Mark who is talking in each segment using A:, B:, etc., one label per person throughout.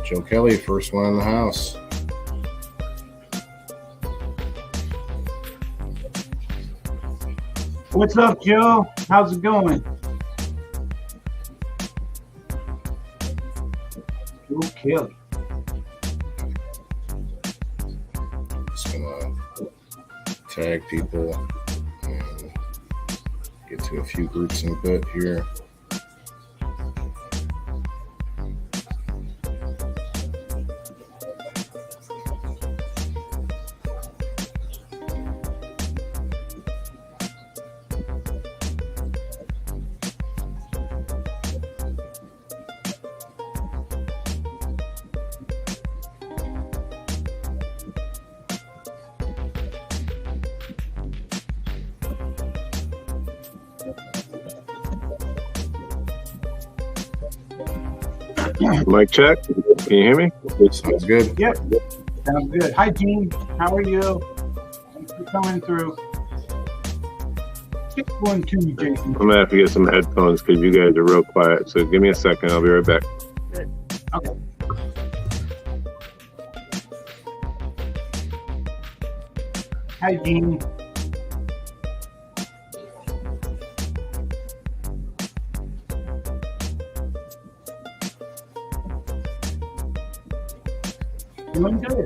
A: Joe Kelly, first one in the house.
B: What's up, Joe? How's it going? Joe Kelly.
A: Just gonna tag people and get to a few groups in a bit here.
C: Mic check. Can you hear me?
A: Sounds good.
B: Yep. Sounds good. Hi, Gene. How are you? Thanks for coming through. 612, Jason.
C: I'm gonna have to get some headphones because you guys are real quiet. So give me a second. I'll be right back.
B: Okay. Hi, Gene.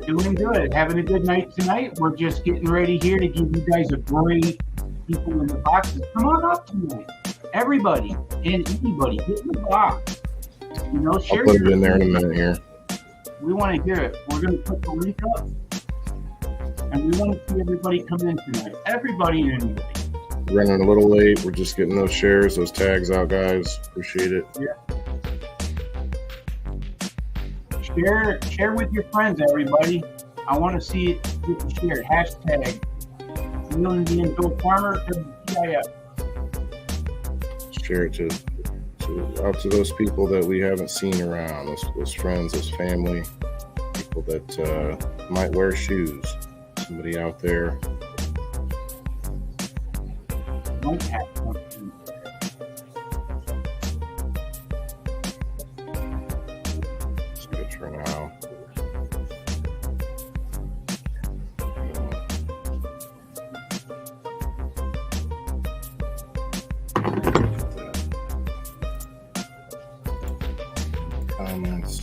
B: Doing good. Having a good night tonight. We're just getting ready here to give you guys a great people in the boxes. Come on up tonight. Everybody and anybody, get in the box. You know, share
A: I'll put it in there in a minute here.
B: We want to hear it. We're going to put the link up. And we want to see everybody come in tonight. Everybody and anybody.
A: Running a little late. We're just getting those shares, those tags out, guys. Appreciate it.
B: Yeah. Share with your friends, everybody. I want to see it get shared. Hashtag Wheeling the Indoor Farmer WPIF.
A: Share it out to those people that we haven't seen around, those friends, those family, people that might wear shoes. Somebody out there.
B: Might have something.
A: For now. Comments.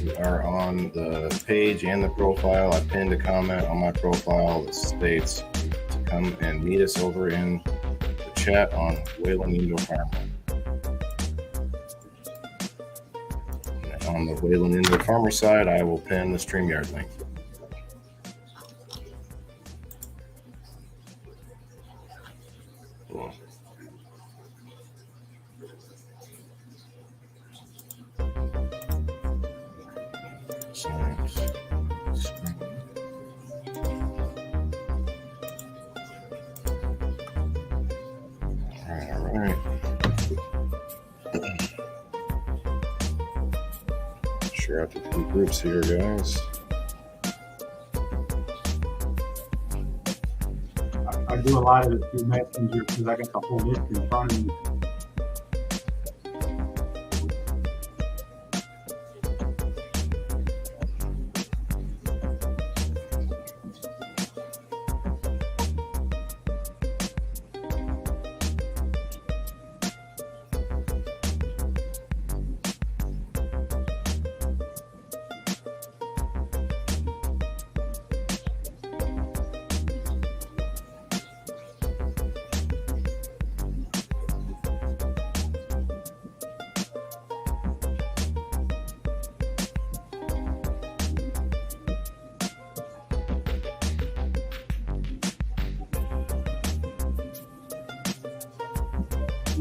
A: We are on the page and the profile. I pinned a comment on my profile that states to come and meet us over in the chat on Wheeling Indoor Farmer. On the Wheeling Indoor Farmer side, I will pin the StreamYard link. Cool. Science. All right. Share out the two groups here, guys.
B: I do a lot of it through Messenger because I got the whole list in front of me.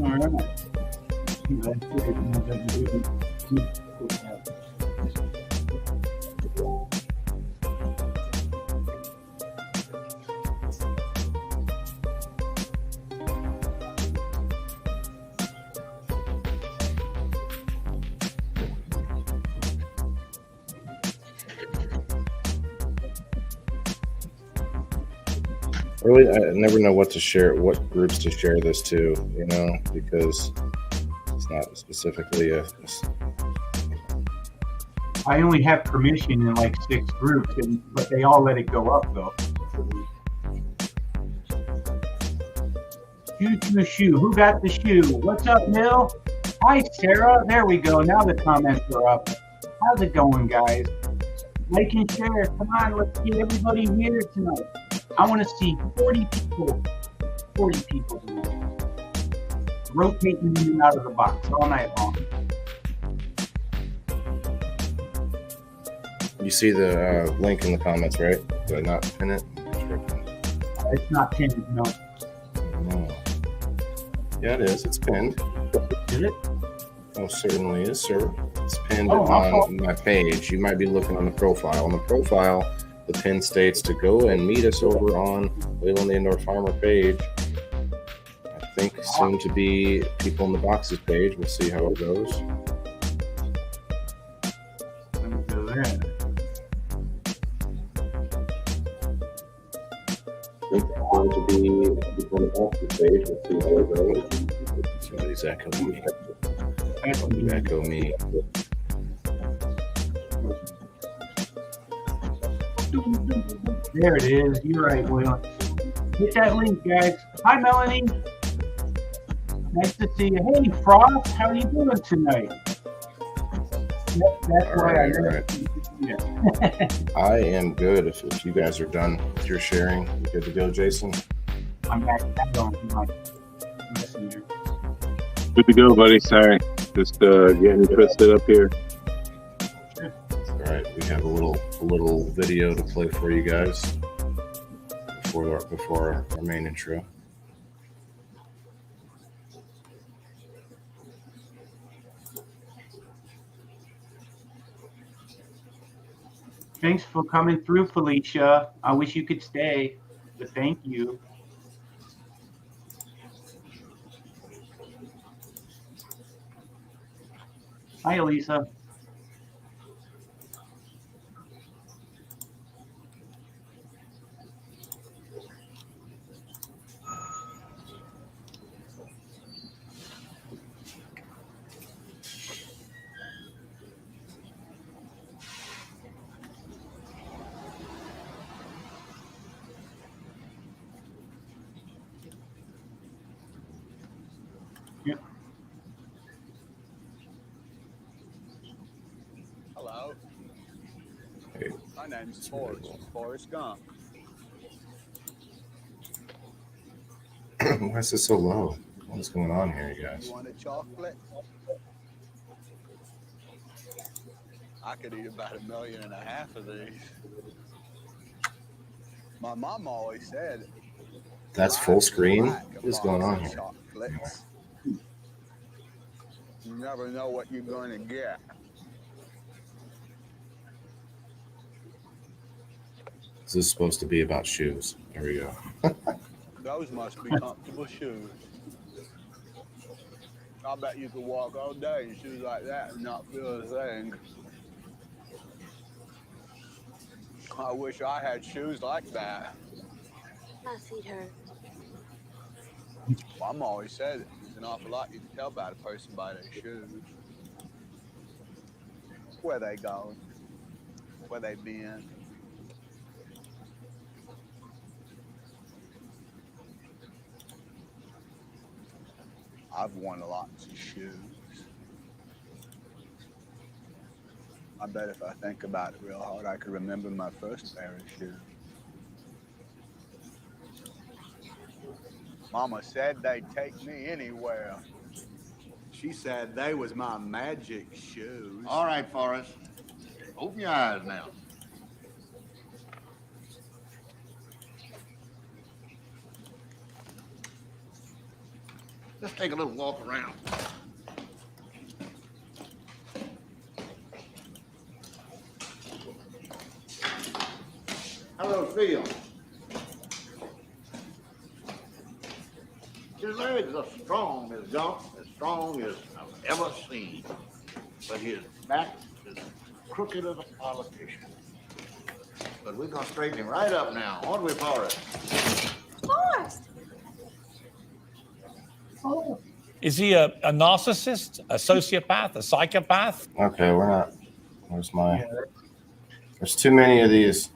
B: All right.
A: Really, I never know what to share, what groups to share this to, you know, because it's not specifically
B: I only have permission in like 6 groups, but they all let it go up though. Shoe. Who got the shoe? What's up, Mill? Hi, Sarah. There we go. Now the comments are up. How's it going, guys? Like and share. Come on, let's get everybody here tonight. I want to see 40 people. 40 people tonight. Rotating in and out of the box all night long.
A: You see the link in the comments, right? Do I not pin it?
B: It's not pinned, no.
A: No. Yeah, it is. It's pinned.
B: Is it?
A: Oh, certainly is, sir. It's pinned
B: Oh,
A: on my page. You might be looking on the profile. On the profile, the pin states to go and meet us over on Wayland the Indoor Farmer page. I think soon to be People in the Boxes page. We'll see how it goes.
B: Let me go there.
A: I think it's going to be People in the Boxes page. We'll see how it goes. Somebody's echoing me. Echo me.
B: There it is. You're right, Will. Hit that link, guys. Hi, Melanie. Nice to see you. Hey, Frost. How are you doing tonight? That's why I
A: I am good. If you guys are done with your sharing, you good to go, Jason?
B: I'm back on my messenger.
C: Good to go, buddy. Sorry. Just getting twisted up here.
A: All right, we have a little video to play for you guys before our main intro.
B: Thanks for coming through, Felicia. I wish you could stay, but thank you. Hi, Elisa.
D: Hello.
A: Hey.
D: My name's Forrest Gump.
A: Why is this so low? What's going on here, you guys?
D: You want a chocolate? I could eat about 1.5 million of these. My mom always said.
A: That's full screen? What is going on here?
D: Chocolates. You never know what you're going to get.
A: This is supposed to be about shoes. There we go.
D: Those must be comfortable shoes. I bet you could walk all day in shoes like that and not feel a thing. I wish I had shoes like that.
E: My feet hurt.
D: Mom always said there's an awful lot you can tell about a person by their shoes. Where they going, where they been. I've worn lots of shoes. I bet if I think about it real hard, I could remember my first pair of shoes. Mama said they'd take me anywhere. She said they was my magic shoes.
F: All right, Forrest. Open your eyes now. Let's take a little walk around. How do it feel? His legs are strong as Gump, as strong as I've ever seen. But his back is crooked as a politician. But we're gonna straighten him right up now, aren't we, Forrest?
E: Forrest!
G: Is he a narcissist, a sociopath, a psychopath?
A: Okay, we're not Where's my? There's too many of these.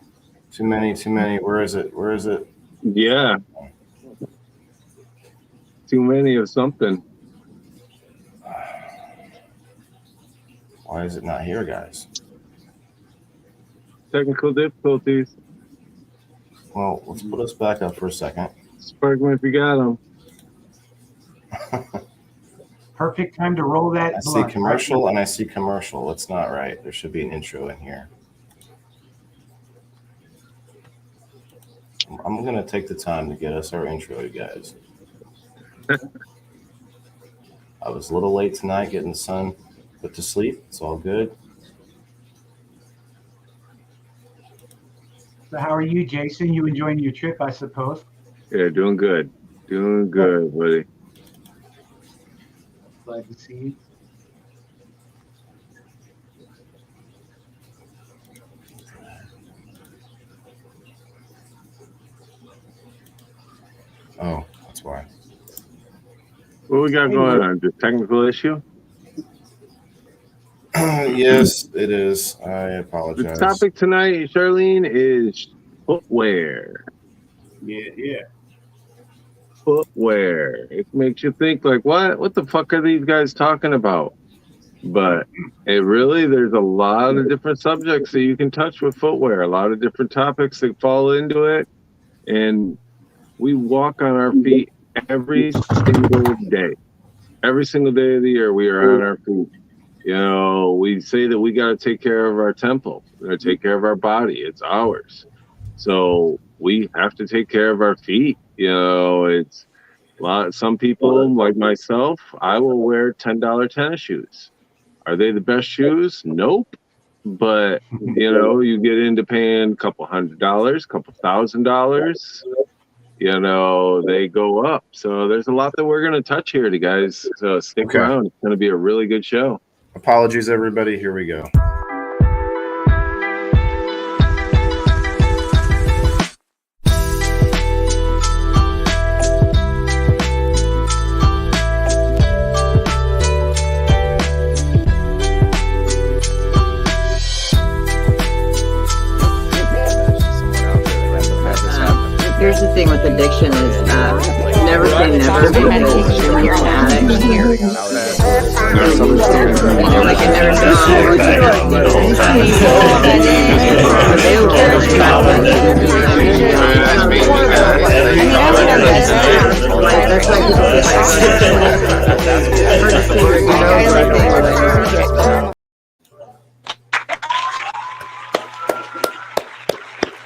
A: Too many. Where is it?
C: Yeah. Too many of something.
A: Why is it not here, guys?
C: Technical difficulties.
A: Well, let's put us back up for a second.
C: Sparkman, if you got them.
B: Perfect time to roll that.
A: I see commercial and I see commercial. That's not right. There should be an intro in here. I'm going to take the time to get us our intro, you guys. I was a little late tonight getting the son put to sleep. It's all good.
B: So how are you, Jason? You enjoying your trip, I suppose?
C: Yeah, doing good. Doing good, buddy.
B: Glad to see you.
A: Oh, that's why.
C: What we got going on? Just technical issue?
A: Yes, it is. I apologize.
C: The topic tonight, Charlene, is footwear.
B: Yeah.
C: Footwear. It makes you think like, what the fuck are these guys talking about? But there's a lot of different subjects that you can touch with footwear, a lot of different topics that fall into it. And we walk on our feet every single day. Every single day of the year, we are on our feet. You know, we say that we got to take care of our temple. We got to take care of our body. It's ours. So we have to take care of our feet. You know, it's a lot. Some people, like myself, I will wear $10 tennis shoes. Are they the best shoes? Nope. But, you know, you get into paying a couple $100, couple $1,000. You know, they go up. So there's a lot that we're going to touch here, guys. So stick around. It's going to be a really good show.
A: Apologies, everybody. Here we go.
G: Here's the thing with addiction is never say never because when you're an addict, like I never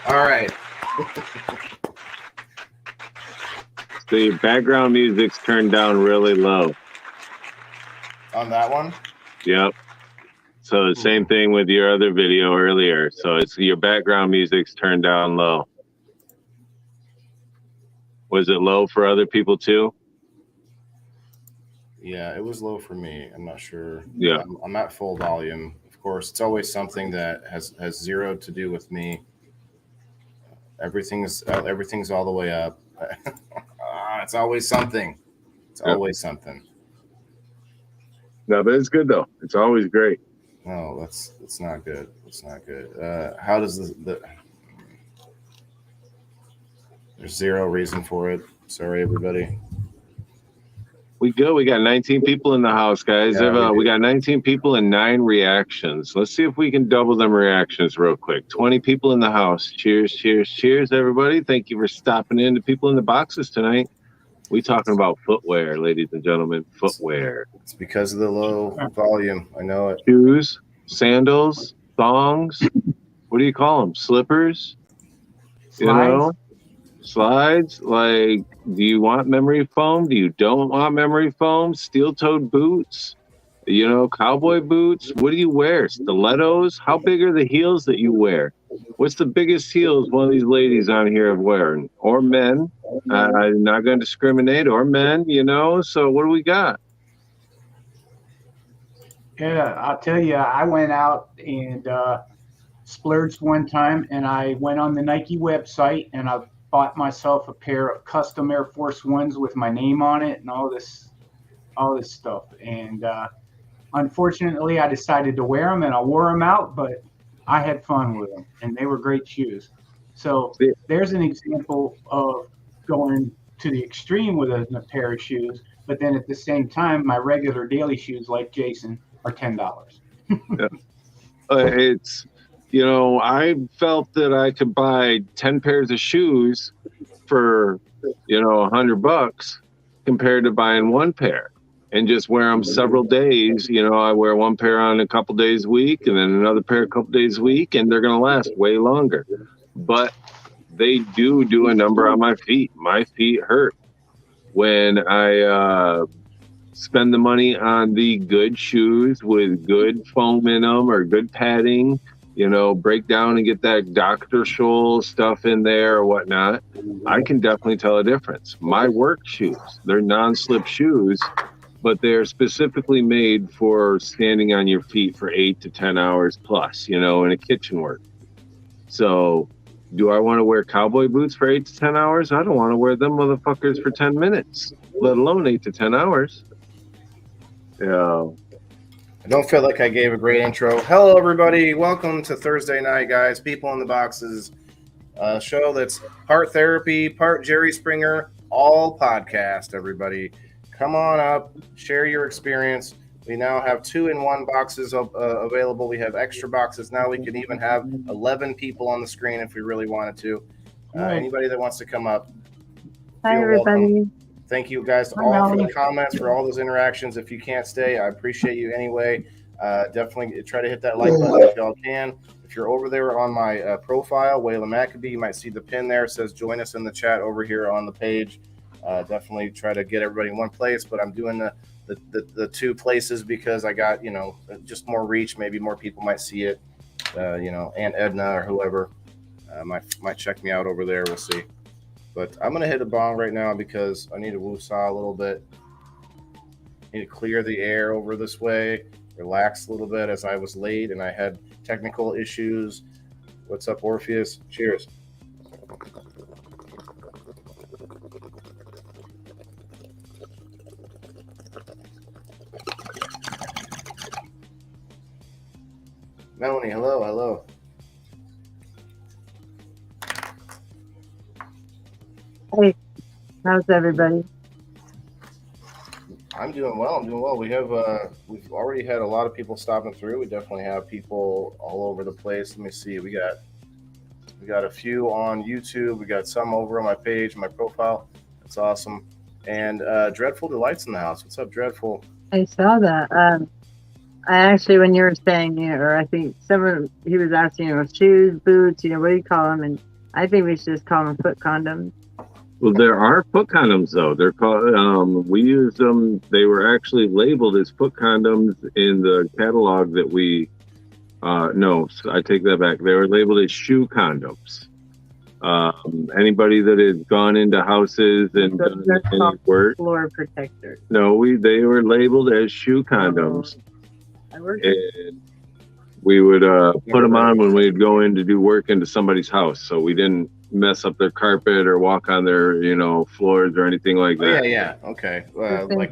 A: All right.
C: The background music's turned down really low.
A: On that one?
C: Yep. So the same thing with your other video earlier. So it's your background music's turned down low. Was it low for other people too?
A: Yeah, it was low for me. I'm not sure.
C: Yeah.
A: I'm at full volume. Of course, it's always something that has zero to do with me. Everything's all the way up. It's always something. It's always something.
C: No, but it's good though. It's always great.
A: No, that's not good. It's not good. How does the there's zero reason for it. Sorry, everybody.
C: We go. We got 19 people in the house, guys.
A: Yeah,
C: we got 19 people and 9 reactions. Let's see if we can double them reactions real quick. 20 people in the house. Cheers, cheers, cheers, everybody. Thank you for stopping in. The people in the boxes tonight. We talking about footwear, ladies and gentlemen. Footwear.
A: It's because of the low volume. I know it.
C: Shoes, sandals, thongs. What do you call them? Slippers?
B: Slides.
C: You know? Slides. Like, do you want memory foam? Do you don't want memory foam? Steel-toed boots? You know, cowboy boots? What do you wear? Stilettos? How big are the heels that you wear? What's the biggest heels one of these ladies on here are wearing? Or men? I'm not going to discriminate. Or men, you know? So what do we got?
B: Yeah, I'll tell you, I went out and splurged one time, and I went on the Nike website, and I bought myself a pair of custom Air Force Ones with my name on it and all this stuff. And Unfortunately, I decided to wear them, and I wore them out, but I had fun with them, and they were great shoes. So
C: See,
B: there's an example of going to the extreme with a pair of shoes, but then at the same time, my regular daily shoes, like Jason, are $10.
C: it's, you know, I felt that I could buy 10 pairs of shoes for, you know, $100 compared to buying one pair and just wear them several days. You know, I wear one pair on a couple days a week and then another pair a couple days a week, and they're going to last way longer. But they do a number on my feet. My feet hurt when I spend the money on the good shoes with good foam in them or good padding, you know, break down and get that Dr. Scholl stuff in there or whatnot. I can definitely tell a difference. My work shoes, they're non-slip shoes, but they're specifically made for standing on your feet for 8 to 10 hours plus, you know, in a kitchen work. So do I want to wear cowboy boots for 8 to 10 hours? I don't want to wear them motherfuckers for 10 minutes, let alone 8 to 10 hours. Yeah.
A: I don't feel like I gave a great intro. Hello, everybody. Welcome to Thursday night, guys. People in the Boxes, a show that's part therapy, part Jerry Springer, all podcast, everybody. Come on up, share your experience. We now have 2-in-1 boxes available. We have extra boxes now. We can even have 11 people on the screen if we really wanted to. Anybody that wants to come up,
G: Hi, everybody.
A: welcome. Thank you guys all for the comments, for all those interactions. If you can't stay, I appreciate you anyway. Definitely try to hit that like button if y'all can. If you're over there on my profile, Waylon Maccabee, you might see the pin there. It says join us in the chat over here on the page. Definitely try to get everybody in one place, but I'm doing the two places because I got, you know, just more reach. Maybe more people might see it. You know, Aunt Edna or whoever might check me out over there. We'll see. But I'm going to hit a bong right now because I need to woosah a little bit. Need to clear the air over this way, relax a little bit as I was late and I had technical issues. What's up, Orpheus? Cheers. Melanie, hello.
G: Hey, how's everybody?
A: I'm doing well. We've already had a lot of people stopping through. We definitely have people all over the place. Let me see. We got a few on YouTube. We got some over on my page, my profile. That's awesome. And Dreadful Delights in the house. What's up, Dreadful?
G: I saw that. I actually, when you were saying, you know, or I think he was asking, you know, shoes, boots, you know, what do you call them? And I think we should just call them foot condoms.
C: Well, there are foot condoms, though. They're called, we use them. They were actually labeled as foot condoms in the catalog that we, no, I take that back. They were labeled as shoe condoms. Anybody that has gone into houses and done any work.
G: Floor protectors.
C: No, they were labeled as shoe condoms. And we would put them on when we'd go in to do work into somebody's house. So we didn't mess up their carpet or walk on their, you know, floors or anything like that.
A: Yeah. Okay. Like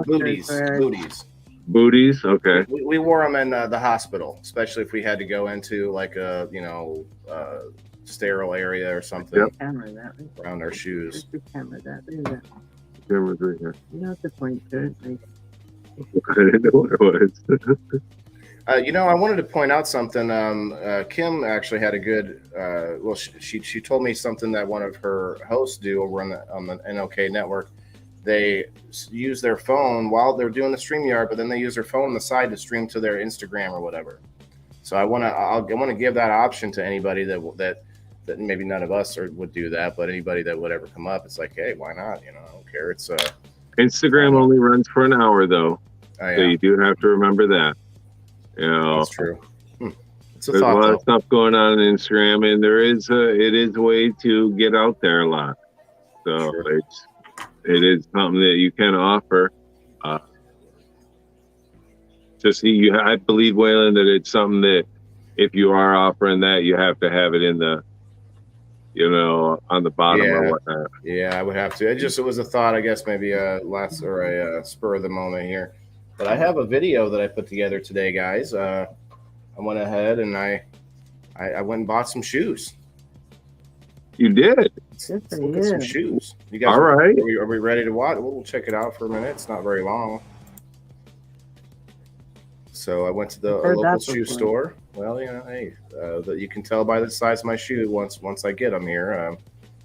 A: booties.
C: Booties. Okay.
A: We wore them in the hospital, especially if we had to go into like a, you know, sterile area or something.
C: Yep.
G: Camera that.
A: Around our shoes.
G: Camera that. Look at that.
C: Camera's right here.
G: You don't have to point to it. Like,
C: I didn't know what it was.
A: You know, I wanted to point out something. Kim actually had a good. Well, she told me something that one of her hosts do over on the NOK network. They use their phone while they're doing the StreamYard, but then they use their phone on the side to stream to their Instagram or whatever. So I want to give that option to anybody that maybe none of us would do that, but anybody that would ever come up, it's like, hey, why not? You know, I don't care. It's
C: Instagram only runs for an hour though,
A: oh, yeah.
C: So you do have to remember that. You know,
A: that's true. It's
C: there's a lot of stuff going on Instagram, and it is a way to get out there a lot. So sure. It is something that you can offer. I believe, Waylon, that it's something that if you are offering that, you have to have it in the, you know, on the bottom or whatnot.
A: Yeah, I would have to. It was a thought, I guess, maybe a spur of the moment here. But I have a video that I put together today, guys. I went ahead and I went and bought some shoes.
C: You did.
G: Good for
A: Look at some
G: you.
A: shoes. You guys,
C: All right.
A: Are we ready to watch? We'll check it out for a minute. It's not very long. So I went to the
G: Heard
A: local
G: that
A: shoe
G: before.
A: store. Well, you know, hey, that you can tell by the size of my shoe once I get them here.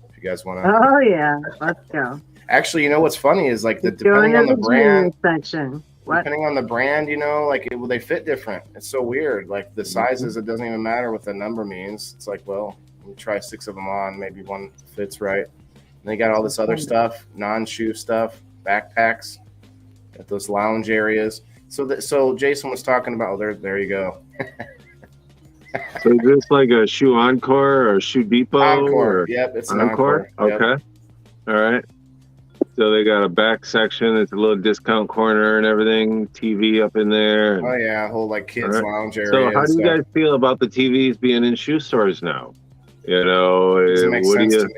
A: If you guys want to,
G: Oh yeah, let's go.
A: actually, you know what's funny is like
G: Keep
A: depending
G: going
A: on
G: to
A: the brand,
G: section. What?
A: depending on the brand, you know, like they fit different. It's so weird. Like the sizes, it doesn't even matter what the number means. It's like, well, let me try 6 of them on. Maybe one fits right. And they got all this other stuff, non-shoe stuff, backpacks, at those lounge areas. So Jason was talking about. There you go.
C: So is this like a shoe encore or a shoe depot?
A: Encore.
C: Or
A: Yep, it's an
C: encore?
A: encore. Yep.
C: Okay. All right. So they got a back section. It's a little discount corner and everything. TV up in there. and-
A: Oh yeah, whole like kids
C: All right.
A: lounge area.
C: So how
A: and
C: do you
A: stuff.
C: guys feel about the TVs being in shoe stores now? You know,
A: Doesn't make
C: what do
A: sense
C: you?
A: to me.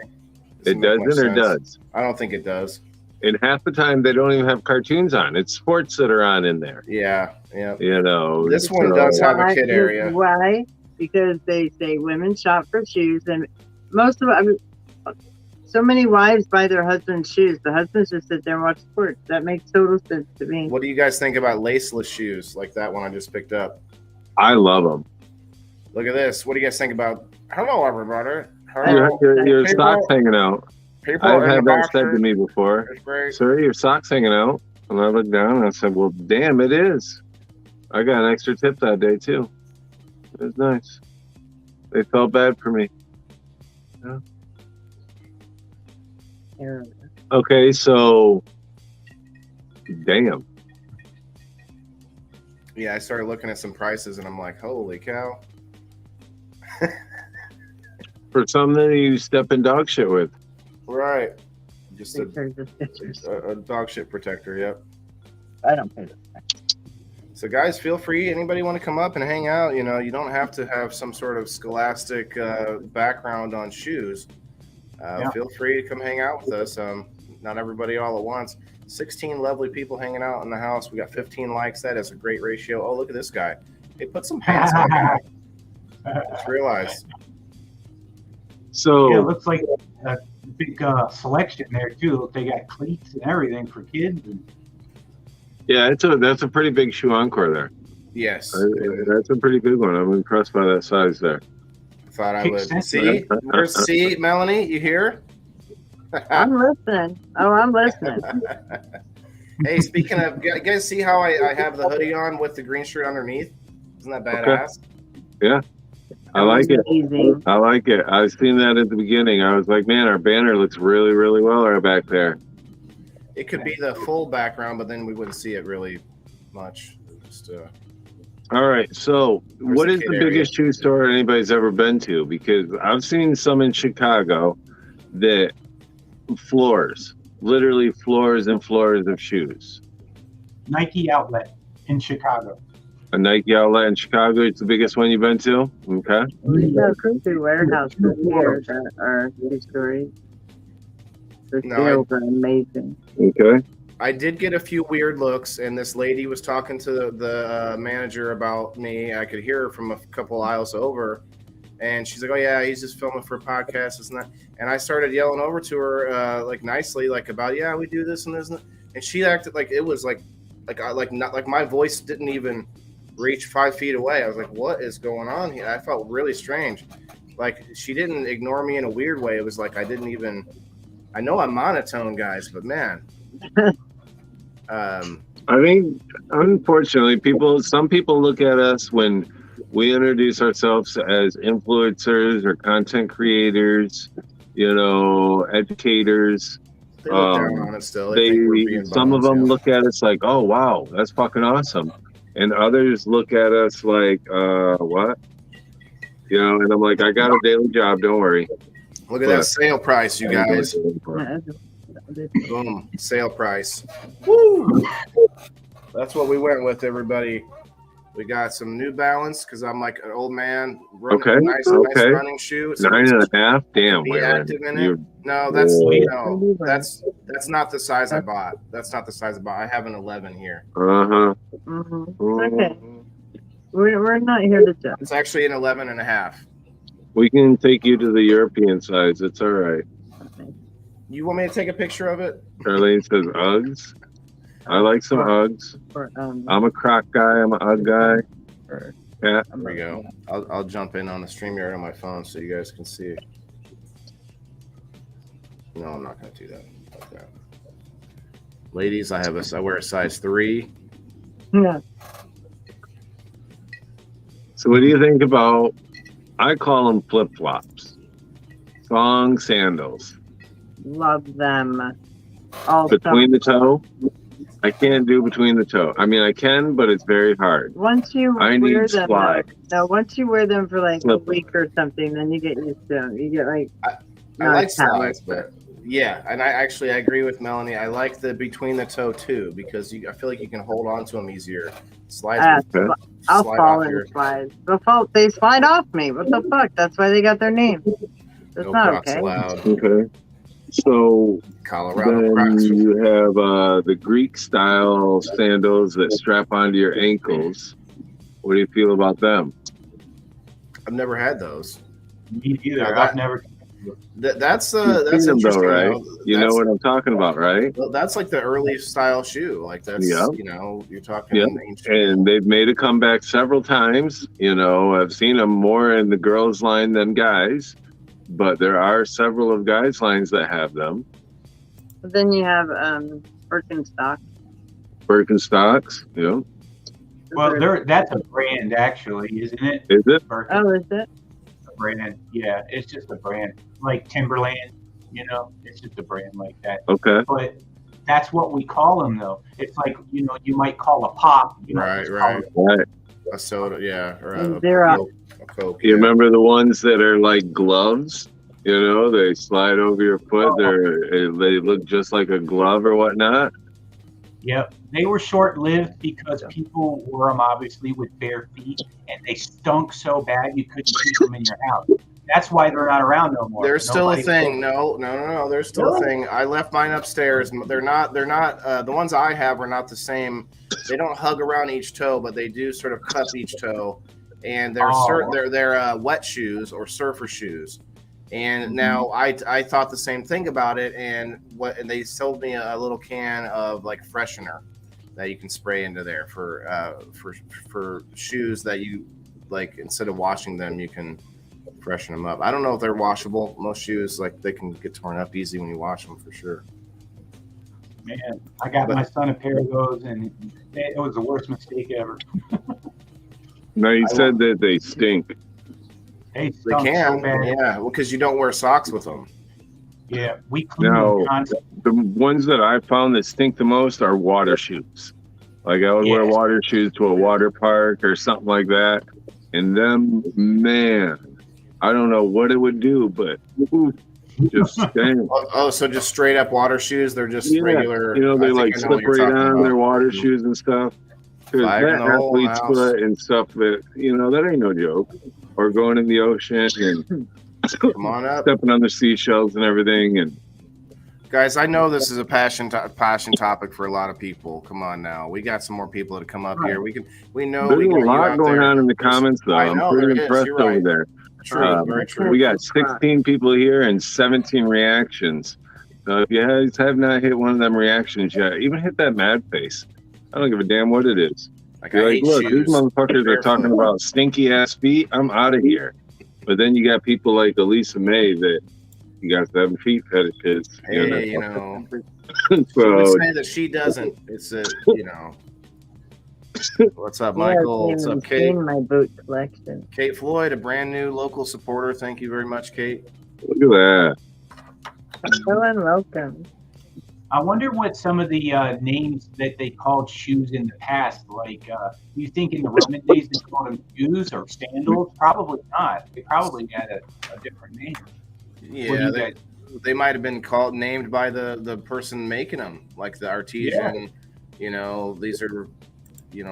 C: It
A: make much
C: doesn't or
A: sense.
C: does?
A: I don't think it does.
C: And half the time they don't even have cartoons on. It's sports that are on in there.
A: Yeah.
C: You know,
A: This one
C: so-
A: does have a
G: Why?
A: kid area.
G: Why? Because they say women shop for shoes, and most of so many wives buy their husband's shoes. The husbands just sit there and watch sports. That makes total sense to me.
A: What do you guys think about laceless shoes like that one I just picked up?
C: I love them.
A: Look at this. What do you guys think about? Hello, everybody. Hello.
C: Your
A: People-
C: socks hanging out.
A: People
C: I've
A: in
C: had
A: the
C: that said to
A: boxers.
C: me before.
A: It's great.
C: Sir, your socks hanging out. And I looked down and I said, well, damn, it is. I got an extra tip that day, too. It was nice. They felt bad for me.
G: Yeah.
C: Okay, so, damn.
A: Yeah, I started looking at some prices and I'm like, holy cow.
C: For something you step in dog shit with.
A: Right. Just
G: Pictures of pictures.
A: a dog shit protector. Yep.
G: I don't pay this.
A: So guys, feel free. Anybody want to come up and hang out? You know, you don't have to have some sort of scholastic background on shoes. Feel free to come hang out with us. Not everybody all at once. 16 lovely people hanging out in the house. We got 15 likes. That is a great ratio. Oh, look at this guy. Hey, put some pants on. Just realized.
C: So,
B: Yeah, it looks like a big selection there too. They got cleats and everything for kids. And
C: yeah, that's a pretty big shoe encore there.
A: Yes.
C: That's a pretty big one. I'm impressed by that size there.
A: Thought I
B: Kick
A: would.
B: sensitive.
A: See, Melanie, you here?
G: I'm listening. Oh, I'm listening.
A: Hey, speaking of, you guys see how I have the hoodie on with the green shirt underneath? Isn't that badass?
C: Yeah, I like it.
G: Amazing.
C: I like it. I was seeing that at the beginning. I was like, man, our banner looks really, really well right back there.
A: It could be the full background, but then we wouldn't see it really much. Just,
C: All right. So, what
A: the
C: is
A: kid
C: the
A: area?
C: biggest shoe store anybody's ever been to? Because I've seen some in Chicago that literally floors and floors of shoes.
B: Nike outlet in Chicago.
C: A Nike outlet in Chicago, it's the biggest one you've been to? Okay.
G: No, Cuckoo warehouses here that are two stories. The
A: No,
G: sales are amazing.
C: Okay.
A: I did get a few weird looks, and this lady was talking to the manager about me. I could hear her from a couple aisles over, and she's like, "Oh yeah, he's just filming for a podcast, isn't that?" And I started yelling over to her, like nicely, like about, "Yeah, we do this and this," and she acted like it was like not like my voice didn't even reach 5 feet away. I was like, "What is going on here?" I felt really strange. Like she didn't ignore me in a weird way. It was like I didn't even. I know I'm monotone, guys, but man.
C: I think, unfortunately, some people look at us when we introduce ourselves as influencers or content creators, educators.
A: They look down on it still. They think we're being
C: Some of
A: bums,
C: them
A: yeah.
C: look at us like, oh, wow, that's fucking awesome. And others look at us like, what? And I'm like, I got a daily job, don't worry.
A: Look at that sale price, you guys.
G: Yeah,
A: Boom, sale price. Woo! That's what we went with, everybody. We got some New Balance because I'm like an old man.
C: Okay,
A: Nice
C: okay.
A: running shoe. So
C: 9.5. Damn,
A: be
C: Waylon.
A: active in
C: You're
A: it. No, that's
C: Whoa.
A: that's not the size I bought. That's not the size I bought. I have an 11 here.
C: Uh-huh.
G: Okay. We're not here to judge.
A: It's actually an 11 and a half.
C: We can take you to the European size. It's all right.
A: You want me to take a picture of it?
C: Charlene says Uggs. I like some Uggs. I'm a Croc guy. I'm an Ugg guy. Yeah.
A: There we go. I'll jump in on the StreamYard on my phone so you guys can see it. No, I'm not going to do that. Like that. Ladies, I wear a size 3.
G: Yeah.
C: So what do you think about, I call them flip-flops. Thong sandals.
G: Love them. All
C: Between the toe? I can't do between the toe. I mean, I can, but it's very hard.
G: Once you
C: I
G: wear
C: need
G: them,
C: slide.
G: no, once you wear them for like a
C: Slip.
G: week or something, then you get used to them. You get like,
A: I
G: not
A: like
G: talent,
A: slides, but yeah, and I agree with Melanie. I like the between the toe too because I feel like you can hold on to them easier. Slides,
C: Okay.
G: I'll
A: slide
G: fall
A: off
G: in
A: your
G: slides. They slide off me. What the fuck? That's why they got their name. That's
A: no
G: not
A: Crocs
G: okay.
A: allowed.
C: Okay. So
A: Colorado
C: then
A: Crocs.
C: you have the Greek style sandals that strap onto your ankles. What do you feel about them?
A: I've never had those.
B: Me either.
A: Now
B: I've never.
A: That's
C: You've
A: that's
C: seen them
A: interesting.
C: though, right?
A: Though.
C: You know what I'm talking about, right?
A: Well, that's like the early style shoe. Like that's
C: Yeah.
A: You're talking
C: Yeah.
A: ancient.
C: And they've made a comeback several times. I've seen them more in the girls line than guys, but there are several of guys lines that have them.
G: But then you have Birkenstock.
C: Birkenstocks, yeah.
B: Well, that's a brand actually, isn't it?
C: Is it?
G: Oh, is it?
B: A brand. Yeah, it's just a brand like Timberland. It's just a brand like that.
C: Okay.
B: But that's what we call them, though. It's like you might call a pop.
A: Right.
C: Right.
A: A soda, yeah, or a
G: Zero.
A: Coke.
C: You remember the ones that are like gloves? They slide over your foot. They look just like a glove or whatnot.
B: Yep. They were short-lived because people wore them obviously with bare feet, and they stunk so bad you couldn't keep them in your house. That's why they're not around no more.
A: There's still a
B: Nobody's
A: thing. No. There's still a thing. I left mine upstairs. They're not. The ones I have are not the same. They don't hug around each toe, but they do sort of cup each toe. And they're wet shoes or surfer shoes. And now I thought the same thing about it. And they sold me a little can of like freshener that you can spray into there for shoes that you like. Instead of washing them, you can freshen them up. I don't know if they're washable. Most shoes, like, they can get torn up easy when you wash them for sure.
B: Man, I got my son a pair of those, and it was the worst mistake ever.
C: No, you said that they stink.
B: They
A: can,
B: so bad.
A: yeah. Well, because you don't wear socks with them.
B: Yeah, we clean
C: No,
B: them constantly.
C: the ones that I found that stink the most are water shoes. Like I would wear water shoes to a water park or something like that, and them, man, I don't know what it would do, but just stink.
A: Oh, so just straight up water shoes? They're just regular.
C: They like slip right on their water shoes and stuff. Because that athlete's foot and stuff that, that ain't no joke. Or going in the ocean and
A: come on up,
C: stepping on the seashells and everything. And
A: guys, I know this is a passion topic for a lot of people. Come on now, we got some more people to come up here. We know
C: there's
A: we got
C: a lot going on in the comments though.
A: I know,
C: I'm pretty impressed over there.
A: True, very true.
C: We got 16 people here and 17 reactions. So if you guys have not hit one of them reactions yet, even hit that mad face. I don't give a damn what it is. You're like, look, these motherfuckers are talking about stinky ass feet. I'm out of here. But then you got people like Elisa May that you got 7 feet fetishes.
A: Hey,
C: so
A: she would say that she doesn't. It's What's up, Michael? What's up, Kate?
G: My boot collection.
A: Kate Floyd, a brand new local supporter. Thank you very much, Kate.
C: Look at that.
G: Hello and welcome.
B: I wonder what some of the names that they called shoes in the past, like, you think in the Roman days they called them shoes or sandals? Probably not. They probably had a different name.
A: Yeah, they might have been named by the person making them, like the artisan.
B: Yeah.
A: These are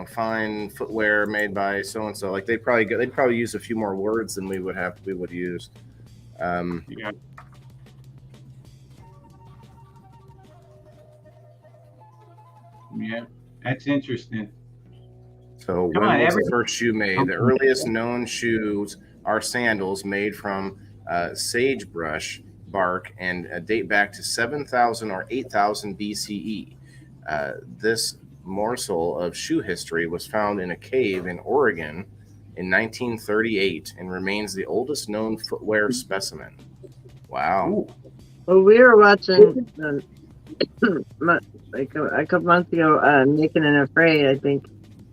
A: fine footwear made by so and so. Like they'd probably use a few more words than we would use.
B: Yeah. Yeah, that's interesting.
A: So
B: Come
A: when
B: on,
A: was the first shoe made? The earliest known shoes are sandals made from sagebrush bark and date back to 7,000 or 8,000 BCE. This morsel of shoe history was found in a cave in Oregon in 1938 and remains the oldest known footwear specimen. Wow.
B: Ooh.
G: Well, we were watching like a couple months ago, Naked and Afraid, I think,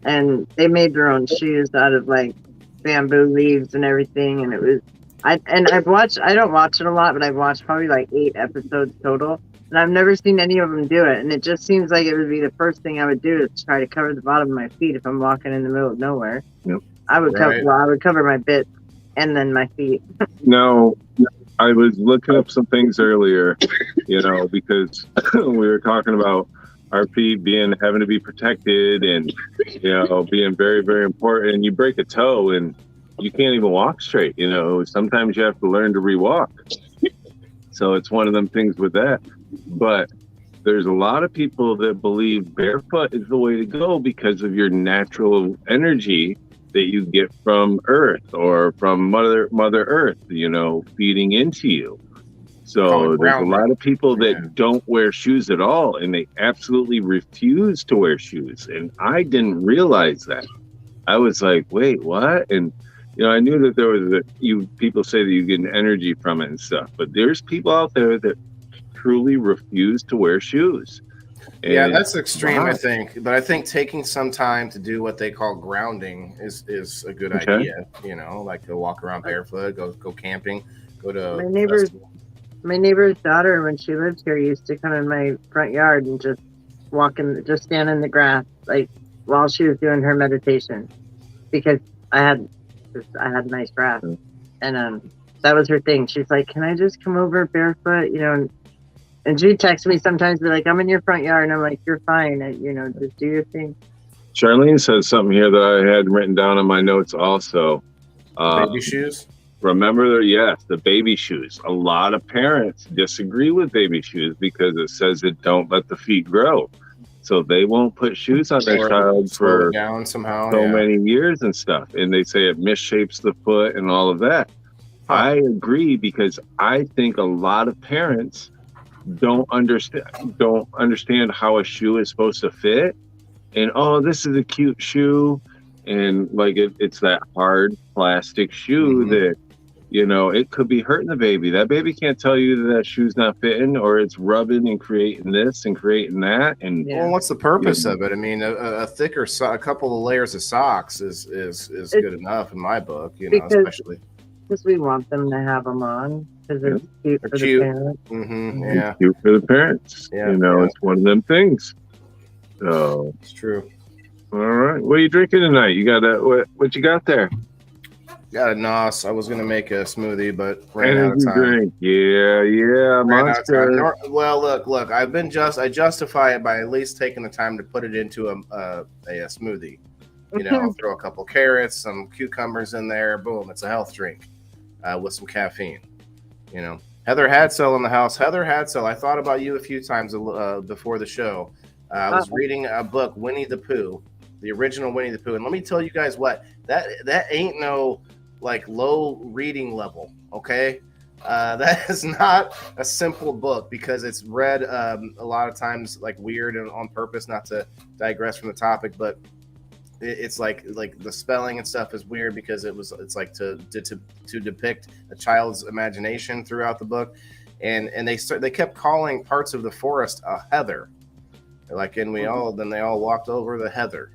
G: and they made their own shoes out of like bamboo leaves and everything. And it was, I don't watch it a lot, but I've watched probably like 8 episodes total, and I've never seen any of them do it. And it just seems like it would be the first thing I would do is try to cover the bottom of my feet if I'm walking in the middle of nowhere.
C: Yep.
G: I would cover my bits and then my feet.
C: No, I was looking up some things earlier, because we were talking about our feet having to be protected and, being very, very important. And you break a toe and you can't even walk straight, Sometimes you have to learn to re-walk. So it's one of them things with that. But there's a lot of people that believe barefoot is the way to go because of your natural energy that you get from Earth or from Mother Earth, feeding into you. So there's a lot of people that don't wear shoes at all, and they absolutely refuse to wear shoes. And I didn't realize that. I was like, wait, what? And I knew that there was people say that you get an energy from it and stuff, but there's people out there that truly refuse to wear shoes. And
A: yeah, that's extreme, I think. But I think taking some time to do what they call grounding is a good idea. Like go walk around barefoot, go camping, go to
G: my neighbor's daughter, when she lived here, used to come in my front yard and just stand in the grass, like while she was doing her meditation, because I had nice grass, and that was her thing. She's like, "Can I just come over barefoot?" And she texts me sometimes, be like, "I'm in your front yard," and I'm like, "You're fine, just do your thing."
C: Charlene says something here that I had written down in my notes also.
A: Baby shoes?
C: Remember, the baby shoes. A lot of parents disagree with baby shoes because it says it don't let the feet grow. So they won't put shoes on their child for
A: down somehow,
C: many years and stuff. And they say it misshapes the foot and all of that. I agree, because I think a lot of parents don't understand how a shoe is supposed to fit. And, this is a cute shoe. And like it's that hard plastic shoe that, it could be hurting the baby. That baby can't tell you that shoe's not fitting, or it's rubbing and creating this and creating that. And
A: well, what's the purpose of it? I mean, a thicker a couple of layers of socks is good enough in my book, especially
G: because we want them to have them on because it's cute for the parents.
A: Mm-hmm. Yeah,
C: it's cute for the parents.
A: Yeah,
C: it's one of them things. So
A: it's true.
C: All right, what are you drinking tonight? You got what you got there?
A: Got a NOS. I was gonna make a smoothie, but ran out of time.
C: Drink. Yeah, Monster.
A: Well, look. I justify it by at least taking the time to put it into a smoothie. Throw a couple carrots, some cucumbers in there. Boom, it's a health drink with some caffeine. Heather Hadsell in the house. Heather Hadsell, I thought about you a few times before the show. I was reading a book, Winnie the Pooh, the original Winnie the Pooh, and let me tell you guys what that ain't no like low reading level. Okay, that is not a simple book because it's read a lot of times like weird and on purpose. Not to digress from the topic, but it's like the spelling and stuff is weird because it's like to depict a child's imagination throughout the book, and they kept calling parts of the forest a heather. And they all walked over the heather.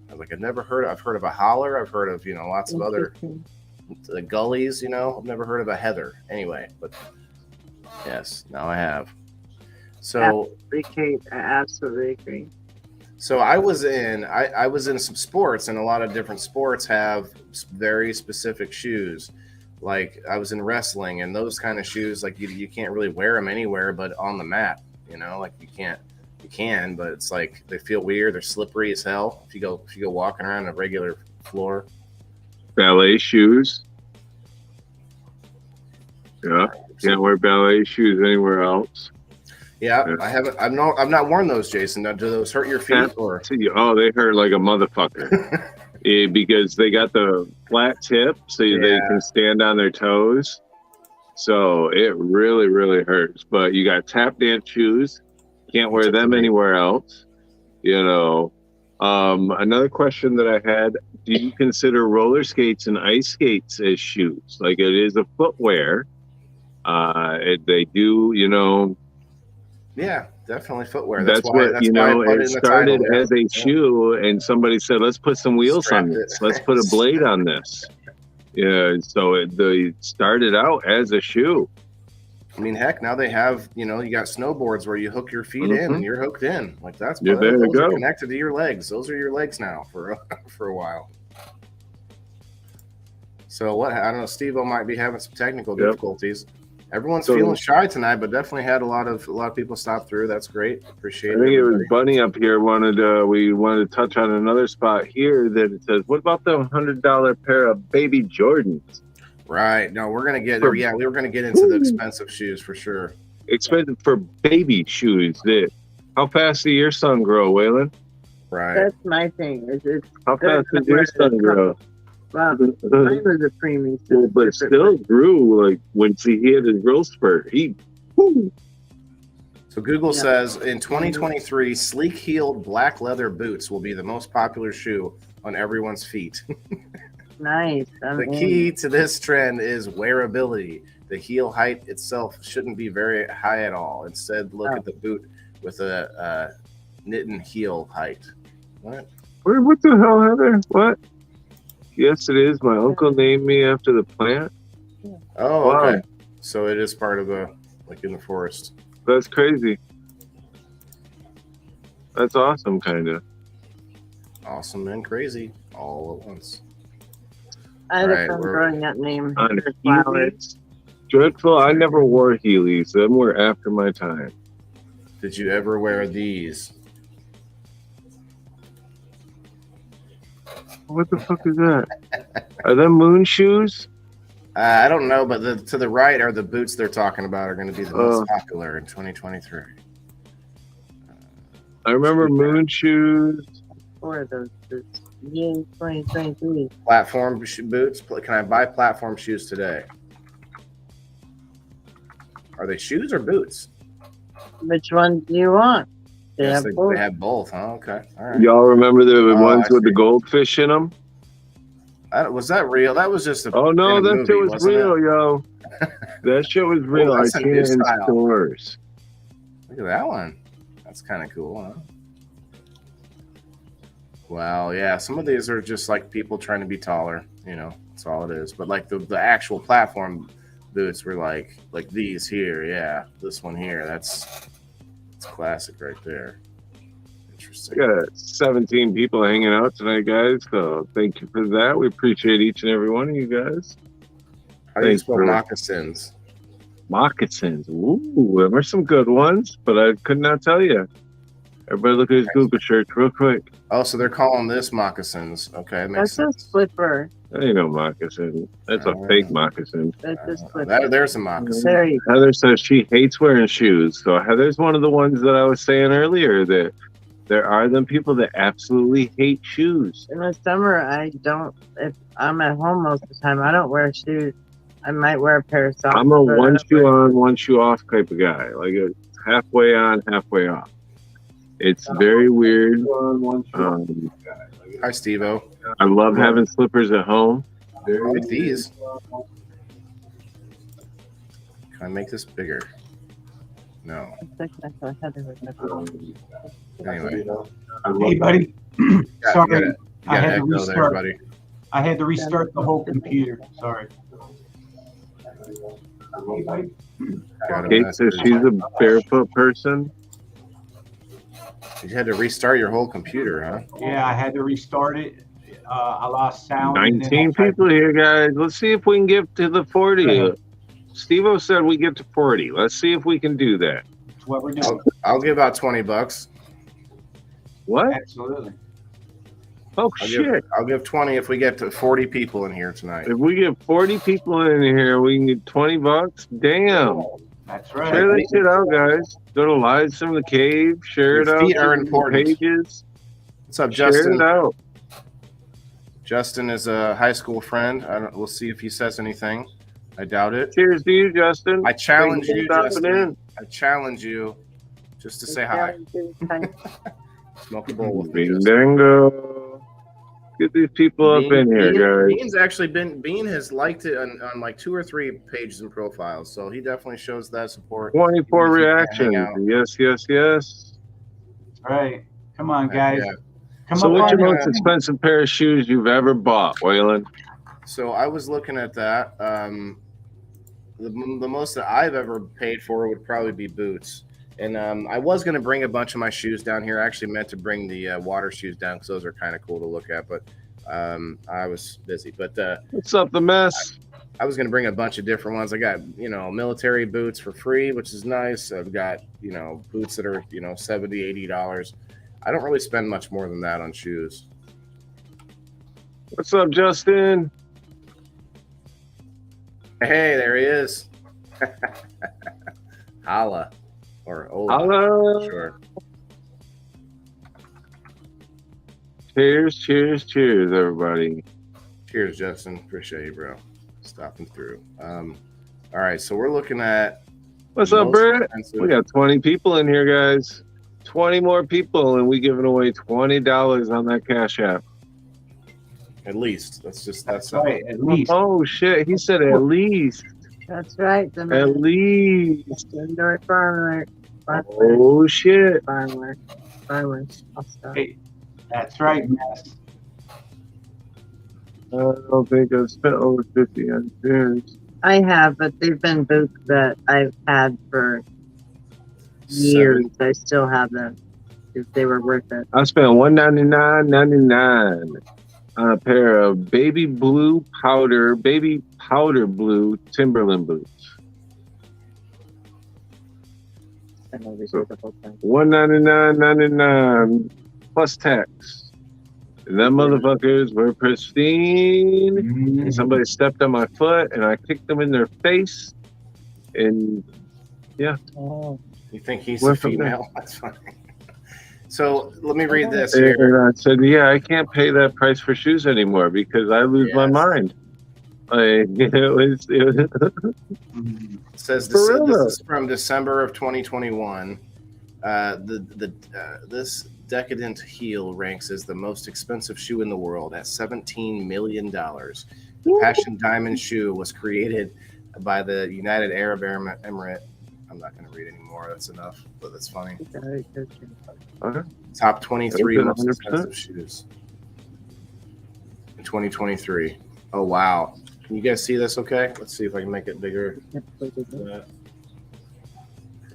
A: I was like, I've heard of a holler. I've heard of, lots of other gullies, I've never heard of a heather anyway, but yes, now I have. So
G: I absolutely agree.
A: So I was in some sports, and a lot of different sports have very specific shoes. Like I was in wrestling, and those kind of shoes, like you can't really wear them anywhere but on the mat, like you can't You can, but it's like they feel weird. They're slippery as hell if you go walking around a regular floor.
C: Ballet shoes. Yeah, can't wear ballet shoes anywhere else.
A: Yeah, I haven't. I've not worn those, Jason. Now, do those hurt your feet or?
C: Oh, they hurt like a motherfucker. Because they got the flat tip, so they can stand on their toes. So it really, really hurts. But you got tap dance shoes. Can't wear them anywhere else. You know. Another question that I had: do you consider roller skates and ice skates as shoes? Like it is a footwear. They do, you know.
A: Yeah, definitely footwear.
C: That's
A: why,
C: what, you know, it started
A: title,
C: as a shoe, and somebody said, let's put some wheels on this. Let's put a blade on this. Yeah, so they started out as a shoe.
A: I mean, heck, now they have, you know, you got snowboards where you hook your feet in and you're hooked in. Like that's
C: there you go.
A: Are connected to your legs. Those are your legs now for a while. So what? I don't know. Steve-O might be having some technical difficulties. Everyone's feeling shy tonight, but definitely had a lot of people stop through. That's great. Appreciate it.
C: I think it was Bunny up here we wanted to touch on another spot here that it says, what about the $100 pair of baby Jordans?
A: Right. No, we're gonna get there. Yeah, we were gonna get into the expensive shoes for sure.
C: Expensive for baby shoes. How fast did your son grow, Waylon?
A: Right.
G: That's my thing.
C: How fast did your son grow?
G: Wow, mine was a preemie,
C: but still grew like when he had his growth spurt.
A: So Google says in 2023, sleek-heeled black leather boots will be the most popular shoe on everyone's feet.
G: Nice.
A: The key to this trend is wearability. The heel height itself shouldn't be very high at all. Instead, look at the boot with a knitting heel height. What?
C: What the hell, Heather? What? Yes, it is. My uncle named me after the plant.
A: Oh, wow. Okay. So it is part of like in the forest.
C: That's crazy. That's awesome, kind of.
A: Awesome and crazy all at once.
G: I had a friend growing that name.
C: On Heelys? Dreadful. I never wore Heelys. Them were after my time.
A: Did you ever wear these?
C: What the fuck is that? Are them moon shoes?
A: I don't know, but to the right are the boots they're talking about are going to be the most popular in 2023.
C: I remember moon shoes.
G: Four of those boots. Yeah, 2023.
A: Platform boots. Can I buy platform shoes today? Are they shoes or boots?
G: Which one do you want? They have
A: both, huh? Okay. All right.
C: Y'all remember the ones with the goldfish in them?
A: Was that real? That was just
C: oh no, that shit was real, yo. That shit was real. I seen it in stores.
A: Look at that one. That's kind of cool, huh? Well, yeah. Some of these are just like people trying to be taller. You know, that's all it is. But like the actual platform boots were like these here. Yeah, this one here. That's classic right there. Interesting.
C: We got 17 people hanging out tonight, guys. So thank you for that. We appreciate each and every one of you guys.
A: How do you spell moccasins?
C: Moccasins. Ooh, there are some good ones, but I could not tell you. Everybody look at his Google search real quick.
A: Oh, so they're calling this moccasins. Okay,
G: makes sense. That's a slipper.
C: That ain't no moccasin. That's a fake moccasin.
G: That's a slipper.
A: There's a moccasin.
C: Heather says she hates wearing shoes. So Heather's one of the ones that I was saying earlier that there are them people that absolutely hate shoes.
G: In the summer, I don't. If I'm at home most of the time, I don't wear shoes. I might wear a pair of socks.
C: I'm a one shoe on, one shoe off type of guy. Like it's halfway on, halfway off. It's very weird.
A: Hi, Steve-O.
C: I love having slippers at home.
A: I like these. Can I make this bigger? No. Anyway.
B: Hey, buddy. Sorry.
A: I had to restart. There,
B: I had to restart the whole computer. Sorry. Hey, buddy.
C: Kate says she's a barefoot person.
A: You had to restart your whole computer, huh?
B: Yeah, I had to restart it. I lost sound.
C: 19 people here, guys. Let's see if we can get to the 40. Steve-O said we get to 40. Let's see if we can do that.
B: That's what we're doing.
A: I'll give out $20.
C: What?
B: Absolutely.
C: Oh
A: I'll
C: shit!
A: I'll give 20 if we get to 40 people in here tonight.
C: If we get 40 people in here, we can get $20. Damn!
B: That's right.
C: Share that shit out, guys. Go to Lives from the Cave. Share
A: Your
C: it out
A: feet
C: to
A: are
C: the
A: important.
C: pages.
A: What's up,
C: Share
A: Justin?
C: it out.
A: Justin is a high school friend. We'll see if he says anything. I doubt it.
C: Cheers to you, Justin.
A: I challenge
C: Thank
A: you,
C: for stopping
A: Justin.
C: in.
A: I challenge you just to say hi. Smoke a bowl with me,
C: Bing
A: Justin.
C: dango. Get these people up in here, guys.
A: Bean's actually Bean has liked it on like 2 or 3 pages and profiles, so he definitely shows that support.
C: 24
A: Even if he can't
C: reactions.
A: hang out.
C: Yes, yes, yes.
B: Right. Come on, guys.
A: Yeah.
B: Come
C: So
B: up
C: what's
B: on
C: your
B: in.
C: most expensive pair of shoes you've ever bought, Waylon?
A: So I was looking at that. The most that I've ever paid for would probably be boots. And I was going to bring a bunch of my shoes down here. I actually meant to bring the water shoes down because those are kind of cool to look at, but I was busy. But
C: What's up, the mess?
A: I was going to bring a bunch of different ones. I got, military boots for free, which is nice. I've got, boots that are, $70, $80. I don't really spend much more than that on shoes.
C: What's up, Justin?
A: Hey, there he is. Holla. Or Ola.
C: Hello.
A: Sure.
C: Cheers, cheers, cheers, everybody.
A: Cheers, Justin. Appreciate you, bro. Stopping through. All right, so we're looking at
C: What's up, Brett?
A: expensive-
C: We got 20 people in here, guys. 20 more people, and we giving away $20 on that Cash App.
A: At least. That's
B: right. At least.
C: Oh, shit. He said at least.
G: That's right.
C: At least.
G: Indoor farmer.
C: Oh, shit.
G: Farmer. I'll stop.
B: Hey, that's right, Mess.
C: I don't think I've spent over 50 on shoes.
G: I have, but they've been boots that I've had for years. I still have them because they were worth it.
C: I spent $199.99 on a pair of baby powder blue Timberland boots.
G: I know these are the whole time.
C: $199.99 plus tax. And them motherfuckers were pristine. And somebody stepped on my foot and I kicked them in their face. And yeah.
G: Oh.
A: You think he's
C: We're
A: a
C: from
A: female? That's funny. So let me read this
C: And
A: here.
C: I said, yeah, I can't pay that price for shoes anymore because I lose my
A: Yes.
C: mind. Like, it was
A: It says this,
C: For real,
A: this
C: though.
A: is from December of 2021. This decadent heel ranks as the most expensive shoe in the world at $17 million. The Passion Diamond shoe was created by the United Arab Emirate. I'm not going to read anymore. That's enough, but that's funny.
C: Okay.
A: Top 23
C: Open
A: most
C: 100%.
A: expensive shoes in 2023. Oh, wow. Can you guys see this okay? Let's see if I can make it bigger. There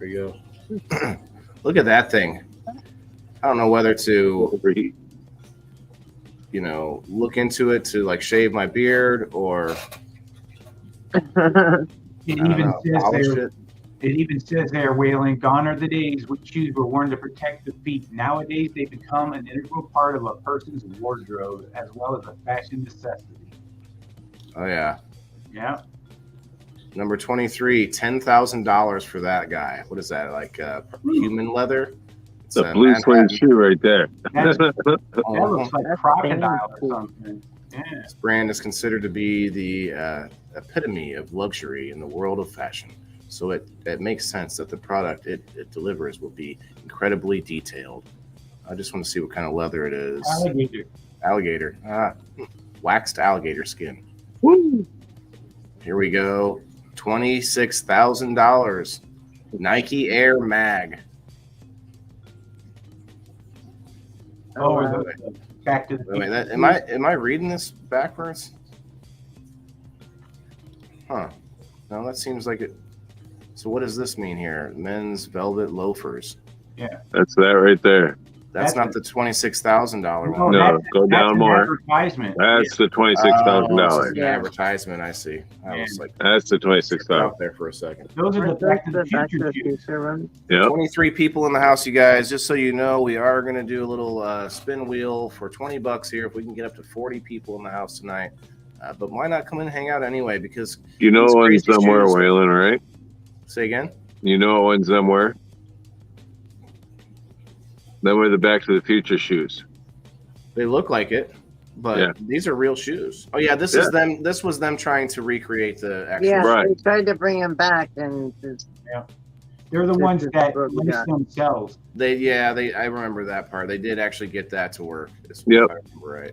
A: we go. Look at that thing. I don't know whether to, look into it to like shave my beard or
B: It
A: I don't
B: even
A: know,
B: says
A: polish
B: there.
A: it.
B: It even says there, Waylon, gone are the days when shoes were worn to protect the feet. Nowadays, they become an integral part of a person's wardrobe as well as a fashion necessity.
A: Oh yeah.
B: Yeah.
A: Number 23, $10,000 for that guy. What is that? Like human leather?
C: It's a blue suede shoe right there.
B: That
A: Oh,
B: looks like crocodile or something. Yeah.
A: this brand is considered to be the epitome of luxury in the world of fashion. So it makes sense that the product it delivers will be incredibly detailed. I just want to see what kind of leather it is.
B: Alligator.
A: Waxed alligator skin.
C: Woo!
A: Here we go. $26,000. Nike Air Mag.
B: Oh, back to the
A: Wait, am I reading this backwards? Huh. No, that seems like it. So what does this mean here? Men's velvet loafers.
B: Yeah.
C: That's that right there.
A: That's not the $26,000 one.
C: No, go
B: that's
C: down
B: an
C: more.
B: advertisement.
C: That's the
A: Oh,
C: $26,000.
A: it's an advertisement. I see. I was like,
C: That's the 26,000.
A: out there for a second.
B: Those are the Back to the
G: Back to
B: Future
G: the
B: shoes.
G: Future one.
C: Yep.
A: 23 people in the house, you guys. Just so you know, we are going to do a little spin wheel for $20 here if we can get up to 40 people in the house tonight. But why not come and hang out anyway? Because
C: You know
A: these
C: one's
A: crazy
C: somewhere,
A: shoes-
C: Waylon, right?
A: Say again?
C: You know one's somewhere. Then were the Back to the Future shoes.
A: They look like it, but
C: Yeah.
A: these are real shoes. Oh yeah, this is them. This was them trying to recreate the actual.
G: Yeah,
C: Right.
G: they tried to bring him back, and just,
B: They're the
G: This
B: ones
G: is
B: that
G: what we
B: lace
G: got.
B: themselves.
A: I remember that part. They did actually get that to work. If
C: Yep.
A: I remember right.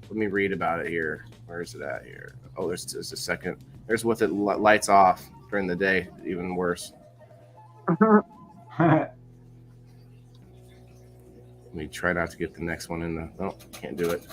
A: Let me read about it here. Where is it at here? Oh, there's just a second. There's with it lights off during the day. Even worse. Let me try not to get the next one in the. Oh, can't do it.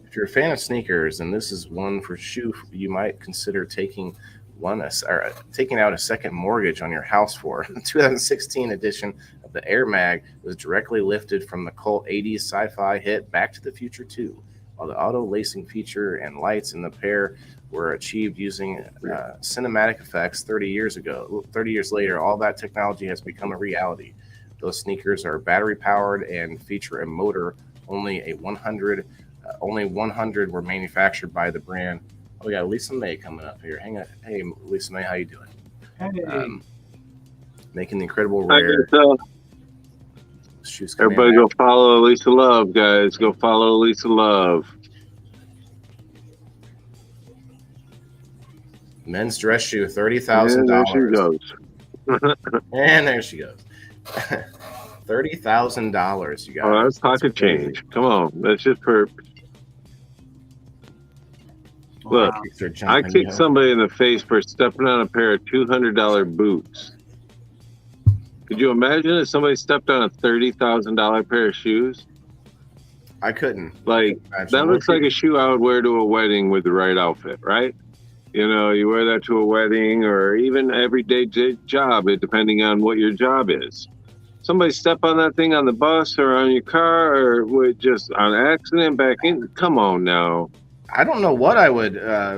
A: If you're a fan of sneakers, and this is one for shoe, you might consider taking out a second mortgage on your house for. The 2016 edition of the Air Mag was directly lifted from the cult 80s sci-fi hit Back to the Future 2, while the auto lacing feature and lights in the pair were achieved using cinematic effects 30 years ago. 30 years later, all that technology has become a reality. Those sneakers are battery powered and feature a motor. Only 100 were manufactured by the brand. Oh, we got Lisa May coming up here. Hang on. Hey, Lisa May, how you doing?
B: Hey.
A: Making the incredible
C: I
A: rare
C: can tell.
A: shoes. coming
C: Everybody
A: in.
C: go follow Lisa Love, guys. Go follow Lisa Love.
A: Men's dress shoe,
C: Yeah,
A: $30,000.
C: there she goes.
A: And there she goes. $30,000, you guys.
C: Oh, that's pocket
A: crazy.
C: change. Come on. That's just for. Look,
A: Kicks are
C: I
A: jumping,
C: kicked somebody in the face for stepping on a pair of $200 boots. Could you imagine if somebody stepped on a $30,000 pair of shoes?
A: I couldn't.
C: Like, that looks like a shoe I would wear to a wedding with the right outfit, right? You know, you wear that to a wedding or even everyday job, depending on what your job is. Somebody step on that thing on the bus or on your car or with just on accident back in. Come on now.
A: I don't know what I would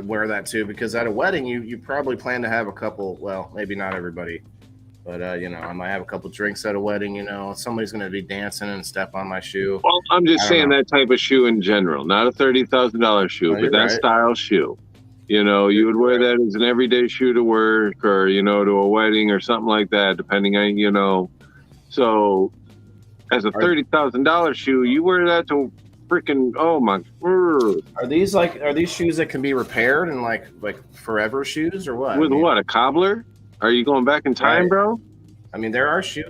A: wear that to, because at a wedding, you probably plan to have a couple. Well, maybe not everybody, but I might have a couple drinks at a wedding. Somebody's going to be dancing and step on my shoe.
C: Well, I'm just
A: I
C: saying
A: don't know.
C: that type of shoe in general, not a $30,000 shoe,
A: No,
C: but
A: you're
C: that
A: right.
C: style shoe. You would wear that as an everyday shoe to work or, to a wedding or something like that, depending on, So as a $30,000 shoe, you wear that to freaking, oh my.
A: Are these shoes that can be repaired and like forever shoes or what?
C: With what, a cobbler? Are you going back in time,
A: Right.
C: bro?
A: I mean, there are shoe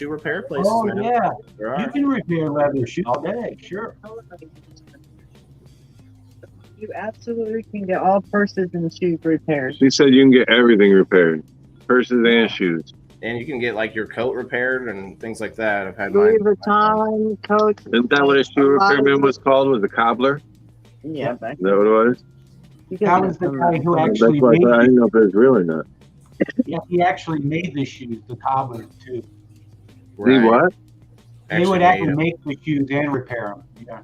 A: repair places.
B: Oh,
A: man.
B: yeah.
A: There
B: You
A: are.
B: can repair leather shoes all day, sure.
G: you absolutely can get all purses and shoes repaired.
C: She said you can get everything repaired, purses and shoes.
A: And you can get like your coat repaired and things like that. I've had
G: Louis
A: mine.
G: Vuitton coats.
C: Isn't that what a shoe repairman was called? Was a cobbler?
G: Yeah, back
C: Is that what it was?
G: you can
B: That
G: get
B: was the
G: some-
B: guy who
C: That's
B: actually
C: why I
B: made
C: didn't know if it was real or not.
B: he actually made the shoes, the cobbler too.
C: See
A: Right.
C: what?
B: They would
A: made
B: actually
A: them.
B: make the shoes and repair them. Yeah.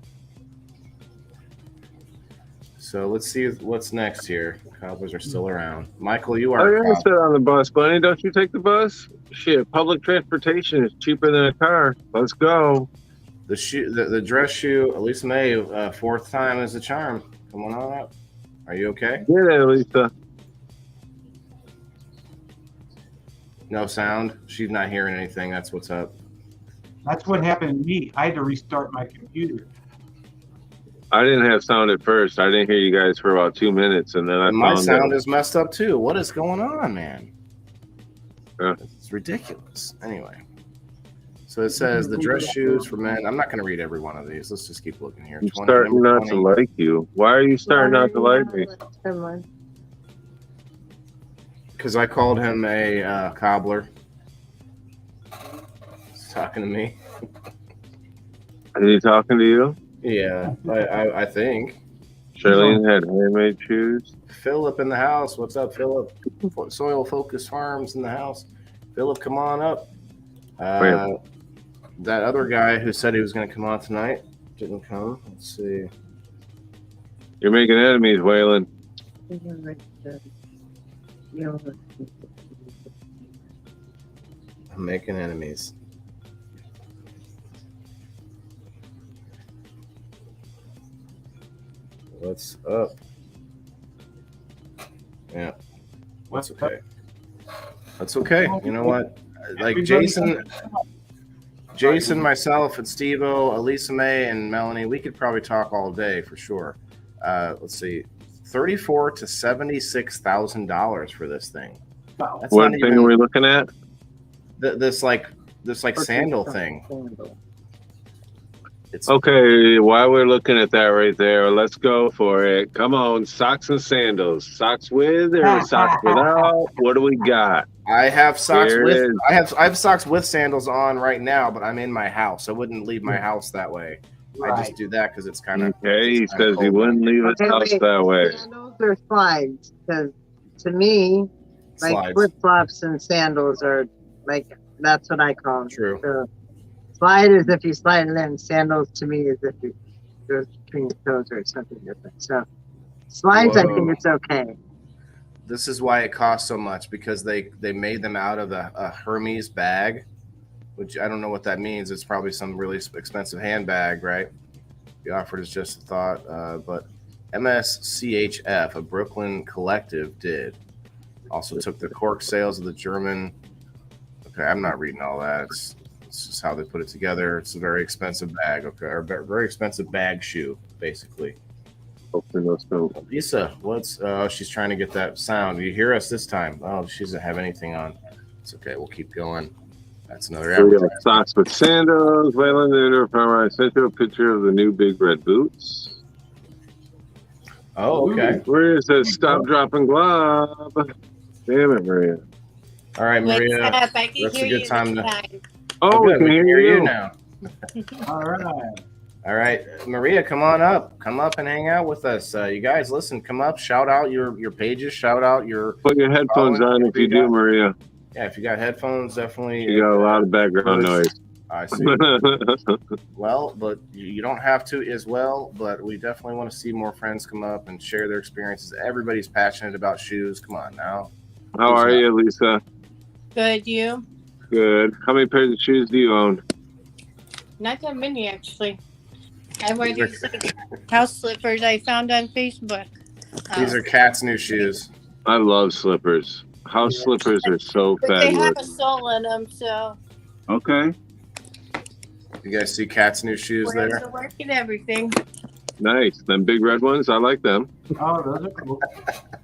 A: So let's see what's next here. Cobblers are still around. Michael, you
C: I
A: are. a
C: never
A: cobbler.
C: sit on the bus, Bunny. Don't you take the bus? Shit, public transportation is cheaper than a car. Let's go.
A: The dress shoe. Lisa May, fourth time is the charm. Come on up. Are you okay?
C: Get it, Lisa.
A: No sound. She's not hearing anything. That's what's up.
B: That's what happened to me. I had to restart my computer.
C: I didn't have sound at first. I didn't hear you guys for about 2 minutes, and then I
A: And my
C: found
A: sound
C: it.
A: is messed up too. What is going on, man?
C: Yeah.
A: It's ridiculous. Anyway, so it says the dress shoes for men. I'm not going to read every one of these. Let's just keep looking here.
C: I'm starting not to like you. Why are you starting not to like me?
G: Someone.
A: Because I called him a cobbler. He's talking to me.
C: Are you talking to you?
A: Yeah, I think.
C: Charlene had handmade shoes.
A: Philip in the house. What's up, Philip? Soil Focus Farms in the house. Philip, come on up. that other guy who said he was going to come on tonight didn't come. Let's see.
C: You're making enemies, Waylon.
A: I'm making enemies. What's up? Yeah. That's okay. That's okay. You know what? Like Jason, myself, and Steve-O, Elisa May, and Melanie, we could probably talk all day for sure. Let's see, $34,000 to $76,000 for this thing. That's
C: what thing are we looking at?
A: This sandal thing. It's
C: okay. While we're looking at that right there, let's go for it. Come on, socks and sandals. Socks with or socks without? What do we got?
A: I have socks I have socks with sandals on right now, but I'm in my house. I wouldn't leave my house that way. Right. I just do that because it's kind of.
C: Okay, he says he wouldn't leave his house that way.
G: Sandals or slides? Because to me, like flip flops and sandals are like that's what I call them.
A: True.
G: So, slide is if you slide it in. Sandals to me is if you go between your toes or something different. So slides, I think it's okay.
A: This is why it costs so much because they made them out of a Hermes bag, which I don't know what that means. It's probably some really expensive handbag, right? The offered is just a thought, but MSCHF, a Brooklyn collective, did. Also took the cork sales of the German. Okay, I'm not reading all that. It's just how they put it together. It's a very expensive bag, okay, or very expensive bag shoe, basically. Lisa, she's trying to get that sound. Do you hear us this time? Oh, she doesn't have anything on. It's okay. We'll keep going. That's another advertisement.
C: Socks with sandals. Waylon, I sent you a picture of the new big red boots.
A: Oh, okay.
C: Where is that stop, drop, and glob? Damn it, Maria.
A: All right, Maria.
E: What's up? I can
A: That's
E: hear
A: a good
E: you
A: time
E: this
A: to.
E: time.
C: Oh, we can hear you
A: now.
B: All right.
A: All right, Maria, come on up. Come up and hang out with us. You guys, listen, come up. Shout out your pages. Shout out your.
C: Put your headphones on if you do, Maria.
A: Yeah, if you got headphones, definitely.
C: You got a lot of background noise.
A: I see. Well, but you don't have to as well. But we definitely want to see more friends come up and share their experiences. Everybody's passionate about shoes. Come on now.
C: How are you, Lisa?
E: Good, you?
C: Good. How many pairs of shoes do you own?
E: Not that many, actually. I wear these house slippers I found on Facebook.
A: These are Kat's new shoes.
C: I love slippers. House slippers are so
E: but
C: fabulous.
E: they have a sole in them, so.
C: Okay.
A: You guys see Kat's new shoes
E: Wears
A: there?
E: the work and everything.
C: Nice. Them big red ones, I like them.
B: Oh, those are cool.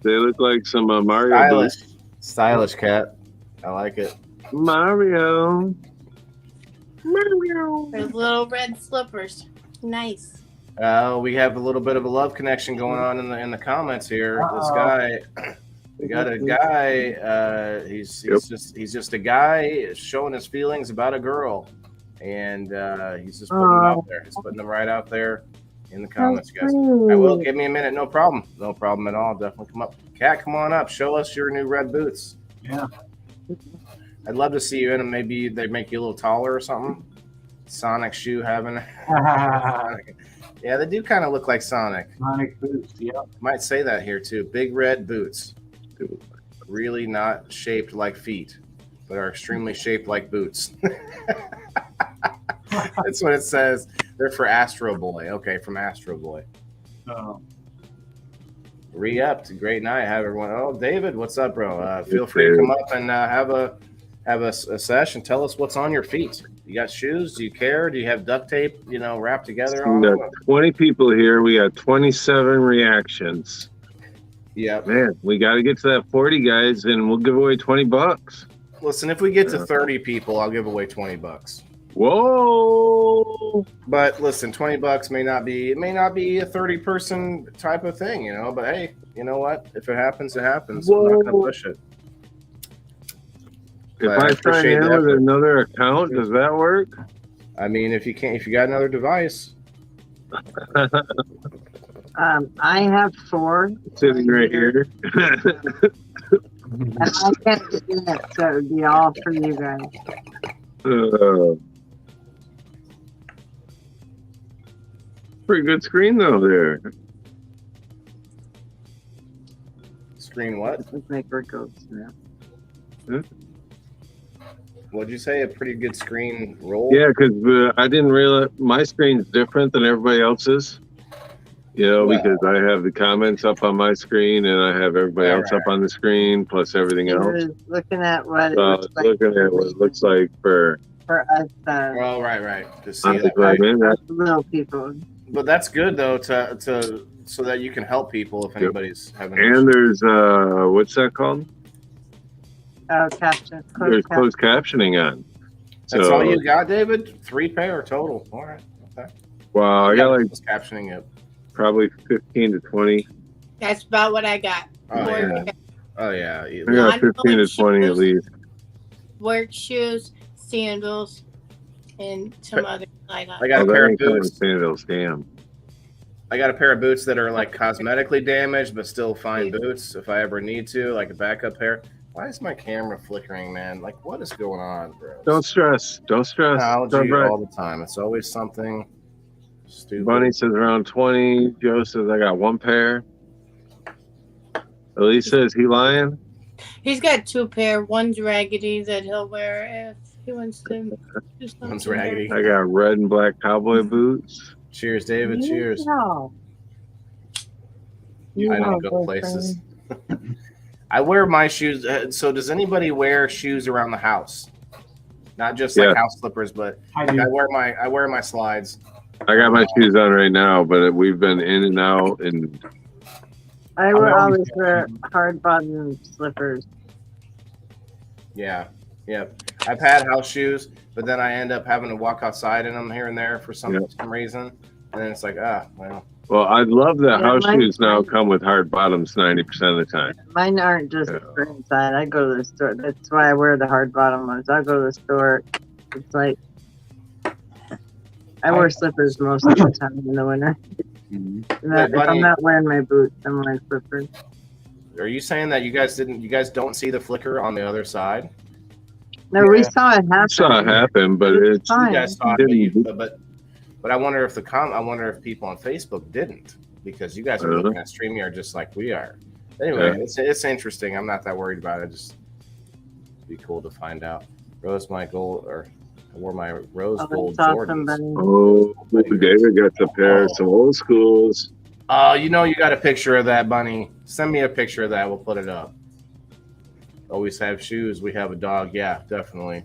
C: They look like some Mario boots.
A: Stylish, Kat. I like it.
C: Mario.
E: Those little red slippers. Nice.
A: We have a little bit of a love connection going on in the comments here. This guy, we got a guy. He's just a guy showing his feelings about a girl, and he's just putting them out there. He's putting them right out there in the comments, guys. I will. Give me a minute. No problem. No problem at all. Definitely come up. Kat, come on up. Show us your new red boots.
B: Yeah.
A: I'd love to see you in them. Maybe they make you a little taller or something. Sonic shoe having. Yeah, they do kind of look like Sonic.
B: Sonic boots, yeah.
A: Might say that here too. Big red boots. Really not shaped like feet, but are extremely shaped like boots. That's what it says. They're for Astro Boy. Okay, from Astro Boy.
B: Oh.
A: Re-upped. Great night. Have everyone. Oh, David, what's up, bro? Feel free to come up and have a session. Tell us what's on your feet. You got shoes? Do you care? Do you have duct tape, wrapped together?
C: We got 20 people here. We got 27 reactions.
A: Yeah.
C: Man, we got to get to that 40, guys, and we'll give away $20.
A: Listen, if we get to 30 people, I'll give away $20.
C: Whoa!
A: But listen, $20 may not be a 30-person type of thing, But hey, you know what? If it happens, it happens.
C: Whoa.
A: I'm not gonna push it.
C: If I sign in with another account, does that work?
A: I mean, if you got another device.
G: I have 4
C: sitting right here.
G: And I can't do it, so it would be all for you guys.
C: Pretty good screen though there.
A: Screen what?
G: This is my Virgo snap.
A: What'd you say? A pretty good screen roll?
C: Yeah, because I didn't realize my screen's different than everybody else's. You know,
A: Wow.
C: because I have the comments up on my screen and I have everybody else up on the screen plus everything
G: I
C: else.
G: was looking at what it
C: So I
G: looks
C: was
G: like
C: looking at what it looks like for
G: for us
A: Oh, right. To see
C: I was
A: that.
C: like, man, that-
G: little people.
A: But that's good though to so that you can help people if anybody's having.
C: and there's what's that called?
G: Oh, caption.
C: There's closed captioning on.
A: That's
C: So,
A: all you got, David? 3 pair total. All right. Okay.
C: well, I got like
A: closed captioning it.
C: probably 15 to 20.
E: That's about what I got.
A: Oh
E: Work,
A: yeah. Oh yeah.
C: I got 15 to 20 at least.
E: work shoes, sandals, and some other I got.
A: I got
C: Oh,
A: a
C: that
A: pair of
C: ain't coming
A: boots.
C: sandals, damn.
A: I got a pair of boots that are like cosmetically damaged, but still fine boots if I ever need to, like a backup pair. Why is my camera flickering, man? Like, what is going on, bro?
C: Don't stress. Don't stress.
A: Technology
C: Don't fret.
A: all the time. It's always something stupid.
C: Bunny says around 20. Joe says I got 1 pair. Elise says he lying.
E: He's got 2 pair. One's raggedy that he'll wear if he wants to do something.
A: One's raggedy.
C: I got red and black cowboy boots.
A: Cheers, David. Cheers.
G: No.
A: I don't go places. I wear my shoes. So does anybody wear shoes around the house? Not just like
C: Yeah.
A: house slippers, but
B: I do.
A: I wear my slides.
C: I got my shoes on right now, but we've been in and out, and
G: I would always wear hard bottom slippers.
A: Yeah. I've had house shoes, but then I end up having to walk outside in them here and there for some reason, and then it's like, well.
C: well, I love that
G: Yeah,
C: house
G: mine-
C: shoes now come with hard bottoms 90% of the time.
G: Mine aren't just for inside. I go to the store. That's why I wear the hard bottom ones. I go to the store. It's like I wear slippers most of the time in the winter. If
A: Bunny-
G: I'm not wearing my boots, I'm wearing slippers.
A: Are you saying that you guys don't see the flicker on the other side?
G: No, we saw it happen.
C: I saw it happen, but it's
G: fine.
A: You guys saw
C: Didn't-
A: it, but I wonder if I wonder if people on Facebook didn't, because you guys are looking at StreamYard just like we are. Anyway, it's interesting. I'm not that worried about it. Just be cool to find out. I wore my rose gold Jordans.
C: Oh, David got a pair of some old schools.
A: You got a picture of that, Bunny. Send me a picture of that. We'll put it up. Always have shoes. We have a dog. Yeah, definitely.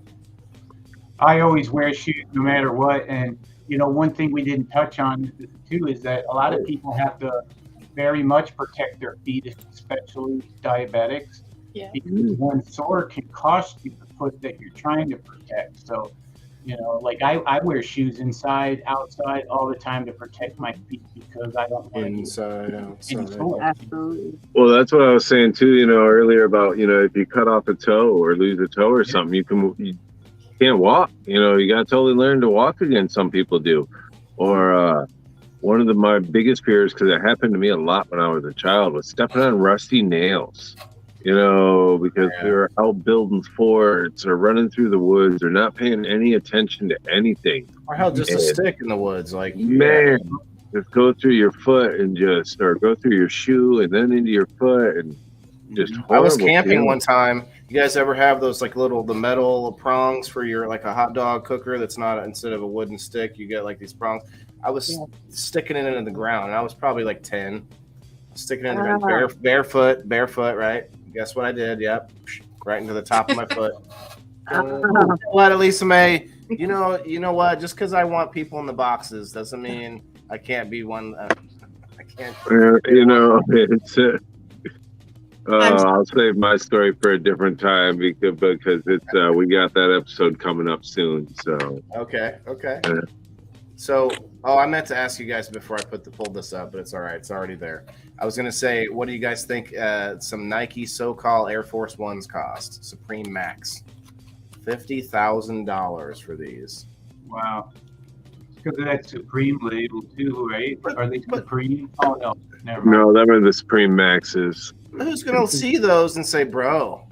B: I always wear shoes no matter what. And, one thing we didn't touch on too is that a lot of people have to very much protect their feet, especially diabetics.
E: Yeah.
B: Because one sore can cost you the foot that you're trying to protect. So, like I wear shoes inside, outside all the time to protect my feet because I don't want
A: Inside,
B: any
A: outside.
B: sore.
G: Absolutely.
C: Well, that's what I was saying too. Earlier about if you cut off a toe or lose a toe or something, you can't walk. You got to totally learn to walk again. Some people do. Or one of my biggest fears, because it happened to me a lot when I was a child, was stepping on rusty nails. Because we were out building forts or running through the woods or not paying any attention to anything.
A: Or hell, just a stick in the woods, like
C: Man, just go through your foot or go through your shoe and then into your foot and just.
A: I was
C: horrible
A: camping
C: feeling.
A: one time. You guys ever have those like the metal prongs for your like a hot dog cooker that's not instead of a wooden stick, you get like these prongs. I was sticking it into the ground, and I was probably like 10. Sticking it in the ground, barefoot, right? Guess what I did? Yep, right into the top of my foot. What, Elisa May? You know what? Just because I want people in the boxes doesn't mean I can't be one. I can't.
C: It's. I'll save my story for a different time because it's we got that episode coming up soon. So
A: Okay. So, I meant to ask you guys before I pulled this up, but it's all right. It's already there. I was gonna say, what do you guys think? Some Nike so-called Air Force Ones cost Supreme Max, $50,000 for these.
B: Wow. Because of that Supreme label too, right? Are they Supreme? Oh no, never mind.
C: no, them are the Supreme Maxes.
A: Who's gonna see those and say, "Bro,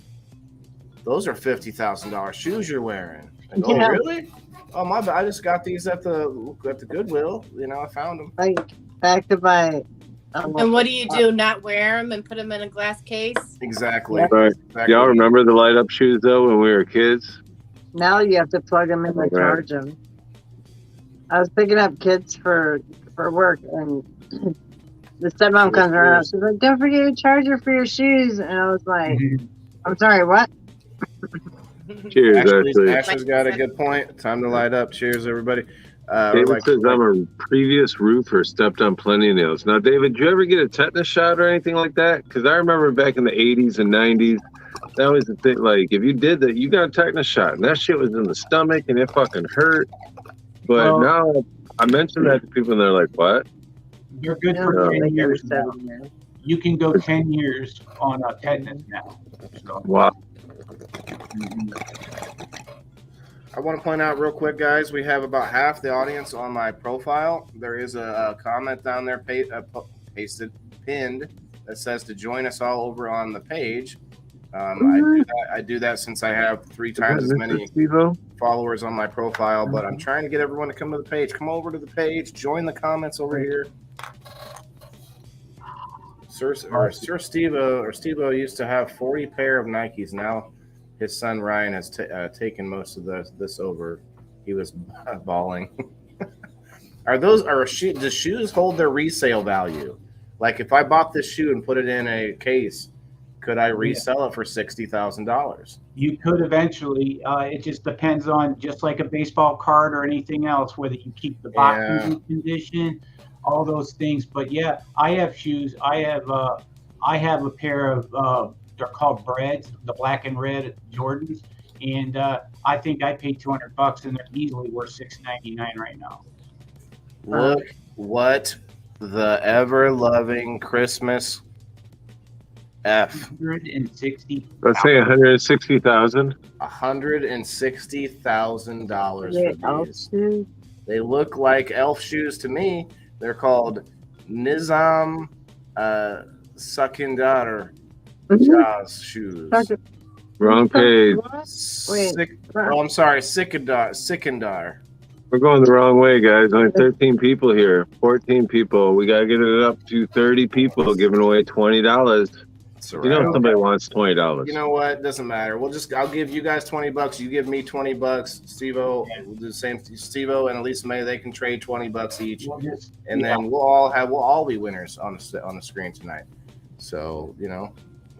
A: those are $50,000 shoes you're wearing"? Like, oh, really? Oh my bad. I just got these at the Goodwill. You know, I found them.
G: Like back to buy.
E: And what do you do? Not wear them and put them in a glass case?
A: Exactly.
G: Yeah.
C: Right.
A: Exactly.
C: Y'all remember the light up shoes though when we were kids?
G: Now you have to plug them in and charge them. I was picking up kids for work, and the stepmom comes around. She's like, "Don't forget your charger for your shoes." And I was like, "I'm sorry, what?"
C: Cheers, Ashley.
A: Ashley's got a good point. Time to light up. Cheers, everybody.
C: David says I'm a previous roofer, stepped on plenty of nails. Now, David, did you ever get a tetanus shot or anything like that? Because I remember back in the 80s and 90s, that was the thing. Like, if you did that, you got a tetanus shot, and that shit was in the stomach, and it fucking hurt. But now I mention that to people, and they're like, "What?"
B: You're good for 10 years now. You can go 10 years on a tetanus now. So.
C: Wow.
A: I want to point out real quick, guys, we have about half the audience on my profile. There is a comment down there pinned that says to join us all over on the page. I do that since I have 3 times as many followers on my profile, but I'm trying to get everyone to come to the page. Come over to the page, join the comments over here. Sir Steve-O used to have 40 pair of Nikes. Now his son Ryan has taken most of this over. He was bawling. Does shoes hold their resale value? Like if I bought this shoe and put it in a case, could I resell it for $60,000?
B: You could eventually. It just depends on, just like a baseball card or anything else, whether you keep the box in good condition, all those things. But yeah, I have shoes. I have a pair of they're called Breads, the black and red Jordans, and I think I paid $200, and they're easily worth $699 right now.
A: Look what the ever-loving Christmas F.
B: 160.
C: Let's say 160,000.
A: $160,000 for these. They look like elf shoes to me. They're called Nizam Sakindar Jazz shoes.
C: Wrong page.
A: I'm sorry, Sikandar.
C: We're going the wrong way, guys. Only 13 people here. 14 people. We got to get it up to 30 people, giving away $20.
A: Right.
C: You know somebody wants $20.
A: You know what? Doesn't matter. I'll give you guys $20. You give me $20. Steve-O, we'll do the same. Steve-O and Elisa May, they can trade $20 each, and then we'll all be winners on the screen tonight. So no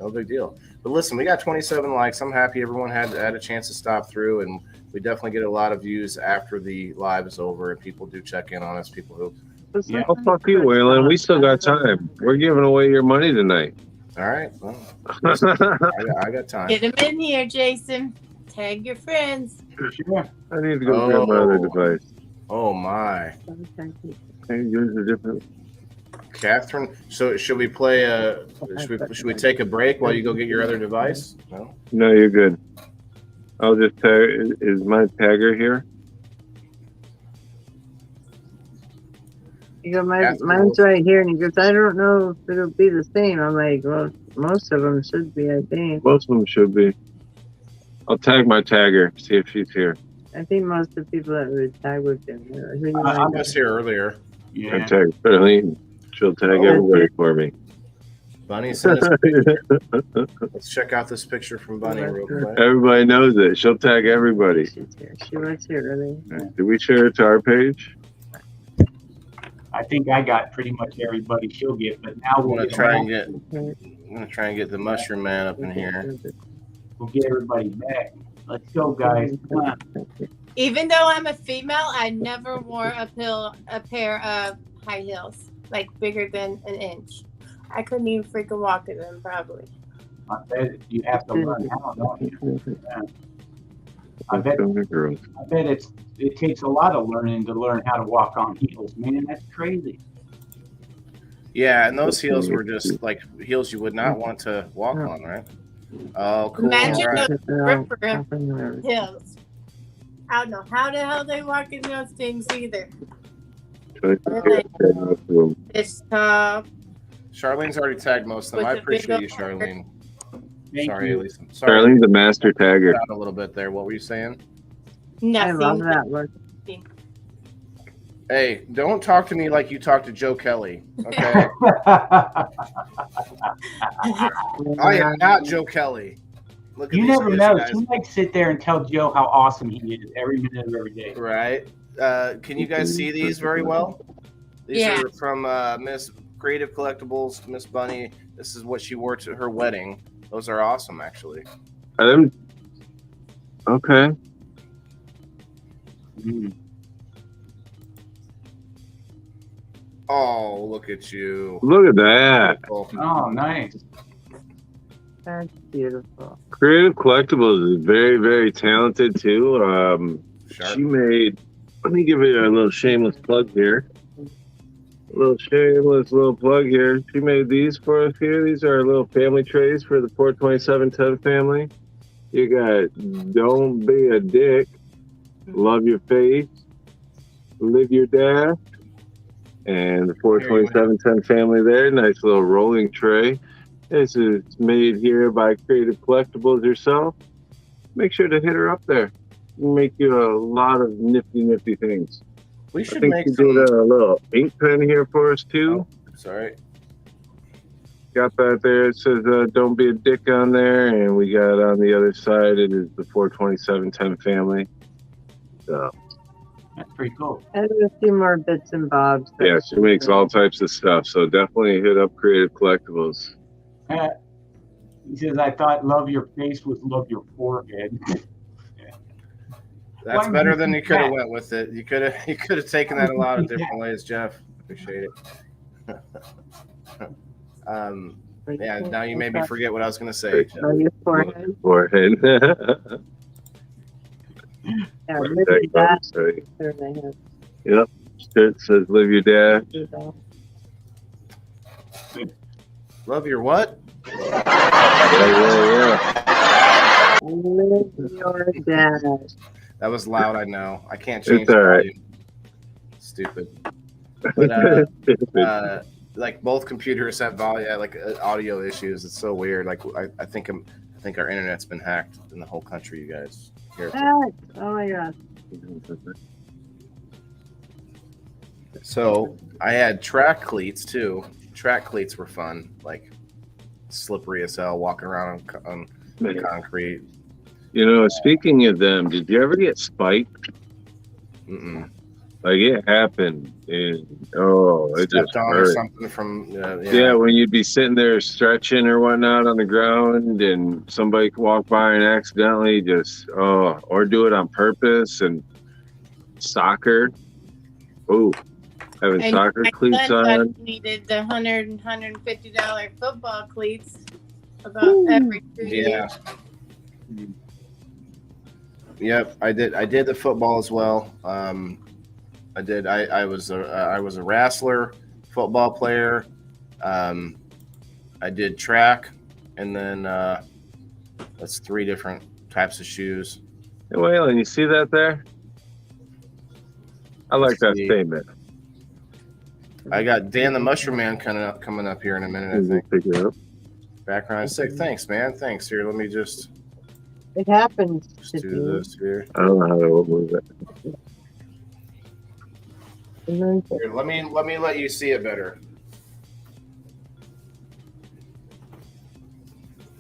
A: big deal. But listen, we got 27 likes. I'm happy everyone had a chance to stop through, and we definitely get a lot of views after the live is over, and people do check in on us. People who,
C: Oh, fuck you, Waylon. We still got time. We're giving away your money tonight.
A: All right. Well, I got time.
E: Get them in here, Jason. Tag your friends.
B: Sure.
C: I need to go grab my other device.
A: Oh my.
C: Hey, yours are different.
A: Catherine, so should we play should we take a break while you go get your other device? No?
C: No, you're good. I'll just tag. Is my tagger here?
G: You go, mine's right here, and he goes, I don't know if it'll be the same. I'm like, well, most of them should be, I think.
C: Most of them should be. I'll tag my tagger, see if she's here.
G: I think most of the people that would tag would be here.
A: I was here earlier.
B: Yeah.
C: I tag Sterling. She'll tag everybody for me.
A: Bunny says, let's check out this picture from Bunny real quick.
C: Everybody knows it. She'll tag everybody.
G: She's here. She was here earlier.
C: Did we share it to our page?
B: I think I got pretty much everybody she'll get, but now
A: I'm gonna try and get the Mushroom Man up in here.
B: We'll get everybody back. Let's go, guys. Come on.
E: Even though I'm a female, I never wore a pair of high heels, like bigger than an inch. I couldn't even freaking walk in them, probably.
B: I bet you have to learn how, don't you? Yeah. I bet it takes a lot of learning to learn how to walk on heels, man. That's crazy.
A: Yeah, and those heels were just like heels you would not want to walk on, right? Oh, cool.
E: Imagine
A: Right.
E: those ripper heels. I don't know how the hell they walk in those things either. It's tough.
A: Charlene's already tagged most of them. I appreciate you, Charlene.
B: Thank
A: Sorry,
B: you.
A: Elisa. Sorry.
C: Charlene's a master tagger.
A: Out a little bit there. What were you saying?
G: I love
E: Nothing.
G: that look.
A: Hey, don't talk to me like you talk to Joe Kelly. Okay, I am not Joe Kelly. Look at
B: You
A: these
B: never
A: fish,
B: know.
A: guys.
B: She might sit there and tell Joe how awesome he is every minute of every day.
A: Right? Can you guys see these very well? These
E: Yeah.
A: are from Miss Creative Collectibles, Miss Bunny. This is what she wore to her wedding. Those are awesome, actually.
C: Are them okay?
B: Mm.
A: Oh, look at you.
C: Look at that.
B: Oh, nice.
G: That's beautiful.
C: Creative Collectibles is very, very talented too.
A: Sharp.
C: She made. Let me give you a little shameless plug here. A little shameless little plug here. She made these for us here. These are our little family trays for the 42710 family. You got Don't Be a Dick, Love Your Face, Live Your Dash, and the 42710 family there. Nice little rolling tray. This is made here by Creative Collectibles herself. Make sure to hit her up there. Make you a lot of nifty things.
A: We
C: I
A: should
C: think
A: make
C: she
A: some.
C: did a little ink pen here for us too.
A: Oh, sorry.
C: Got that there. It says "Don't be a dick" on there, and we got on the other side. It is the 42710 family. So
B: That's pretty cool.
G: And a few more bits and bobs.
C: yeah, she makes all types of stuff. So definitely hit up Creative Collectibles.
B: He says, I thought love your face was love your forehead.
A: That's
B: Why
A: better
B: would
A: than
B: you
A: you
B: do
A: could have
B: that?
A: went with it. You could have taken
B: Why
A: that a
B: would
A: lot
B: you
A: of
B: do
A: different ways, Jeff. Appreciate it. Yeah, now you made me forget what I was going to say. Jeff.
G: On your forehead.
C: Forehead.
G: Yeah,
C: Right
G: live
C: there,
G: your dash.
C: right.
G: There they have.
C: Yep. It says "Live Your Dash."
A: Love your what?
C: Yeah.
G: Live your dash.
A: That was loud, I know. I can't change
C: It's all
A: the
C: right.
A: volume. Stupid. But like both computers have audio issues. It's so weird. Like I think our internet's been hacked in the whole country, you guys. Here.
G: Oh my gosh.
A: So I had track cleats too. Track cleats were fun, like slippery as hell, walking around on concrete.
C: You know, speaking of them, did you ever get spiked?
A: Mm-mm.
C: Like it happened, and it just
A: Stepped on or
C: hurt.
A: something from
C: Yeah, when you'd be sitting there stretching or whatnot on the ground, and somebody could walk by and accidentally or do it on purpose. And soccer, having
E: And
C: soccer
E: my
C: cleats
E: son thought
C: on.
E: he needed the $100 and $150 football cleats about every 2 years.
A: Yep, I did the football as well. I was a wrestler, football player. I did track, and then that's 3 different types of shoes.
C: Hey, Waylon, you see that there? I like that
A: See.
C: statement.
A: I got Dan the Mushroom Man coming up here in a minute, I think.
C: Pick it up.
A: Background sick. Thanks, man. Thanks. Here, let me just
G: It happens.
A: do this here.
C: I don't know how to move it.
A: Here, let me let you see it better.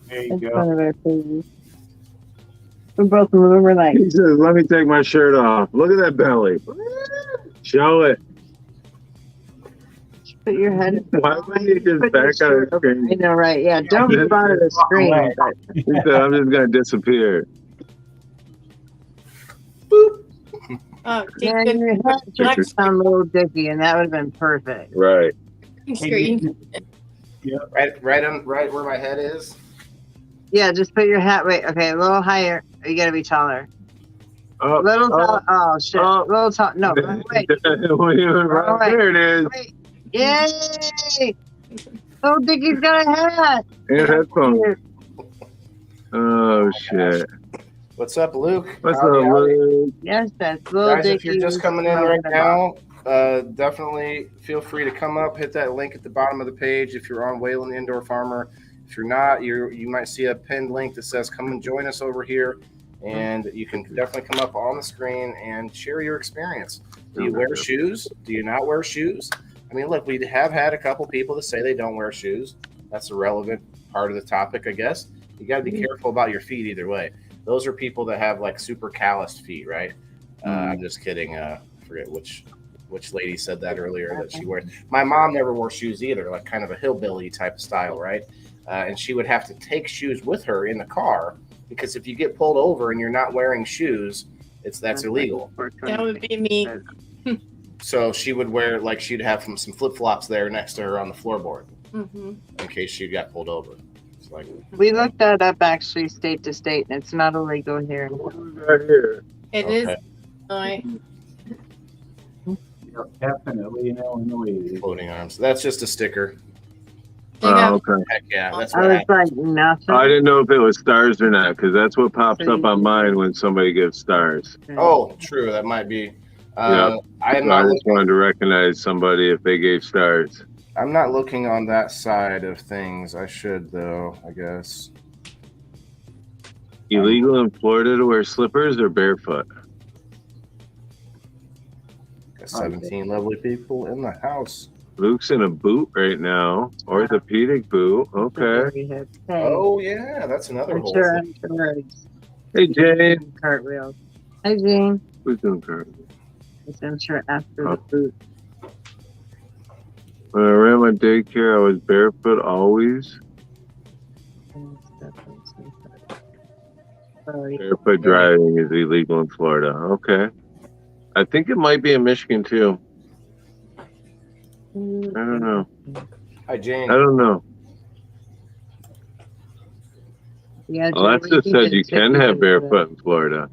B: There you
G: It's
B: go.
G: one of our favorites. We both remember like
C: He says, "Let me take my shirt off. Look at that belly. Show it."
G: put your head.
C: Why would you just
G: Put
C: back
G: your
C: out of the
G: I
C: screen?
G: know, right? Yeah, don't be front of the screen.
B: away.
G: But
C: He said, "I'm just gonna disappear."
E: Oh,
G: man,
E: take
G: your head
E: good
G: just sound a little dicky, and that would have been perfect.
C: Right.
E: screen.
A: Right where my head is.
G: Yeah, just put your hat. Wait, okay, a little higher. You gotta be taller.
C: Oh,
G: Little taller. Oh shit.
C: oh.
G: Little tall. No, wait.
C: Right there it is.
G: Wait. Yay! Oh, Dickie's got a hat.
C: And headphones. Oh shit.
A: What's up, Luke?
C: What's up,
A: Howdy, howdy.
C: Luke?
G: Yes, that's little
A: Guys,
G: Dickie.
A: if you're just coming in right now, definitely feel free to come up, hit that link at the bottom of the page if you're on Wayland Indoor Farmer. If you're not, you might see a pinned link that says come and join us over here. and you can definitely come up on the screen and share your experience. Do you wear shoes? Do you not wear shoes? I mean, look, we have had a couple people that say they don't wear shoes. That's a relevant part of the topic, I guess. You got to be careful about your feet either way. Those are people that have like super calloused feet, right? I'm just kidding. I forget which lady said that earlier that she wears. My mom never wore shoes either, like kind of a hillbilly type of style, right? And she would have to take shoes with her in the car because if you get pulled over and you're not wearing shoes, that's illegal.
E: That would be me.
A: So she would wear, like, she'd have some flip-flops there next to her on the floorboard in case she got pulled over. It's like,
G: we looked that up actually state to state, and it's not illegal here.
C: Right here.
E: It is Illinois.
B: Definitely in Illinois.
A: floating arms. That's just a sticker.
C: Okay.
A: Heck yeah, that's
G: I
A: what
G: was
A: happened.
G: like, nothing.
C: I didn't know if it was stars or not, because that's what pops up on mine when somebody gives stars.
A: Oh, true. That might be.
C: Yeah.
A: I'm
C: So
A: not.
C: I just wanted to recognize somebody if they gave stars.
A: I'm not looking on that side of things. I should, though. I guess.
C: Illegal in Florida to wear slippers or barefoot?
A: Got 17 lovely people in the house.
C: Luke's in a boot right now. Orthopedic boot. Okay.
A: Oh yeah, that's another
G: I'm
A: whole
G: sure
A: thing.
G: afterwards.
C: Hey, Jane.
G: Cartwheels. Hi, Jane.
C: Who's doing cartwheels?
G: I'm sure after the boot.
C: When I ran my daycare, I was barefoot always. Barefoot driving is illegal in Florida. Okay. I think it might be in Michigan too. I don't know.
A: Hi, Jane.
C: I don't know.
G: Yeah,
C: Alexa said you can have barefoot in Florida.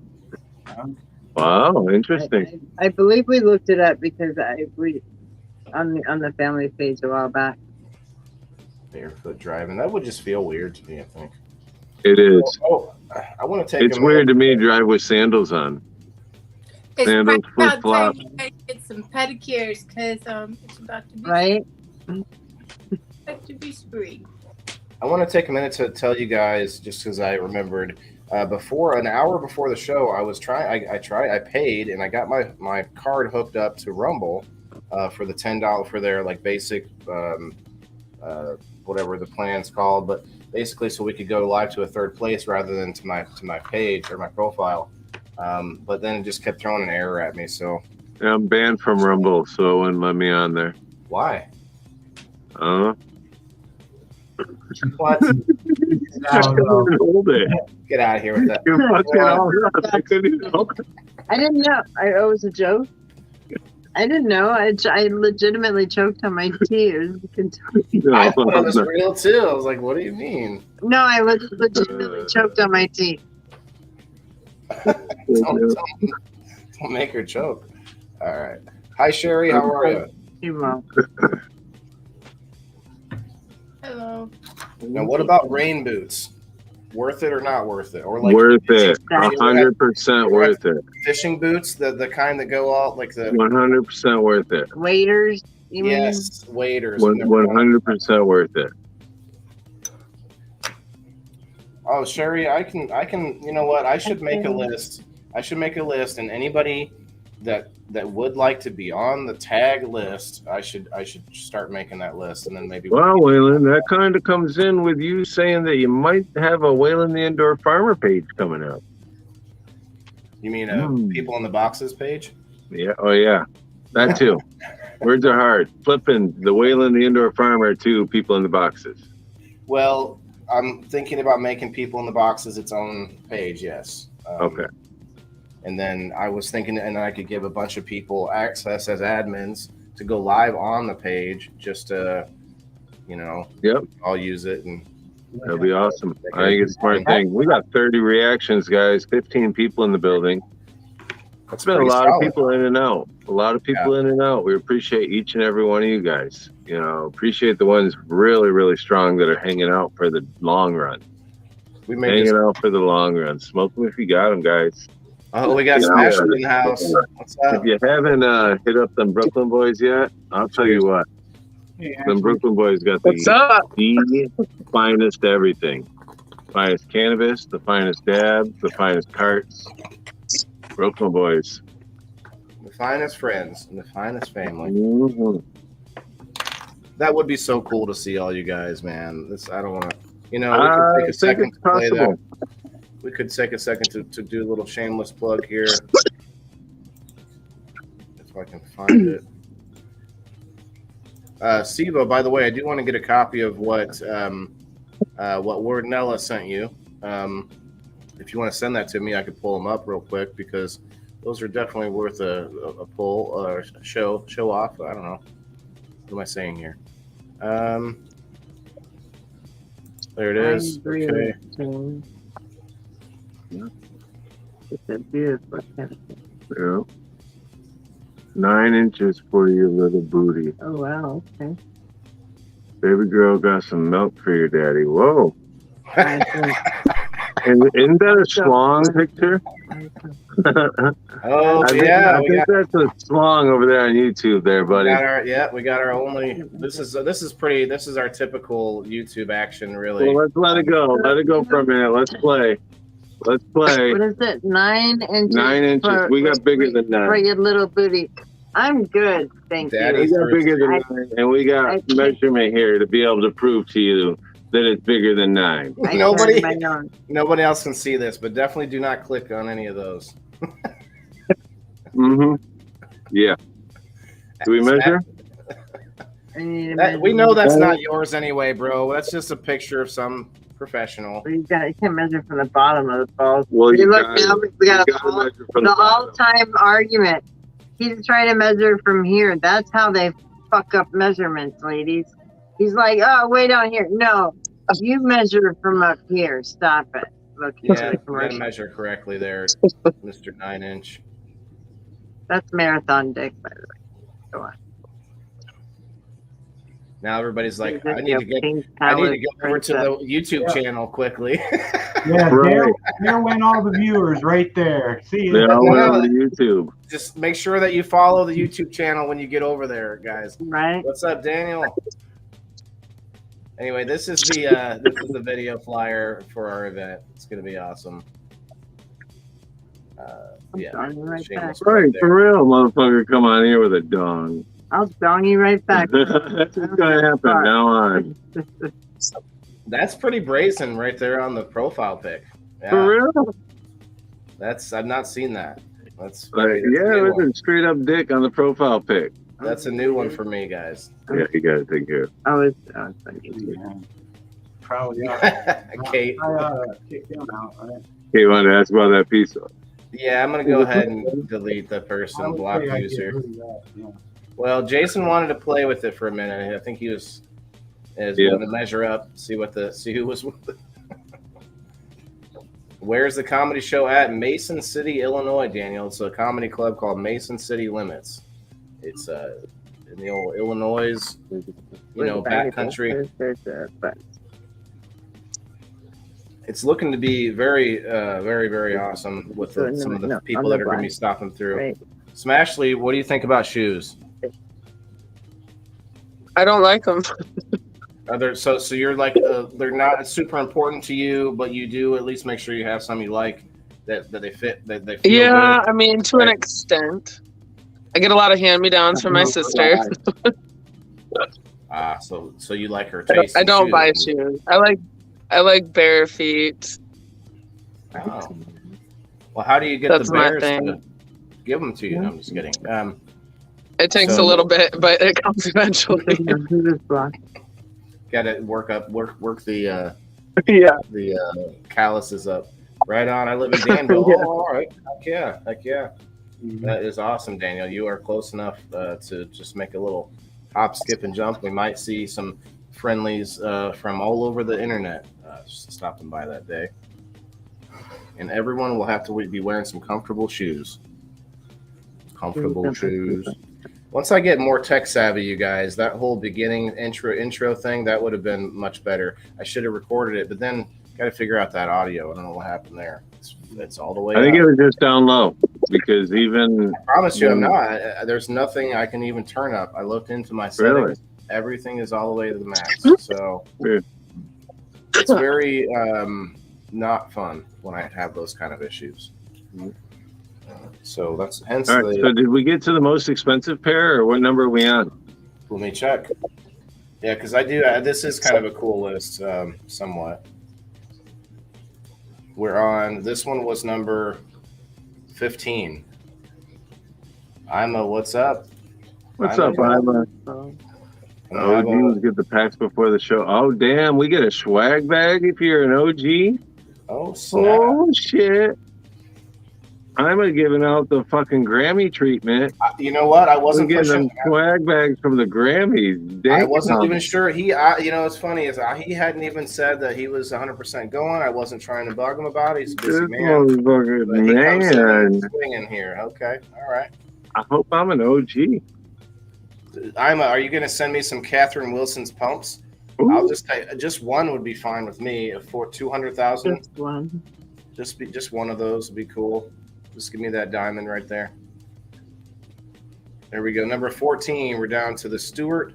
C: Wow, interesting.
G: I believe we looked it up because we on the family page a while back.
A: Barefoot driving. That would just feel weird to me, I think.
C: It is.
A: Oh, I want to take
C: It's weird to me to drive with sandals on.
E: It's
C: Sandals,
E: probably about time
C: flip-flops.
E: you guys get some pedicures because it's about to be
G: Right?
E: about to be spring.
A: I want to take a minute to tell you guys, just because I remembered, before an hour before the show, I paid and I got my card hooked up to Rumble for the $10 for their like basic whatever the plan's called, but basically so we could go live to a third place rather than to my page or my profile. But then it just kept throwing an error at me. So
C: Yeah, I'm banned from Rumble, so it wouldn't let me on there.
A: why?
B: No,
A: What?
B: no.
C: Hold it.
A: Get out of here with that.
C: You're fucking all up. I couldn't even hold it.
G: I didn't know. It was a joke. I didn't know. I legitimately choked on my tea.
A: I thought it was real too. I was like, what do you mean?
G: No, I legitimately choked on my tea.
A: Don't make her choke. All right. Hi, Sherry. How are you?
G: You won't.
E: Hello.
A: Now, what about rain boots? Worth it or not worth it? Or like
C: Worth it.
G: Exactly.
C: 100% worth it.
A: fishing boots, the kind that go out like the
C: 100% worth it.
G: Waiters, you mean?
A: yes, waders.
C: 100% worth it.
A: Oh, Sherry, I can. You know what? I should make a list. I should make a list, and anybody that would like to be on the tag list, I should start making that list, and then maybe.
C: Well, Waylon, that kind of comes in with you saying that you might have a Waylon the Indoor Farmer page coming up.
A: You mean people in the boxes page?
C: Yeah. Oh, yeah. That too. Words are hard. Flipping the Waylon the Indoor Farmer to people in the boxes.
A: Well, I'm thinking about making people in the boxes its own page. Yes.
C: Okay.
A: And then I was thinking, and I could give a bunch of people access as admins to go live on the page, just to,
C: Yep.
A: I'll use it, and
C: That'll be awesome. I think it's a smart thing. We got 30 reactions, guys. 15 people in the building.
A: that's
C: It's been a
A: pretty
C: lot of
A: solid.
C: people in and out. A lot of people in and out. We appreciate each and every one of you guys. Appreciate the ones really, really strong that are hanging out for the long run.
A: We made
C: Hanging
A: this.
C: out for the long run. Smoke them if you got them, guys.
A: Oh, we got
C: Yeah.
A: Smasher in the house. What's up?
C: If you haven't hit up them Brooklyn boys yet, I'll tell you what.
B: Hey,
C: Them Brooklyn boys got
H: What's up?
C: the finest everything. finest cannabis, the finest dabs, the finest carts. Brooklyn boys.
A: The finest friends and the finest family.
C: Mm-hmm.
A: That would be so cool to see all you guys, man. This I don't want to, we could take a second to play that. We could take a second to do a little shameless plug here. If I can find it. Siva, by the way, I do want to get a copy of what Wardnella sent you. If you want to send that to me, I could pull them up real quick because those are definitely worth a pull or show off. I don't know. What am I saying here? There it is. Okay.
C: Yeah. 9 inches for your little booty.
G: Oh wow. Okay.
C: Baby girl got some milk for your daddy. Whoa.
G: I think-
C: Isn't that a schlong picture?
A: Oh
C: I
A: yeah,
C: think that's a schlong over there on YouTube, there, buddy.
A: we got our only. This is pretty. This is our typical YouTube action, really.
C: Well, let's let it go. Let it go for a minute. Let's play. Let's play.
G: What is it? 9 inches.
C: 9 inches. We got bigger than
G: For
C: that.
G: your little booty. I'm good, thank
A: Daddy.
C: We
G: you.
C: got bigger than 9, and we got measurement here to be able to prove to you that it's bigger than 9.
A: Nobody-
G: I my own.
A: Nobody else can see this, but definitely do not click on any of those.
C: Mm-hmm. Yeah. Do we measure?
G: I need to
A: We
G: measure.
A: know that's not yours anyway, bro. That's just a picture of some professional.
G: You can't measure from the bottom of the balls.
C: Well,
G: See,
C: you
G: look,
C: gotta-
G: now we got
C: you gotta measure from
G: the
C: the bottom.
G: all-time argument. He's trying to measure from here. That's how they fuck up measurements, ladies. He's like, oh, way down here. No, you measure from up here. Stop it. Look,
A: Yeah,
G: into the
A: you gotta
G: commercial.
A: measure correctly there, Mr. 9 inch.
G: That's marathon dick, by the way. Go on.
A: Now everybody's like,
G: This
A: I
G: is
A: need
G: your
A: to get
G: pink
A: go over
G: palace
A: to the YouTube channel quickly.
B: Yeah,
C: Right.
B: there went all the viewers right there. See
C: They
B: ya.
C: all went on the YouTube.
A: Just make sure that you follow the YouTube channel when you get over there, guys.
G: Right?
A: What's up, Daniel? Anyway, this is the video flyer for our event. It's gonna be awesome. Yeah,
G: Dong you right back.
A: shameless
C: Right,
A: plug
C: for
A: there.
C: real, motherfucker, come on here with a dong.
G: I'll dong you right back.
C: That's what's gonna happen now on.
A: That's pretty brazen right there on the profile pic. Yeah,
C: For real?
A: I've not seen that. That's
C: Like,
A: that's a
C: yeah,
A: new
C: there's
A: one.
C: a straight up dick on the profile pic.
A: That's a new one for me, guys.
C: Yeah, you gotta take care.
G: I was thank you.
B: Yeah. Probably ought to,
A: Kate.
B: I ought to kick them out, right?
C: Hey, you wanted to ask about that piece?
A: Yeah, I'm gonna go ahead and delete the
B: I
A: person,
B: would
A: block
B: say I
A: user.
B: get rid of that, yeah.
A: Well, Jason wanted to play with it for a minute. I think he was wanting to measure up, see who was with it. Where's the comedy show at? Mason City, Illinois, Daniel. It's a comedy club called Mason City Limits. It's in the old Illinois, backcountry.
G: But
A: It's looking to be very, very, very awesome with some of the people that are going to be stopping through.
G: right.
A: Smashley, what do you think about shoes?
H: I don't like them.
A: Are there, so you're like they're not super important to you, but you do at least make sure you have some you like that they fit that they feel
H: Yeah,
A: good.
H: I mean, to an extent. I get a lot of hand-me-downs from my sister.
A: So you like her taste?
H: I
A: in
H: don't
A: shoes.
H: buy shoes. I like bare feet.
A: Oh. Well, how do you get
H: That's
A: the
H: my
A: bears
H: thing.
A: to give them to you? No, I'm just kidding.
H: It takes
A: So-
H: a little bit, but it comes eventually.
A: Got to work the
H: Yeah.
A: the calluses up. Right on. I live in Danville.
H: Yeah.
A: Oh, all right. Heck yeah.
B: Mhm.
A: That is awesome, Daniel. You are close enough to just make a little hop, skip, and jump. We might see some friendlies from all over the internet stopping by that day. And everyone will have to be wearing some comfortable shoes. Comfortable shoes. Once I get more tech savvy, you guys, that whole beginning intro thing, that would have been much better. I should have recorded it, but then got to figure out that audio. I don't know what happened there. It's all the way
C: I think
A: up.
C: it was just down low because even
A: I promise you, I'm not. There's nothing I can even turn up. I looked into my settings.
C: Really?
A: Everything is all the way to the max. So
C: Weird.
A: it's very not fun when I have those kind of issues. So that's hence
C: All right. So did we get to the most expensive pair, or what number are we on?
A: Let me check. Yeah, because I do. This is kind of a cool list, somewhat. We're on. This one was number 15. Ima, what's up?
C: What's up, Ima? Oh, geez, get the packs before the show. Oh, damn, we get a swag bag if you're an OG.
A: Oh, snap.
C: Oh, shit. I'm giving out the fucking Grammy treatment.
A: You know what? I wasn't
C: getting
A: pushing
C: them swag bags from the Grammys. Damn.
A: I wasn't even sure. You know, what's funny is he hadn't even said that he was 100% going. I wasn't trying to bug him about it. He's a busy man. But he comes in swinging here. Okay, all right.
C: I hope I'm an OG.
A: Ima, are you going to send me some Catherine Wilson's pumps?
C: Ooh.
A: I'll just one would be fine with me. For 200,000,
G: Just one.
A: Just one of those would be cool. Just give me that diamond right there. There we go. Number 14, we're down to the Stewart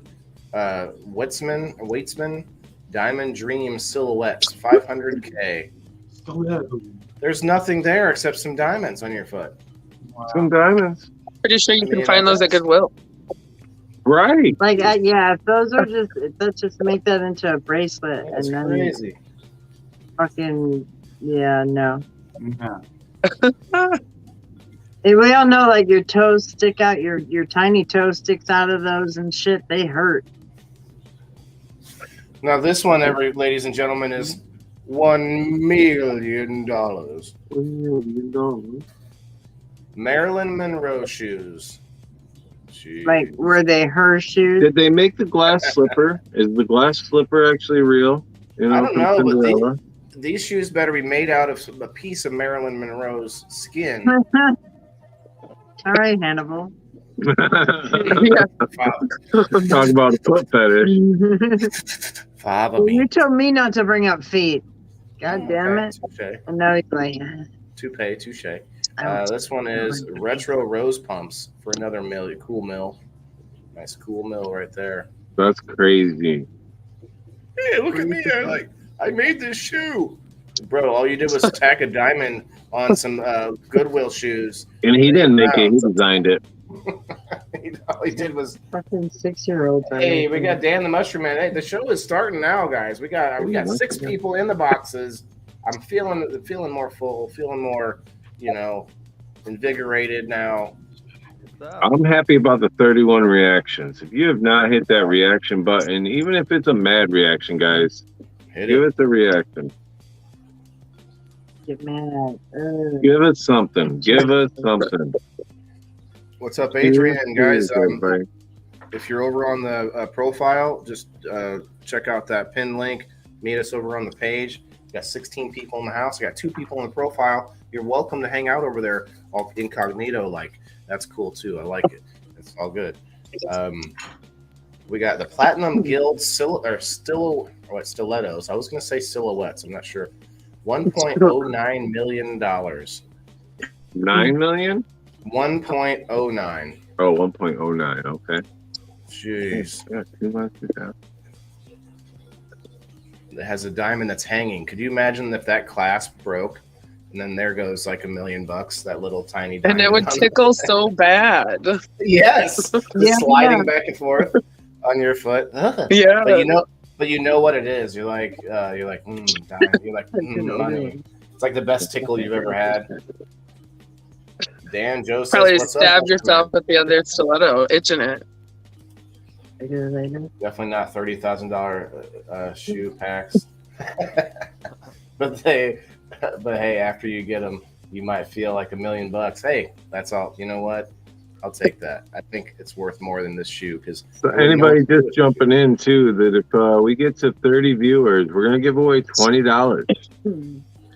A: Weitzman Diamond Dream Silhouettes, 500K. There's nothing there except some diamonds on your foot.
B: Wow.
C: Some diamonds.
H: Pretty sure you can find those at Goodwill.
C: Right.
G: Like, yeah, if those are just, let's just make that into a bracelet.
A: That's
G: and then
A: crazy.
G: Fucking, yeah, no.
B: Yeah.
G: We all know, like, your toes stick out, your tiny toe sticks out of those and shit. They hurt.
A: Now this one, ladies and gentlemen, is $1 million.
C: $1 million.
A: Marilyn Monroe shoes. Jeez.
G: Like, were they her shoes?
C: Did they make the glass slipper? Is the glass slipper actually real? You know,
A: I don't know,
C: Cinderella?
A: but these shoes better be made out of a piece of Marilyn Monroe's skin.
G: All right, Hannibal.
H: Yeah.
C: Talk about a foot fetish.
A: Father
G: You told me not to bring up feet. God damn it.
A: Touche.
G: And now he's like,
A: Touche. This one is retro rose pumps for another cool mill. Nice cool mill right there.
C: That's crazy.
A: Hey, look at me! I made this shoe, bro. All you did was tack a diamond on some Goodwill shoes,
C: and he didn't make it; he designed it.
A: All he did was
G: fucking 6-year-old.
A: Hey, we got Dan the Mushroom Man. Hey, the show is starting now, guys. We got 6 people in the boxes. I'm feeling more full, feeling more, invigorated now.
C: I'm happy about the 31 reactions. If you have not hit that reaction button, even if it's a mad reaction, guys, give it the reaction.
G: Get mad.
C: Give us something. Give us something.
A: What's up, Adrian? Guys, if you're over on the profile, just check out that pin link. Meet us over on the page. We got 16 people in the house. We got 2 people in the profile. You're welcome to hang out over there, all incognito. Like, that's cool too. I like it. It's all good. We got the Platinum Guild stilettos. I was going to say silhouettes. I'm not sure. $1.09 million.
C: 9 million?
A: 1.09.
C: Oh, 1.09. Okay.
A: Jeez.
C: Yeah, 2 months ago.
A: It has a diamond that's hanging. Could you imagine if that clasp broke and then there goes like $1 million, that little tiny diamond?
H: And it would tickle so bad.
A: Yes. Sliding back and forth on your foot.
H: Yeah.
A: But you know what it is. You're like, diamond. You're like, money. It's like the best tickle you've ever had. Dan, Joe says,
H: probably
A: what's
H: stabbed
A: up,
H: yourself with the other stiletto, itching it.
A: Definitely not $30,000 shoe packs. but hey, after you get them, you might feel like $1 million. Hey, that's all. You know what? I'll take that. I think it's worth more than this shoe because.
C: So anybody just jumping in too, that if we get to 30 viewers, we're gonna give away $20.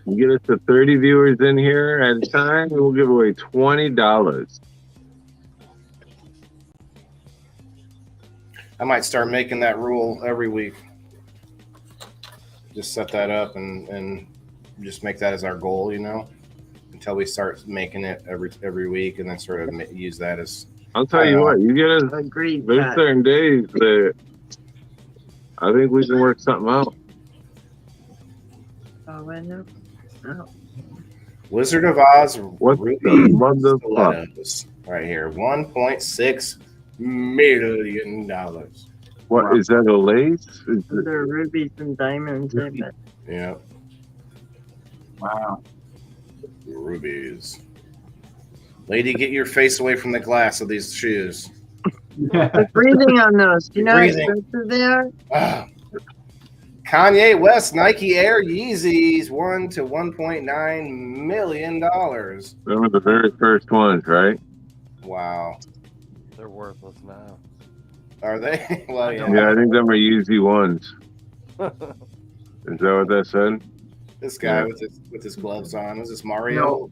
C: You get us to 30 viewers in here at a time, we'll give away $20.
A: I might start making that rule every week. Just set that up and just make that as our goal, until we start making it every week, and then sort of use that as.
C: I'll tell you what, you get us.
G: Agreed.
C: There's certain days that I think we can work something out.
G: Oh, I know.
A: Wizard of Oz
C: What
A: ruby
C: the motherfucker?
A: stilettos right here. $1.6 million.
C: What is that? A lace? Is it,
G: They're rubies and diamonds. I bet.
A: Yeah,
B: Wow.
A: rubies. Lady, get your face away from the glass of these shoes.
G: Quit breathing on those. Do you know how
A: Breathing.
G: expensive they are?
A: Ah. Kanye West Nike Air Yeezys $1 to $1.9 million.
C: those were the very first ones, right?
A: Wow.
I: They're worthless now.
A: Are they? Well, yeah.
C: Yeah, I think them are easy ones. Is that what that said?
A: This guy
C: Yeah.
A: with his gloves on. Is this Mario?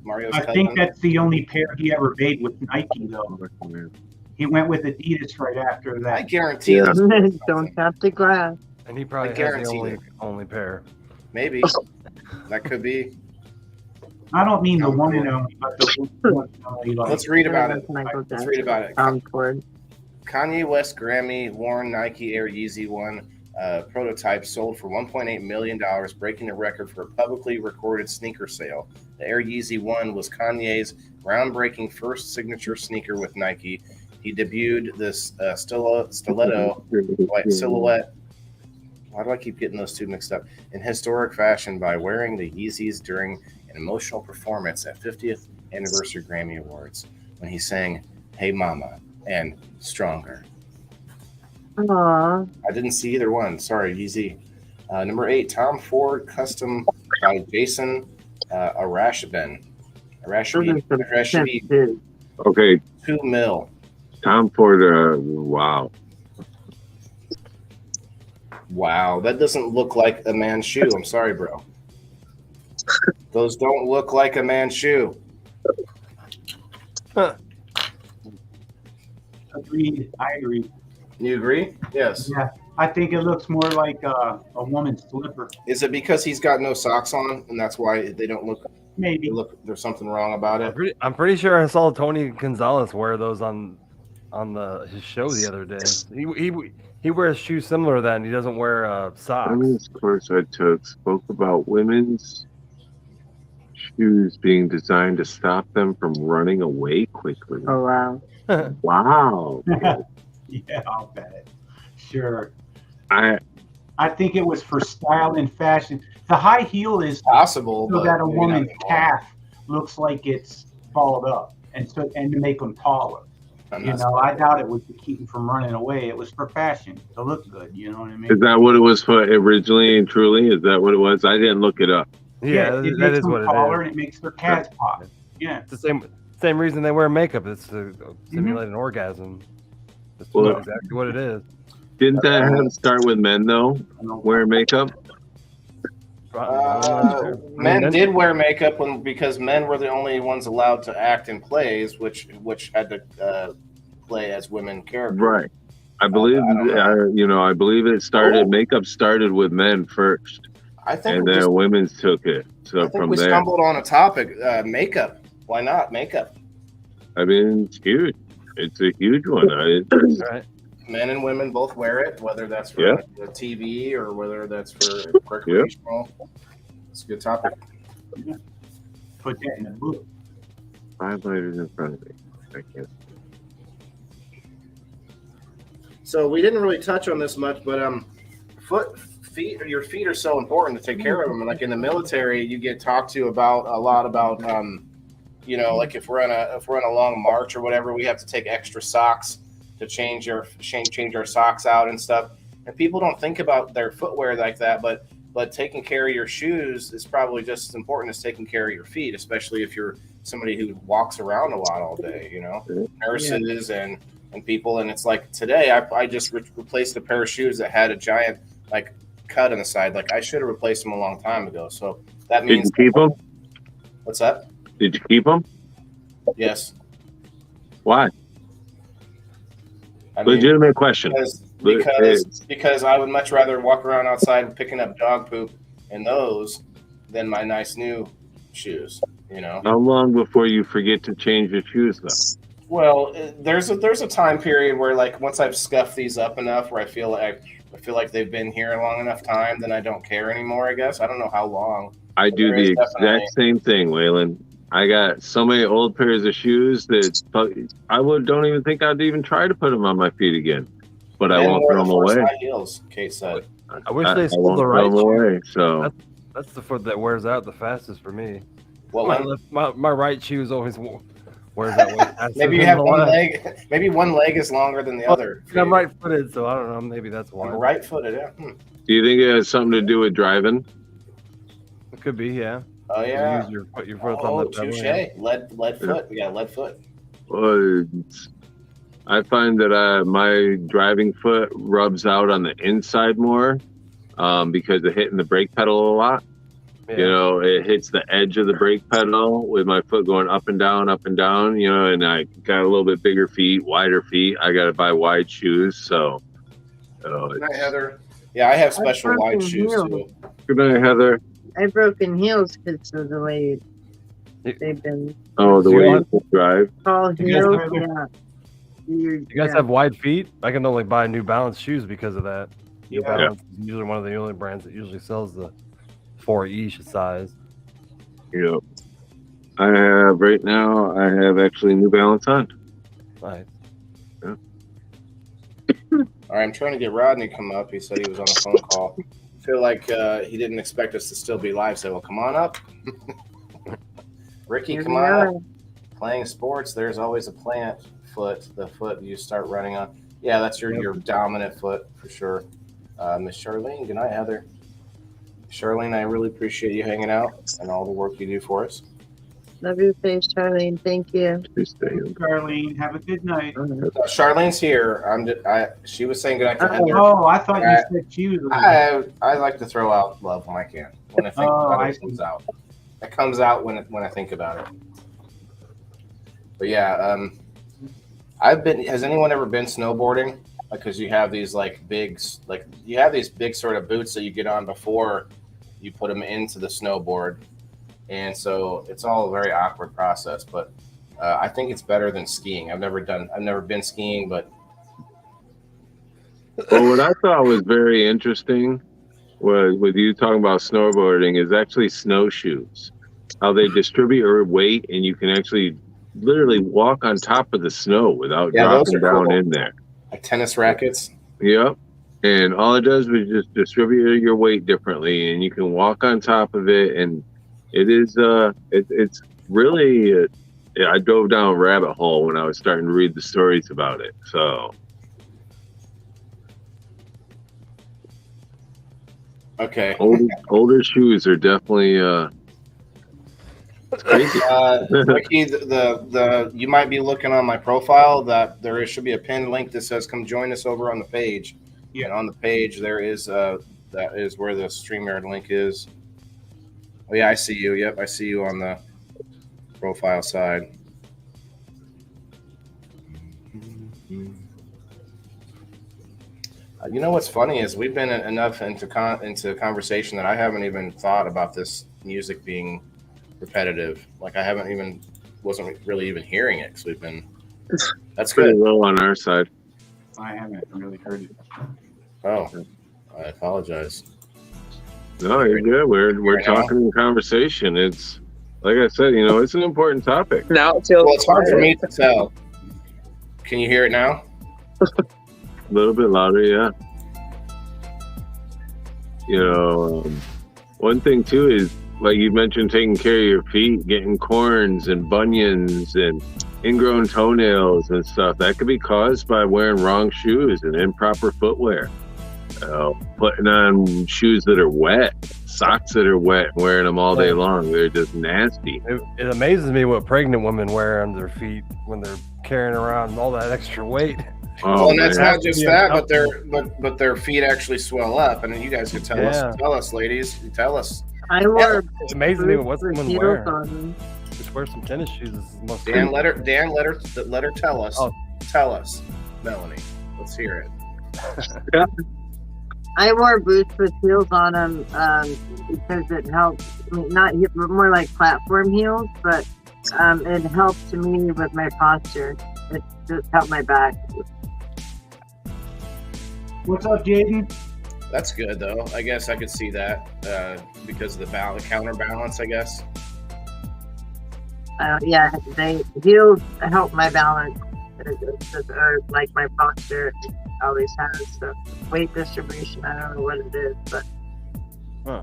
A: Mario's
B: I
A: cousin?
B: think that's the only pair he ever made with Nike, though. He went with Adidas right after
A: I
B: that.
A: guarantee
C: Yeah.
A: this.
G: Don't tap the glass.
I: And he probably
A: I
I: has
A: guarantee
I: the
A: it.
I: only pair.
A: Maybe. That could be.
B: I don't mean the one and only, but the one and only. Like,
A: Let's read about it.
G: That's Michael
A: Let's read about it.
G: Ford.
A: Kanye West Grammy worn Nike Air Yeezy 1 prototype sold for $1.8 million, breaking the record for a publicly recorded sneaker sale. The Air Yeezy 1 was Kanye's groundbreaking first signature sneaker with Nike. He debuted this stiletto white silhouette. Why do I keep getting those two mixed up? In historic fashion by wearing the Yeezys during an emotional performance at 50th Anniversary Grammy Awards when he sang Hey Mama and Stronger.
G: Aww.
A: I didn't see either one. Sorry, Yeezy. Number 8, Tom Ford custom by Jason Arashben.
G: Those are some
A: Arashbi,
G: dudes.
C: Okay,
A: $2 million.
C: Tom Ford. Wow.
A: Wow, that doesn't look like a man's shoe. I'm sorry, bro. Those don't look like a man's shoe.
B: Agreed. I agree.
A: You agree? Yes.
B: Yeah, I think it looks more like a woman's slipper.
A: Is it because he's got no socks on, and that's why they don't look?
B: Maybe.
A: There's something wrong about it.
I: I'm pretty sure I saw Tony Gonzalez wear those on his show the other day. He wears shoes similar to that, and he doesn't wear socks.
C: Women's course I took spoke about women's shoes being designed to stop them from running away quickly.
G: Oh, wow.
C: Wow.
B: Yeah, I'll bet. Sure.
C: I
B: think it was for style and fashion. The high heel is
A: Possible,
B: so
A: but
B: that a
A: maybe not
B: woman's
A: anymore.
B: calf looks like it's balled up, and to make them taller.
A: I'm
B: You
A: not
B: know, I doubt it was to keep them from running away. It was for fashion, to look good. You know what I mean?
C: is that what it was for originally and truly? Is that what it was? I didn't look it up.
I: Yeah,
B: it
I: that
B: makes
I: is
B: them
I: what
B: taller
I: it
B: and it makes their calves pop. Yeah.
I: is. It's the same reason they wear makeup. It's to simulate an orgasm. That's
C: Well-
I: exactly what it is.
C: Didn't that have to start with men though, wearing makeup?
A: Men did wear makeup because men were the only ones allowed to act in plays, which had to play as women characters.
C: Right. I believe I believe it started. Makeup started with men first,
A: I think
C: and
A: we
C: then
A: just-
C: women's took it.
A: I
C: So
A: think
C: from
A: we
C: there,
A: stumbled on a topic: makeup. Why not makeup?
C: I mean, it's huge. It's a huge one.
I: Right.
A: Men and women both wear it, whether that's for
C: Yeah.
A: the TV or whether that's for recreational. It's a good topic.
B: Put that in the book.
C: 5 letters in front of me. I can't.
A: So we didn't really touch on this much, but your feet are so important to take care of them. And like in the military, you get talked to about a lot about like if we're on a long march or whatever, we have to take extra socks to change our socks out and stuff. And people don't think about their footwear like that, but taking care of your shoes is probably just as important as taking care of your feet, especially if you're somebody who walks around a lot all day, nurses and people. And it's like today I just replaced a pair of shoes that had a giant like cut on the side. Like I should have replaced them a long time ago. So that means.
C: Did you keep them?
A: What's that?
C: Did you keep them?
A: Yes.
C: Why?
A: I mean,
C: Legitimate question.
A: Because I would much rather walk around outside picking up dog poop in those than my nice new shoes,
C: How long before you forget to change your shoes, though?
A: Well, there's a time period where like once I've scuffed these up enough where I feel like they've been here a long enough time, then I don't care anymore. I guess I don't know how long.
C: I do
A: There
C: the
A: is
C: exact
A: definitely-
C: same thing, Waylon. I got so many old pairs of shoes that don't even think I'd even try to put them on my feet again. But I
A: Men
C: won't
A: wear
C: throw
A: the
C: them
A: first
C: away.
A: high heels, Kate said.
I: I wish
C: I
I: they sold
C: won't
I: the
C: throw
I: right
C: them
I: shoe.
C: away. So
I: That's the foot that wears out the fastest for me.
A: Well,
I: My right shoe is always wears out way faster.
A: maybe you
I: than
A: have
I: the
A: one
I: left.
A: leg. Maybe one leg is longer than the
I: Well,
A: other.
I: I'm right-footed, so I don't know. Maybe that's why.
A: I'm right-footed. Yeah.
C: do you think it has something to do with driving?
I: It could be, yeah.
A: Oh yeah.
I: Use your foot
A: Oh,
I: on the pedal.
A: touche.
I: Yeah.
A: Lead foot. We got lead foot.
C: Well, I find that my driving foot rubs out on the inside more because of hitting the brake pedal a lot.
I: Yeah.
C: You know, it hits the edge of the brake pedal with my foot going up and down, you know, and I got a little bit bigger feet, wider feet. I got to buy wide shoes. So,
A: Good night, Heather. Yeah, I have special
G: broken
A: wide shoes
G: heel.
A: too.
C: good night, Heather.
G: I've broken heels because of the way they've been
C: Oh, the
I: So
C: way
I: you
C: you drive.
G: called
I: You guys
G: heels.
I: have-
G: Yeah.
I: You guys have wide feet? I can only buy New Balance shoes because of that. New
A: Yeah.
I: Balance is usually one of the only brands that usually sells the 4E size.
C: Yep. I have right now. I have actually New Balance on.
I: Nice.
A: All right, I'm trying to get Rodney to come up. He said he was on a phone call. I feel like he didn't expect us to still be live. So, well, come on up. Ricky,
G: Here
A: come
G: we
A: on
G: are.
A: up. Playing sports, there's always a plant foot, the foot you start running on. Yeah, that's your dominant foot for sure. Miss Charlene, good night, Heather. Charlene, I really appreciate you hanging out and all the work you do for us.
G: Love your face, Charlene. Thank you.
B: Darlene, have a good night.
A: Charlene's here. She was saying good night to Heather.
B: Oh, I thought you said she was.
A: I like to throw out love when I can. When I think about
B: I
A: it, it comes out. It comes out when I think about it. But yeah, has anyone ever been snowboarding? Because you have these big sort of boots that you get on before you put them into the snowboard. And so it's all a very awkward process, but I think it's better than skiing. I've never been skiing, but
C: Well, what I thought was very interesting was with you talking about snowboarding is actually snowshoes. How they distribute your weight and you can actually literally walk on top of the snow without dropping down in there.
A: like tennis rackets.
C: Yep. And all it does is just distribute your weight differently and you can walk on top of it. And it is, it's really, I dove down a rabbit hole when I was starting to read the stories about it. So.
A: Okay.
C: Older shoes are definitely it's crazy.
A: Ricky, you might be looking on my profile that there should be a pinned link that says "Come join us" over on the page. Yeah. And on the page there is that is where the StreamYard link is. Oh yeah, I see you. Yep, I see you on the profile side. You know what's funny is we've been enough into conversation that I haven't even thought about this music being repetitive. Like I wasn't really even hearing it because we've been. That's
C: pretty
A: good.
C: low on our side.
B: I haven't really heard it.
A: Oh, I apologize.
C: No, you're good. We're talking in conversation. It's like I said, it's an important topic.
H: Now it feels.
A: Well, it's hard for me to tell. Can you hear it now?
C: A little bit louder, yeah. One thing too is like you mentioned, taking care of your feet, getting corns and bunions and ingrown toenails and stuff. That could be caused by wearing wrong shoes and improper footwear. Putting on shoes that are wet, socks that are wet, wearing them all day long. They're just nasty.
I: It amazes me what pregnant women wear on their feet when they're carrying around all that extra weight.
C: Oh,
A: and that's
C: man.
A: not just that, but their feet actually swell up. And you guys could tell us, ladies, tell us.
G: I wore.
I: It's amazing me what women
G: heels
I: wear.
G: on them.
I: Just wear some tennis shoes. This is the most
A: Dan, let her tell us.
I: Oh.
A: Tell us, Melanie. Let's hear it.
G: I wore boots with heels on them because it helped. Not more like platform heels, but it helped me with my posture. It just helped my back.
B: What's up, Jaden?
A: That's good though. I guess I could see that because of the counterbalance. I guess.
G: Yeah, he'll help my balance, or like my posture always has. So weight distribution, I don't know what it is, but
A: I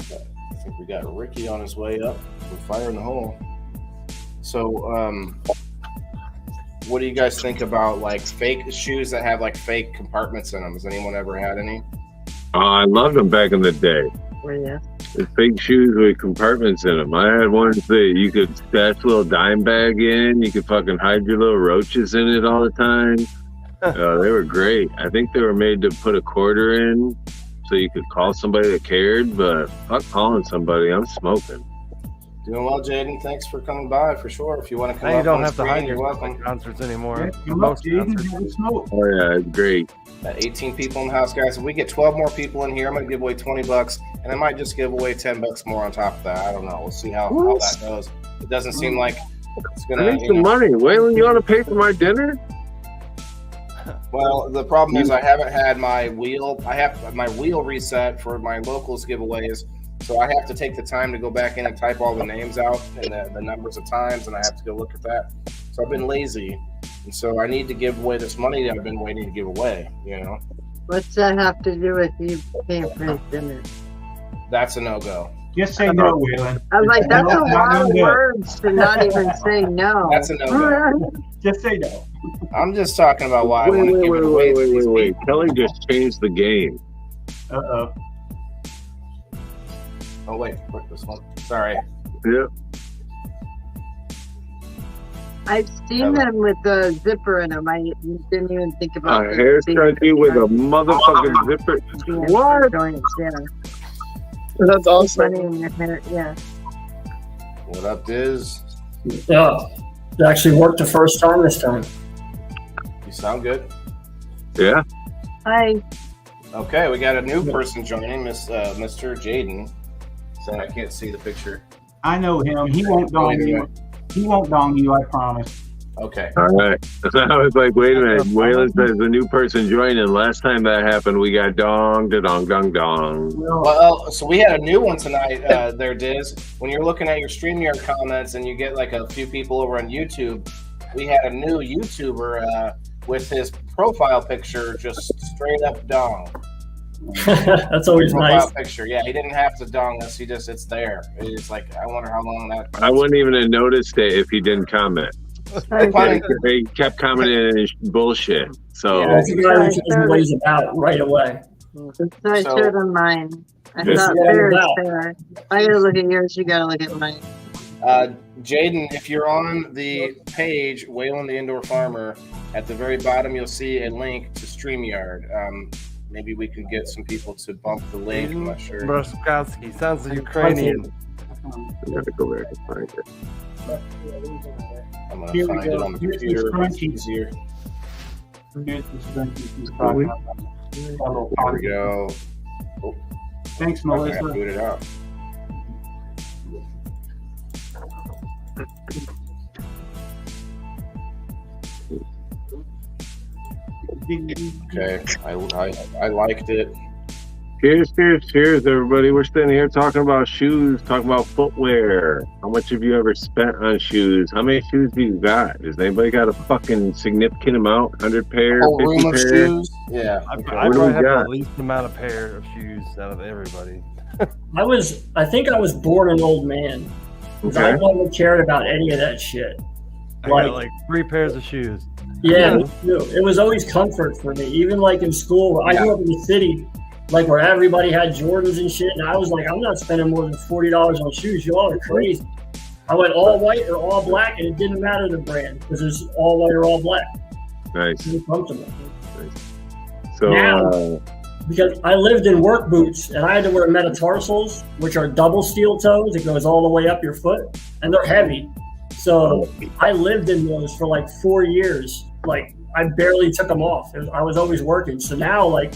A: think we got Ricky on his way up. We're firing the hole. So, what do you guys think about like fake shoes that have like fake compartments in them? Has anyone ever had any?
C: I loved them back in the day.
G: yeah.
C: The fake shoes with compartments in them. I had ones that you could stash a little dime bag in. You could fucking hide your little roaches in it all the time. They were great. I think they were made to put a quarter in so you could call somebody that cared, but fuck calling somebody. I'm smoking.
A: Doing well, Jaden. Thanks for coming by for sure. If you want to come
I: Now
A: up
I: you don't
A: on
I: have to
A: screen,
I: hide
A: you're
I: yourself
A: welcome.
I: at concerts anymore.
B: Come up,
I: Most
B: Jaden,
I: concerts.
B: have a smoke.
C: Oh yeah, it's great.
A: Got 18 people in the house, guys. If we get 12 more people in here, I'm going to give away $20, and I might just give away $10 more on top of that. I don't know. We'll see how that goes. It doesn't seem like it's going
C: I need some money. Waylon, you want to pay for my dinner?
A: Well, the problem is I haven't had my wheel. I have my wheel reset for my locals giveaways, so I have to take the time to go back in and type all the names out and the numbers of times, and I have to go look at that. So I've been lazy, and so I need to give away this money that I've been waiting to give away. You know,
G: What's that have to do with you paying for his dinner?
A: that's a no-go.
B: Just say no, Waylon.
G: I was like, that's a
B: No,
G: lot of
B: no.
G: words to not even say no.
A: That's a no-go.
B: Just say no.
A: I'm just talking about why I want to give it away to these
C: Wait.
A: people.
C: Kelly just changed the game.
B: Uh-oh.
A: Oh wait, click this one. Sorry.
C: Yeah.
G: I've seen them with the zipper in them. I didn't even think about
C: A hair scrunchie with a motherfucking zipper. What?
G: Yeah.
H: That's awesome.
G: Money in your hair. Yeah.
A: What up, Diz?
J: Yeah, it actually worked the first time this time.
A: You sound good.
C: Yeah.
G: Hi.
A: Okay, we got a new person joining, Mr. Jaden. So I can't see the picture.
B: I know him. He won't dong you. He won't dong you, I promise.
A: Okay.
C: All right. I was like, wait a minute. Waylon says the new person joining. Last time that happened, we got dong, da-dong, dong, dong.
A: Well, so we had a new one tonight there, Diz. When you're looking at your StreamYard comments and you get like a few people over on YouTube, we had a new YouTuber with his profile picture just straight up dong.
J: That's always
A: profile
J: nice.
A: picture. Yeah, he didn't have to dong us. It's there. It's like, I wonder how long that.
C: I wouldn't even have noticed it if he didn't comment. He kept commenting his bullshit. So
J: Yeah, that's the guy who tells me what he's about right away.
G: So I showed him mine. I
J: This
G: thought
J: is what
G: fair
J: I'm
G: is
J: about.
G: fair. I gotta look at yours, you gotta look at mine.
A: Jaden, if you're on the page, Waylon the Indoor Farmer, at the very bottom you'll see a link to StreamYard. Maybe we can get some people to bump the link. I'm not sure.
I: Bruskowski sounds Ukrainian.
C: I gotta go back and find it.
A: I'm
B: Here
A: gonna
B: we
A: find it
B: go.
A: on the
B: Here's the
A: computer. It's
B: scrunchie.
A: easier.
B: Here's the scrunchie he's talking about.
A: There we go.
B: Thanks,
A: Okay, I
B: Melissa.
A: booted out. Okay, I liked it.
C: Cheers, everybody. We're standing here talking about shoes, talking about footwear. How much have you ever spent on shoes? How many shoes do you got? Does anybody got a fucking significant amount? 100 pair,
A: Whole
C: 50
A: room of
C: pair?
A: shoes. Yeah.
I: I
C: What do
I: probably
C: we
I: have
C: got?
I: the least amount of pair of shoes out of everybody.
J: I think I was born an old man. 'Cause I
C: Okay.
J: never cared about any of that shit.
I: I got like 3 pairs of shoes.
J: Yeah, me too. It was always comfort for me. Even like in school, I grew up in the city, like where everybody had Jordans and shit, and I was like, I'm not spending more than $40 on shoes. You all are crazy. I went all white or all black, and it didn't matter the brand because it's all white or all black.
C: Nice.
J: It was comfortable.
C: So,
J: Now- Because I lived in work boots, and I had to wear metatarsals, which are double steel toes. It goes all the way up your foot, and they're heavy. So I lived in those for like 4 years. Like I barely took them off. I was always working. So now, like,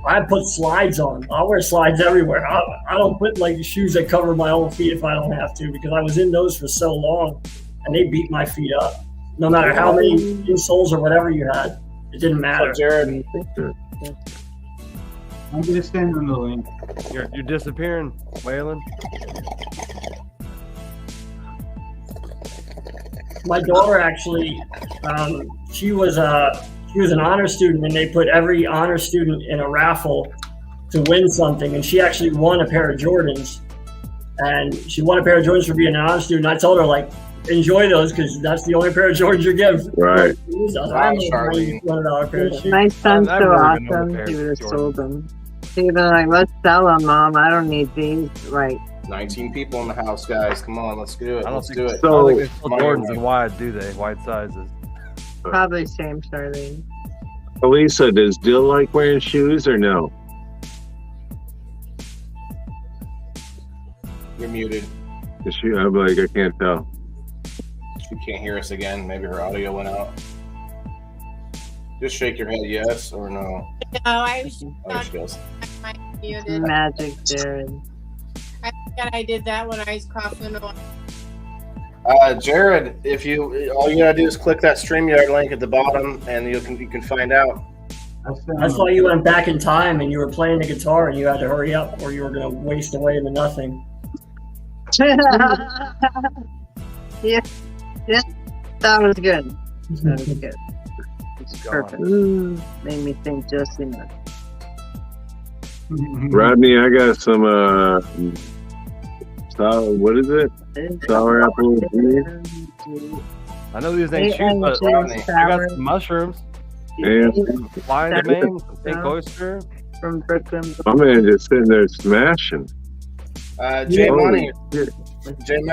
J: I put slides on. I'll wear slides everywhere. I don't put like shoes that cover my own feet if I don't have to, because I was in those for so long, and they beat my feet up. No matter how many insoles or whatever you had, it didn't matter.
A: So Jared,
B: I'm gonna send them the link.
I: You're disappearing, Waylon.
J: My daughter actually, she was an honor student, and they put every honor student in a raffle to win something, and she actually won a pair of Jordans. And she won a pair of Jordans for being an honor student. I told her, like, enjoy those because that's the only pair of Jordans you're getting.
C: Right.
J: $100 pair of shoes.
G: My son's
I: I've
G: so
I: never even known
G: awesome.
I: a pair
G: He
I: of
G: would have
I: Jordans.
G: sold them. He'd be like, let's sell them, Mom. I don't need these. Right.
A: 19 people in the house, guys. Come on, let's do it.
I: I don't
A: Let's
I: think,
A: do
I: I
A: it.
I: don't think they sell
A: Come on,
I: Jordans
A: Mike.
I: in wide, do they? Wide sizes.
G: Probably same, Charlene.
C: Elisa, does Dill like wearing shoes or no?
A: You're muted.
C: Is she, I'm like, I can't tell.
A: She can't hear us again. Maybe her audio went out. Just shake your head yes or no.
E: No, I was
A: Oh, there she goes.
E: my muted.
G: Magic, Jared.
E: I forgot I did that when I was coughing on.
A: Jared, if all you gotta do is click that StreamYard link at the bottom, and you can find out.
J: I saw you went back in time and you were playing the guitar and you had to hurry up or you were going to waste away into nothing.
G: Yeah, that was good. That was good. It's perfect. Made me think just enough.
C: Rodney, I got some sour, what is it? Sour apple juice.
I: I know these ain't
G: Hey,
I: shoes, but
G: Rodney,
I: I got some mushrooms.
C: Yeah.
I: Flying domain, pink oyster.
G: From Brooklyn.
C: My man just sitting there smashing.
A: Jay Money,
C: shit.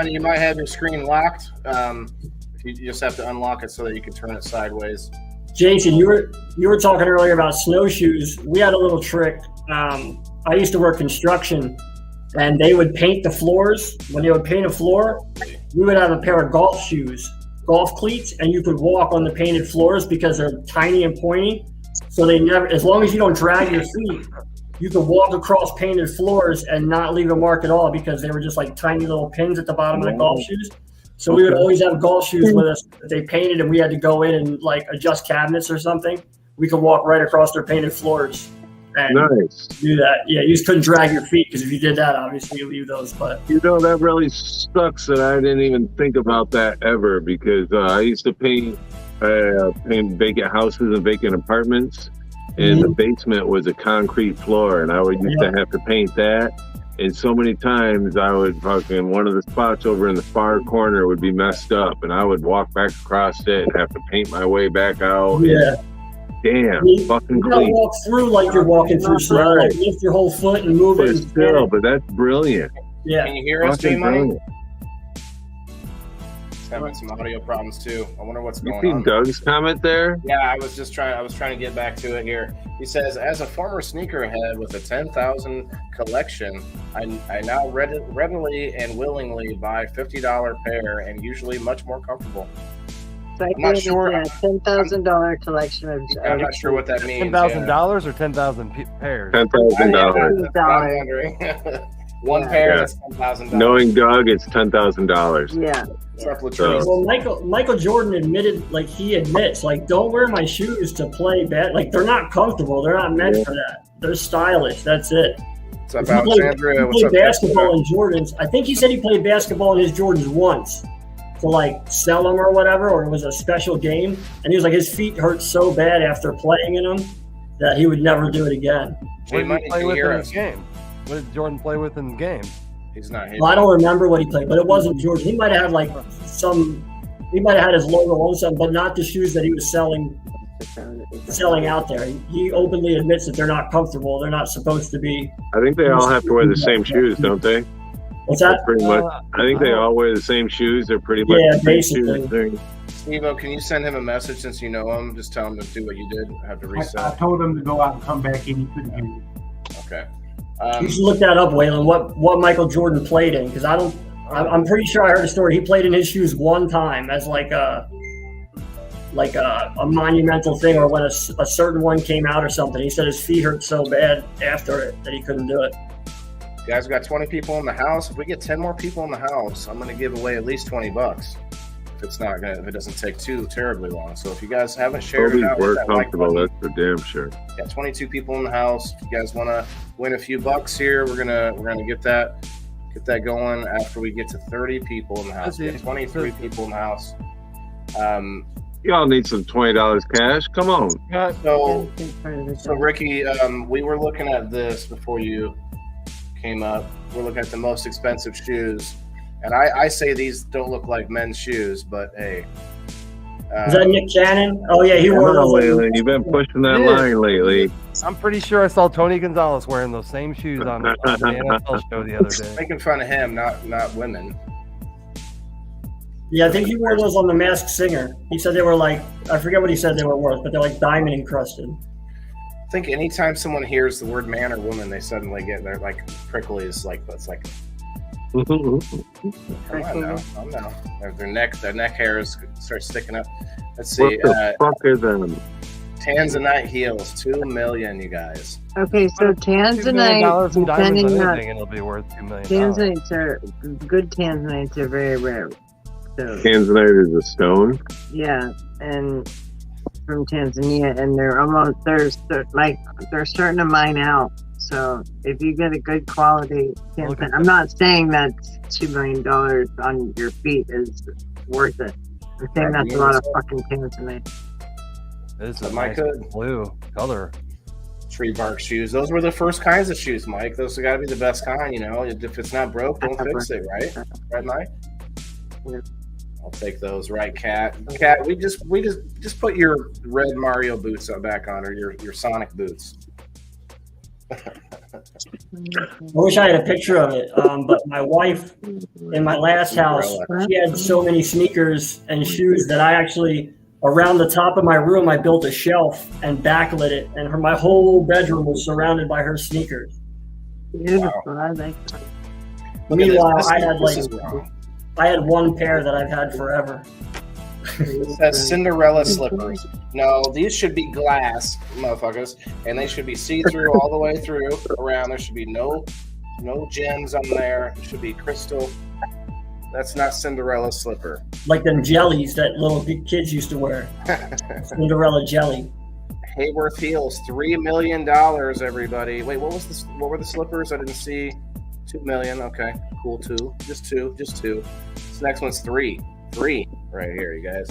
A: you might have your screen locked. You just have to unlock it so that you can turn it sideways.
J: Jason, you were talking earlier about snowshoes. We had a little trick. I used to work construction, and they would paint the floors. When they would paint a floor, we would have a pair of golf shoes, golf cleats, and you could walk on the painted floors because they're tiny and pointy. So they never, as long as you don't drag your feet, you could walk across painted floors and not leave a mark at all because they were just like tiny little pins at the bottom of the golf shoes. So we would always have golf shoes with us. If they painted and we had to go in and like adjust cabinets or something, we could walk right across their painted floors and
C: Nice.
J: do that. Yeah, you just couldn't drag your feet because if you did that, obviously you leave those. But
C: You know, that really sucks that I didn't even think about that ever because I used to paint vacant houses and vacant apartments, and the basement was a concrete floor, and I would used to have to paint that. And so many times I would fucking, one of the spots over in the far corner would be messed up, and I would walk back across it and have to paint my way back out.
J: yeah,
C: Damn,
J: you
C: fucking
J: gotta
C: clean.
J: walk through like you're walking through snow. Like lift your whole foot and move
C: But
J: it.
C: still, but that's brilliant.
J: Yeah.
A: Can you hear us, Jay
C: Fucking
A: Money?
C: brilliant.
A: It's having some audio problems too. I wonder what's
C: You
A: going
C: see
A: on.
C: Doug's comment there?
A: Yeah, I was trying to get back to it here. He says, as a former sneakerhead with a 10,000 collection, I now readily and willingly buy $50 pair and usually much more comfortable.
G: So
A: I'm not sure.
G: Yeah, $10,000 collection of.
A: I'm not sure what that means.
I: $10,000 or 10,000 pairs?
C: $10,000.
A: I'm wondering. One pair, that's $10,000.
C: Knowing Doug, it's $10,000.
G: Yeah.
J: Well, Michael Jordan admitted, like he admits, like don't wear my shoes to play bad. Like they're not comfortable. They're not meant for that. They're stylish. That's it.
A: What's up, Alexandria?
J: He played basketball in Jordans. I think he said he played basketball in his Jordans once to like sell them or whatever, or it was a special game. And he was like, his feet hurt so bad after playing in them that he would never do it again.
I: What did he play with in his game? What did Jordan play with in the game?
A: He's not here.
J: Well, I don't remember what he played, but it wasn't Jordan. He might have had like he might have had his logo on something, but not the shoes that he was selling out there. He openly admits that they're not comfortable. They're not supposed to be.
C: I think they all have to wear the same shoes, don't they?
J: What's that?
C: Pretty much. I think they all wear the same shoes. They're pretty much
J: Yeah,
C: the same
J: basically.
C: shoes thing.
A: Steve-O, can you send him a message since you know him? Just tell him to do what you did. Have to reset.
B: I told him to go out and come back in. He couldn't hear you.
A: Okay.
J: You should look that up, Waylon. What Michael Jordan played in? Because I'm pretty sure I heard a story. He played in his shoes one time as like a monumental thing, or when a certain one came out or something. He said his feet hurt so bad after it that he couldn't do it.
A: Guys, we got 20 people in the house. If we get 10 more people in the house, I'm going to give away at least $20. if it doesn't take too terribly long. So if you guys haven't shared it
C: Toby's
A: out,
C: more
A: hit that like
C: comfortable.
A: button.
C: That's for damn sure.
A: Got 22 people in the house. If you guys want to win a few bucks here, we're gonna get that going after we get to 30 people in the house. We got 23 people in the house.
C: Y'all need some $20 cash. Come on.
A: So Ricky, we were looking at this before you came up. We're looking at the most expensive shoes, and I say these don't look like men's shoes, but hey.
J: Is that Nick Cannon? Oh yeah, he wore those
C: lately. You've been pushing that line lately.
I: I'm pretty sure I saw Tony Gonzalez wearing those same shoes on the NFL show the other day.
A: Making fun of him, not women.
J: Yeah, I think he wore those on The Masked Singer. He said they were like, I forget what he said they were worth, but they're like diamond encrusted.
A: I think anytime someone hears the word man or woman, they suddenly they're like prickly. It's like come on now, calm down. Their neck hairs start sticking up. Let's see.
C: What the fuck is them?
A: Tanzanite heels, $2 million, you guys.
G: Okay, so Tanzanite,
I: in diamonds
G: depending
I: on
G: on
I: anything, and it'll be worth $2 million.
G: Tanzanites are good. Tanzanites are very rare. So
C: Tanzanite is a stone.
G: yeah, and from Tanzania, and they're starting to mine out. So if you get a good quality Tanzanite, I'm not saying that $2 million on your feet is worth it. I'm saying that's a lot of fucking Tanzanite.
I: This is a
A: Mike,
I: nice blue color.
A: Tree bark shoes. Those were the first kinds of shoes, Mike. Those have got to be the best kind, you know. If it's not broke, don't fix it, right? Right, Mike?
G: Yeah.
A: I'll take those, right, Kat? Kat, we just put your red Mario boots back on, or your Sonic boots.
J: I wish I had a picture of it, but my wife in my last house, she had so many sneakers and shoes that I actually, around the top of my room, I built a shelf and backlit it, and my whole bedroom was surrounded by her sneakers.
G: Beautiful. I like that.
J: Meanwhile, I had one pair that I've had forever.
A: That's Cinderella slippers. No, these should be glass, motherfuckers, and they should be see-through all the way through around. There should be no gems on there. It should be crystal. That's not Cinderella slipper.
J: Like them jellies that little kids used to wear. Cinderella jelly.
A: Hayworth heels, $3 million, everybody. Wait, what were the slippers? I didn't see. $2 million. Okay, cool. Just two. This next one's three right here, you guys.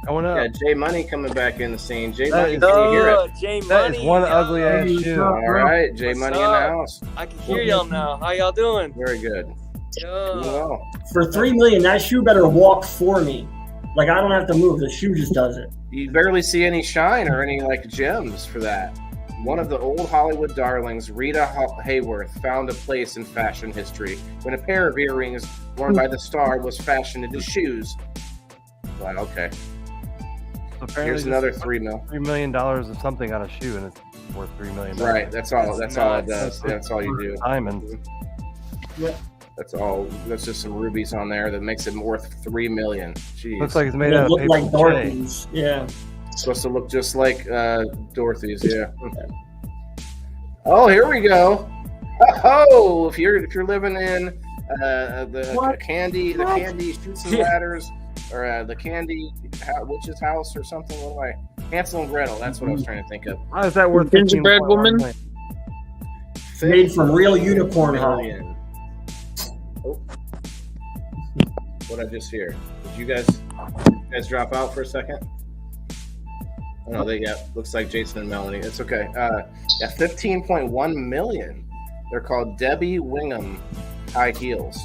I: Going up.
A: Yeah, J Money coming back in the scene. J Money, can you hear it?
K: J Money.
I: That is one ugly ass shoe.
A: All right, J
K: What's
A: Money in
K: up?
A: the house.
K: I can hear y'all now. How y'all doing?
A: Very good.
K: Yo.
A: Well,
J: For $3 million, that shoe better walk for me. Like I don't have to move. The shoe just does it.
A: you barely see any shine or any like gems for that. One of the old Hollywood darlings, Rita Hayworth, found a place in fashion history when a pair of earrings worn by the star was fashioned into shoes. Well, okay.
I: Apparently
A: Here's another $3
I: million of something on a shoe, and it's worth $3 million.
A: Right. That's all it does. That's all you do.
I: Diamonds.
J: Yeah.
A: That's all. That's just some rubies on there that makes it worth $3 million. Jeez.
I: Looks like it's made
J: It
I: out of
J: looked
I: paper
J: like
I: mache.
J: Dorothy's. Yeah.
A: It's supposed to look just like Dorothy's. Yeah. Oh, here we go. Oh, if you're living in the candy Chutes and Ladders, or the candy witch's house or something. What am I? Hansel and Gretel. That's what I was trying to think of.
I: How is that worth
H: Gingerbread
I: 15.1
H: woman?
I: million?
J: Made from real unicorn hollow.
A: Oh. What I just hear? Did you guys drop out for a second? Oh, no, looks like Jason and Melanie. It's okay. Yeah, 15.1 million. They're called Debbie Wingham high heels.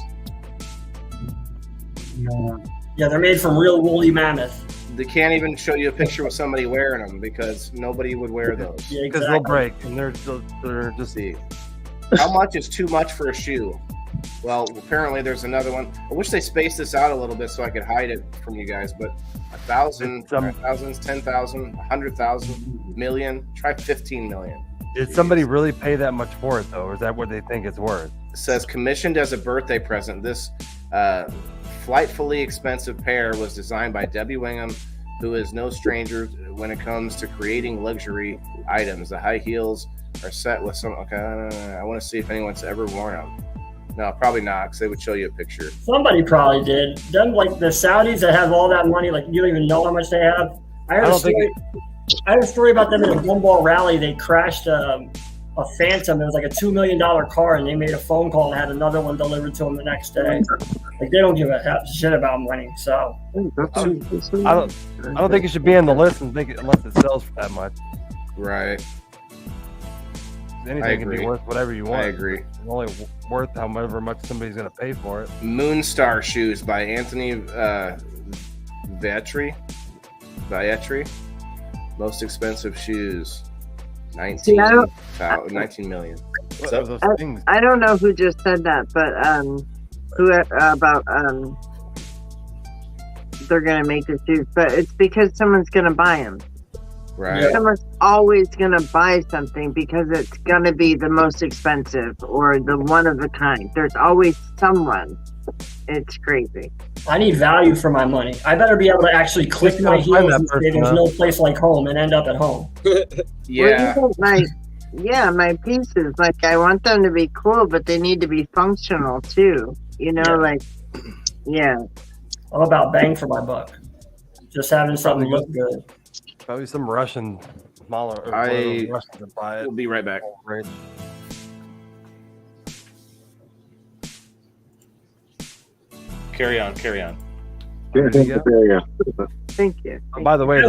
J: Yeah, they're made from real woolly mammoth.
A: They can't even show you a picture of somebody wearing them because nobody would wear those.
J: Yeah,
I: Because
J: exactly.
I: they'll break, and they're just.
A: See, how much is too much for a shoe? Well, apparently there's another one. I wish they spaced this out a little bit so I could hide it from you guys. But 1,000, thousands, 10,000, 100,000, million. Try 15 million.
I: Did somebody really pay that much for it though, or is that what they think it's worth?
A: It says commissioned as a birthday present. This frightfully expensive pair was designed by Debbie Wingham, who is no stranger when it comes to creating luxury items. The high heels are set with some. Okay, I want to see if anyone's ever worn them. No, probably not, because they would show you a picture.
J: Somebody probably did. Them, like the Saudis that have all that money, like you don't even know how much they have. I heard a story about them in a gumball rally. They crashed a Phantom. It was like a $2 million car, and they made a phone call and had another one delivered to them the next day. Like they don't give a shit about money. So
I: I don't think it should be on the list unless it sells for that much.
A: Right.
I: Anything can be worth whatever you want.
A: I agree.
I: It's only worth however much somebody's going to pay for it.
A: Moonstar shoes by Anthony Vietri. Most expensive shoes. 19 million. What's up?
G: I don't know who just said that, but they're gonna make the shoes, but it's because someone's gonna buy them.
A: Right.
G: Someone's always gonna buy something because it's gonna be the most expensive or the one of a kind. There's always someone. It's crazy.
J: I need value for my money. I better be able to actually click my heels and say there's no place like home and end up at home.
A: Yeah.
G: Well, my pieces, like I want them to be cool, but they need to be functional too. You know,
J: I'm about bang for my buck. Just having something look good.
I: Probably some Russian smaller.
A: We'll be right back.
I: Right.
A: Carry on.
G: Thank you.
I: Oh, by the way,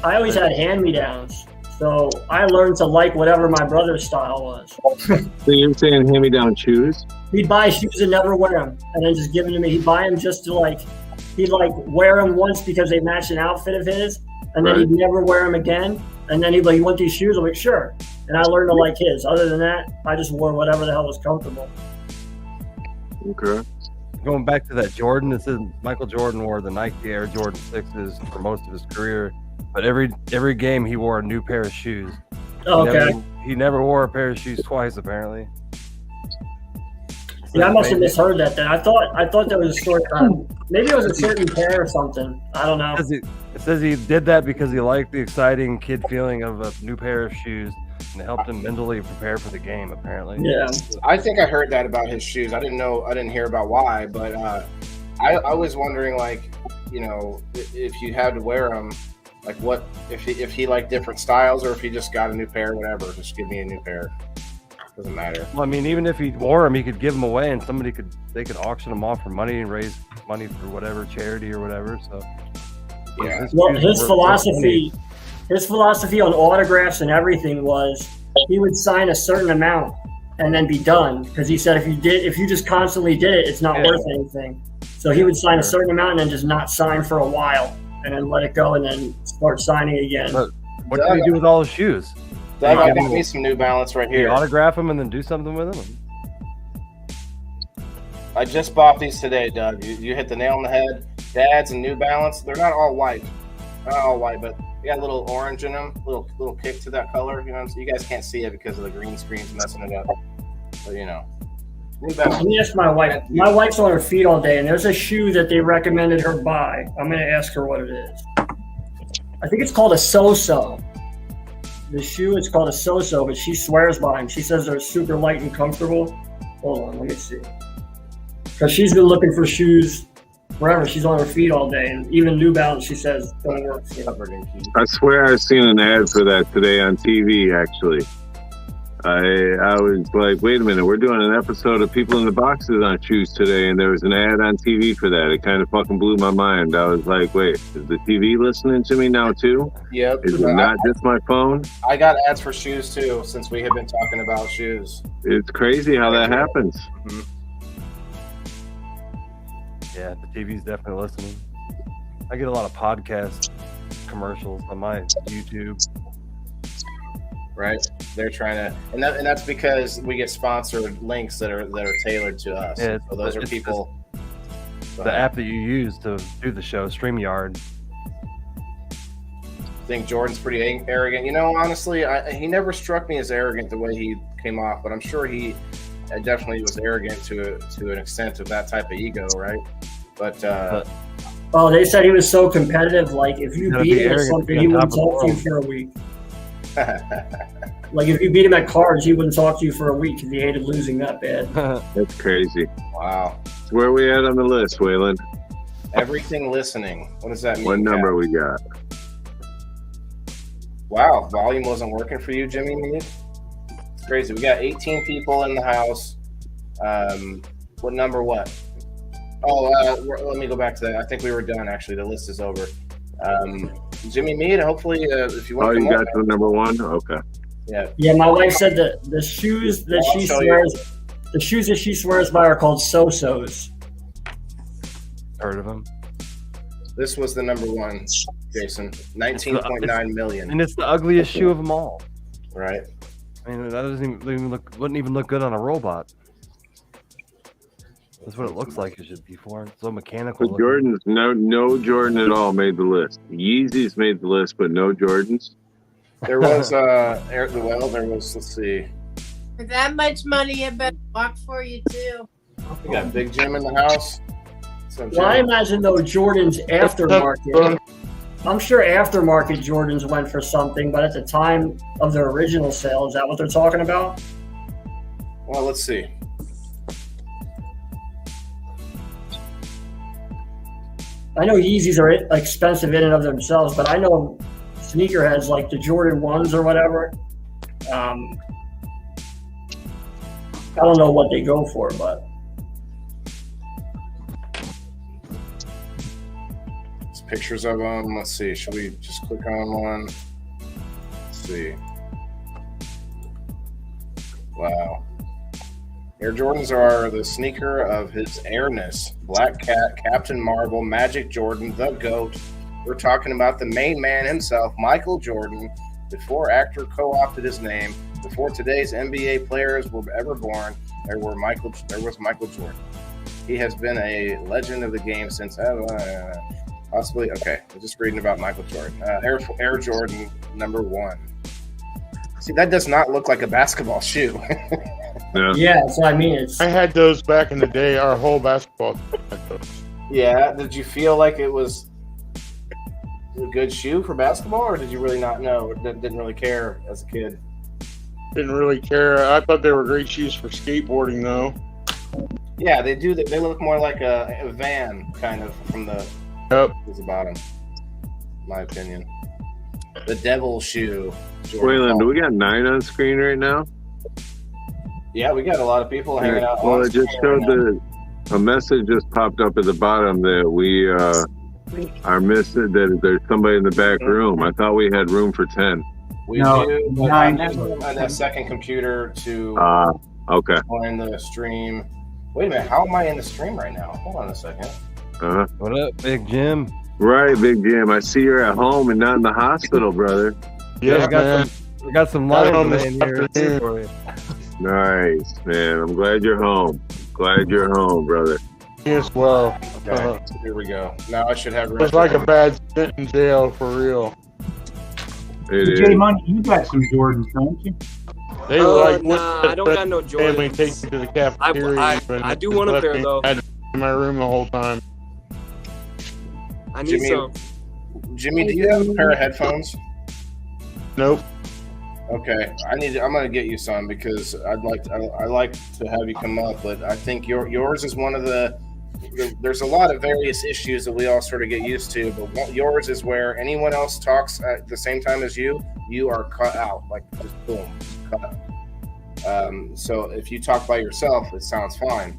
J: I always had hand-me-downs, so I learned to like whatever my brother's style was.
C: So you're saying hand-me-down shoes?
J: He'd buy shoes and never wear them, and then just give them to me. He'd buy them just to he'd wear them once because they matched an outfit of his, and then he'd never wear them again. And then he'd be like, "You want these shoes?" I'm like, "Sure." And I learned to like his. Other than that, I just wore whatever the hell was comfortable.
C: Okay.
I: Going back to that Jordan, it says Michael Jordan wore the Nike Air Jordan 6s for most of his career, but every game he wore a new pair of shoes.
J: Oh, okay.
I: He never wore a pair of shoes twice, apparently.
J: Yeah, I must have misheard that then. I thought there was a story about maybe it was a certain pair or something. I don't know.
I: It says he did that because he liked the exciting kid feeling of a new pair of shoes, and it helped him mentally prepare for the game, apparently.
J: Yeah.
A: I think I heard that about his shoes. I didn't hear about why, but I was wondering, if you had to wear them, what if he liked different styles, or if he just got a new pair, whatever. Just give me a new pair. Doesn't matter.
I: Well, I mean, even if he wore them, he could give them away, and they could auction them off for money and raise money for whatever charity or whatever. So,
A: yeah.
J: Well, his philosophy on autographs and everything was he would sign a certain amount and then be done, because he said if you just constantly did it, it's not worth anything. So he would sign a certain amount and then just not sign for a while, and then let it go, and then start signing again.
I: But what did he do with all his shoes?
A: Doug, I got me some New Balance right here.
I: Autograph them and then do something with them?
A: I just bought these today, Doug. You hit the nail on the head. Dads and New Balance, they're not all white. Not all white, but they got a little orange in them, little kick to that color. You know, so you guys can't see it because of the green screen's messing it up. But New Balance.
J: Let me ask my wife. My wife's on her feet all day, and there's a shoe that they recommended her buy. I'm going to ask her what it is. I think it's called a So-So. The shoe, it's called a So-So, but she swears by them. She says they're super light and comfortable. Hold on, let me see. Because she's been looking for shoes forever. She's on her feet all day, and even New Balance, she says, don't work.
C: I swear I've seen an ad for that today on TV, actually. I was like, wait a minute, we're doing an episode of People in the Boxes on shoes today, and there was an ad on TV for that. It kind of fucking blew my mind. I was like, wait, is the TV listening to me now too?
A: Yep.
C: Is it not just my phone?
A: I got ads for shoes too, since we have been talking about shoes.
C: It's crazy how that happens.
A: Mm-hmm.
I: Yeah, the TV's definitely listening. I get a lot of podcast commercials on my YouTube.
A: Right, they're trying to, and that's because we get sponsored links that are tailored to us.
I: Yeah,
A: so those are people.
I: The app that you use to do the show, StreamYard.
A: I think Jordan's pretty arrogant. You know, honestly, he never struck me as arrogant the way he came off, but I'm sure he definitely was arrogant to an extent of that type of ego, right? But
J: oh, they said he was so competitive. Like if you beat him or something, he wouldn't talk to you for a week. Like if you beat him at cards, he wouldn't talk to you for a week if he hated losing that bad.
C: That's crazy.
A: Wow.
C: So where are we at on the list, Waylon?
A: Everything listening. What does that mean?
C: What number
A: Kat?
C: we got?
A: Wow, volume wasn't working for you, Jimmy Mead? It's crazy. We got 18 people in the house. What number what? Oh, let me go back to that. I think we were done, actually. The list is over. Jimmy Mead, hopefully, if you want to
C: you got to number one? Okay.
A: Yeah.
J: Yeah, my wife said that the shoes that she swears by are called so-sos.
I: Heard of them?
A: This was the number one, Jason. 19.9 million.
I: And it's the ugliest shoe of them all.
A: Right.
I: I mean, that wouldn't even look good on a robot. That's what it looks like it should be for. It's so mechanical.
C: So Jordans, no Jordan at all made the list. Yeezys made the list, but no Jordans.
A: There was let's see.
E: For that much money, I better walk for you too.
A: We got Big Jim in the house.
J: Well, I imagine though Jordan's aftermarket. I'm sure aftermarket Jordans went for something, but at the time of their original sale, is that what they're talking about?
A: Well, let's see.
J: I know Yeezys are expensive in and of themselves, but I know sneakerheads like the Jordan 1s or whatever. I don't know what they go for, but
A: There's pictures of them. Let's see. Should we just click on one? Let's see. Wow. Air Jordans are the sneaker of his airness. Black Cat, Captain Marvel, Magic Jordan, the GOAT. We're talking about the main man himself, Michael Jordan. Before actor co-opted his name, before today's NBA players were ever born, there was Michael Jordan. He has been a legend of the game since possibly. Okay, I'm just reading about Michael Jordan. Air Jordan number 1. See, that does not look like a basketball shoe.
J: yeah, so I mean,
L: I had those back in the day. Our whole basketball team had those.
A: Yeah. Did you feel like it was a good shoe for basketball, or did you really not know? Or didn't really care as a kid?
L: Didn't really care. I thought they were great shoes for skateboarding, though.
A: Yeah, they do. They look more like a van, kind of, from the bottom. My opinion. The devil shoe.
C: Waylon, do we got 9 on screen right now?
A: Yeah, we got a lot of people hanging out.
C: Well, it just showed a message just popped up at the bottom that we are missing, that there's somebody in the back room. I thought we had room for 10.
A: We do, but I need a second computer to
C: okay.
A: join the stream. Wait a minute, how am I in the stream right now? Hold on a second.
I: What up, Big Jim?
C: Right, Big Jim. I see you're at home and not in the hospital, brother.
I: Yeah, we got some live in here for you.
C: Nice, man. I'm glad you're home. Glad you're home, brother.
L: Yes, well.
A: Okay, here we go. Now I should have room.
L: It's like a bad stint in jail, for real.
B: J Money, you got some Jordans, don't you?
L: They
K: I don't got no Jordans.
L: Family take me to the cafeteria.
K: I do want a pair, though.
L: I had in my room the whole time.
K: I need some.
A: Jimmy, do you have a pair of headphones?
L: Nope.
A: Okay, I'm gonna get you some because I like to have you come up, but I think yours is one of the. There's a lot of various issues that we all sort of get used to, but yours is where anyone else talks at the same time as you are cut out, like just boom, cut. So if you talk by yourself, it sounds fine.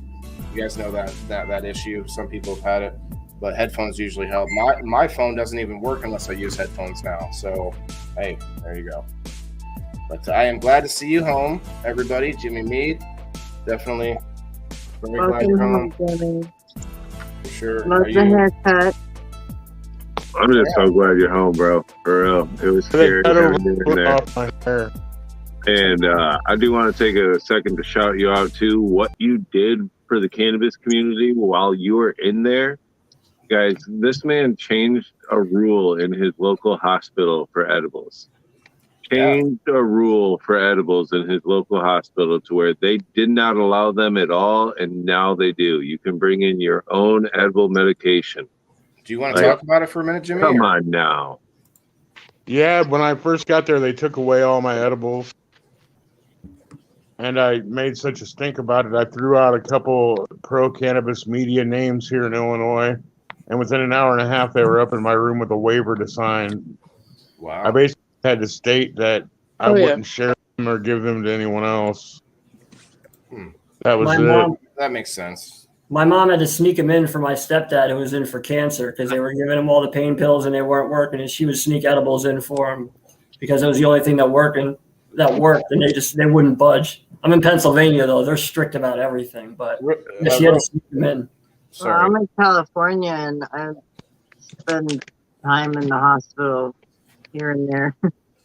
A: You guys know that issue. Some people have had it, but headphones usually help. My phone doesn't even work unless I use headphones now. So hey, there you go. But I am glad to see you home, everybody. Jimmy Mead, definitely very glad you're home.
G: Jimmy.
A: For sure.
G: Love the haircut.
C: I'm just so glad you're home, bro. For real. It was scary having you in there. And I do want to take a second to shout you out, too. What you did for the cannabis community while you were in there. Guys, this man changed a rule in his local hospital for edibles. Changed a rule for edibles in his local hospital to where they did not allow them at all, and now they do. You can bring in your own edible medication.
A: Do you want to talk about it for a minute, Jimmy?
C: Come on now.
L: Yeah, when I first got there, they took away all my edibles. and I made such a stink about it. I threw out a couple pro-cannabis media names here in Illinois, and within an hour and a half, they were up in my room with a waiver to sign.
A: Wow.
L: I basically had to state that I
H: Oh, yeah.
L: wouldn't share them or give them to anyone else. That was
J: My
L: it.
J: mom,
A: That makes sense.
J: my mom had to sneak him in for my stepdad, who was in for cancer, because they were giving him all the pain pills and they weren't working, and she would sneak edibles in for him because it was the only thing that worked, and they wouldn't budge. I'm in Pennsylvania though; they're strict about everything, but she had to sneak him in.
G: Well, I'm in California, and I spend time in the hospital here and there.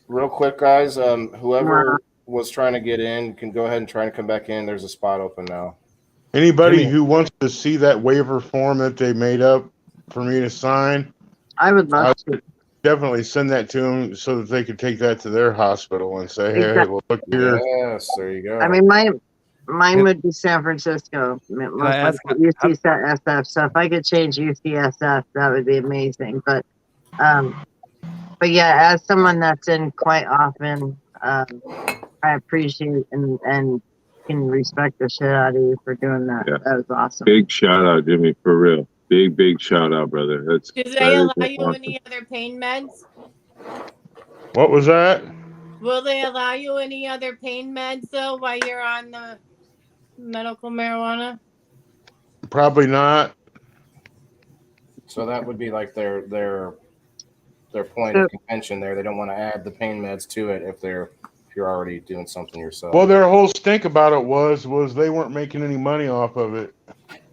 A: Real quick, guys, whoever was trying to get in can go ahead and try to come back in. There's a spot open now.
L: Anybody who wants to see that waiver form that they made up for me to sign,
G: I would love to.
L: Definitely send that to them so that they could take that to their hospital and say, "Hey,
G: Exactly.
L: well, look here."
A: Yes, there you go.
G: I mean, mine would be San Francisco,
I: I ask-
G: UCSF. So if I could change UCSF, that would be amazing. But yeah, as someone that's in quite often, I appreciate and can respect the shit out of you for doing that.
C: Yeah.
G: That was awesome.
C: Big shout out, Jimmy, for real. Big shout out, brother.
E: Do they allow you any other pain meds?
L: What was that?
E: Will they allow you any other pain meds though while you're on the medical marijuana?
L: Probably not.
A: So that would be like their point of contention there. They don't want to add the pain meds to it if you're already doing something yourself.
L: Well, their whole stink about it was they weren't making any money off of it.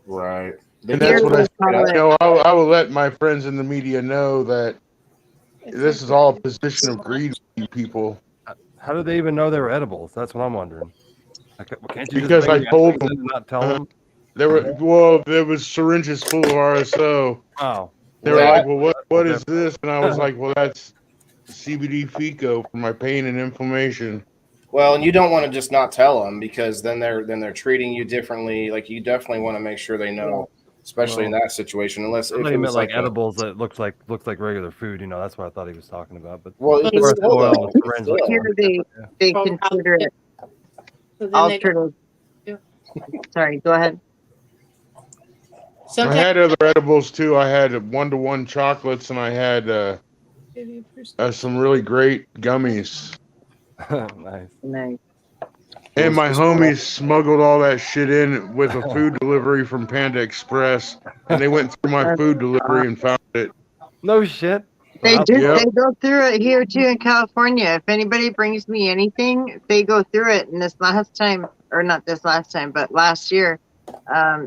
A: Right.
L: And that's what I said. I will let my friends in the media know that this is all a position of greed with you people.
I: How do they even know they were edibles? That's what I'm wondering. Can't you
L: Because I told them
I: and not tell them?
L: there was syringes full of RSO.
I: Oh.
L: They were like, "Well, what is this?" And I was like, "Well, that's CBD FICO for my pain and inflammation."
A: Well, and you don't want to just not tell them because then they're treating you differently. Like you definitely want to make sure they know, especially in that situation. Unless if
I: Somebody
A: it
I: meant
A: was
I: like edibles that looks like regular food. That's what I thought he was talking about. But
A: well,
I: birth oil, syringe,
G: Here they consider it alternative. Sorry, go ahead.
L: I had other edibles too. I had 1-to-1 chocolates, and I had some really great gummies.
I: Nice.
L: And my homies smuggled all that shit in with a food delivery from Panda Express, and they went through my food delivery and found it.
I: No shit.
G: They do. They go through it here too in California. If anybody brings me anything, they go through it. And this last time, or not this last time, but last year,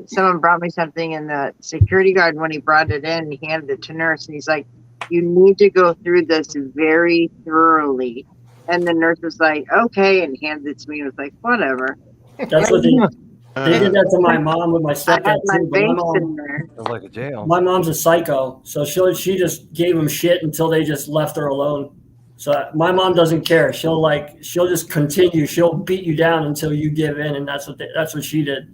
G: someone brought me something, and the security guard, when he brought it in, he handed it to nurse, and he's like, "You need to go through this very thoroughly." And the nurse was like, "Okay," and handed it to me. I was like, "Whatever."
J: That's what they did that to my mom with my stepdad too. But my mom,
I: it was like a jail.
J: my mom's a psycho, so she just gave him shit until they just left her alone. So my mom doesn't care. She'll just continue. She'll beat you down until you give in, and that's what she did.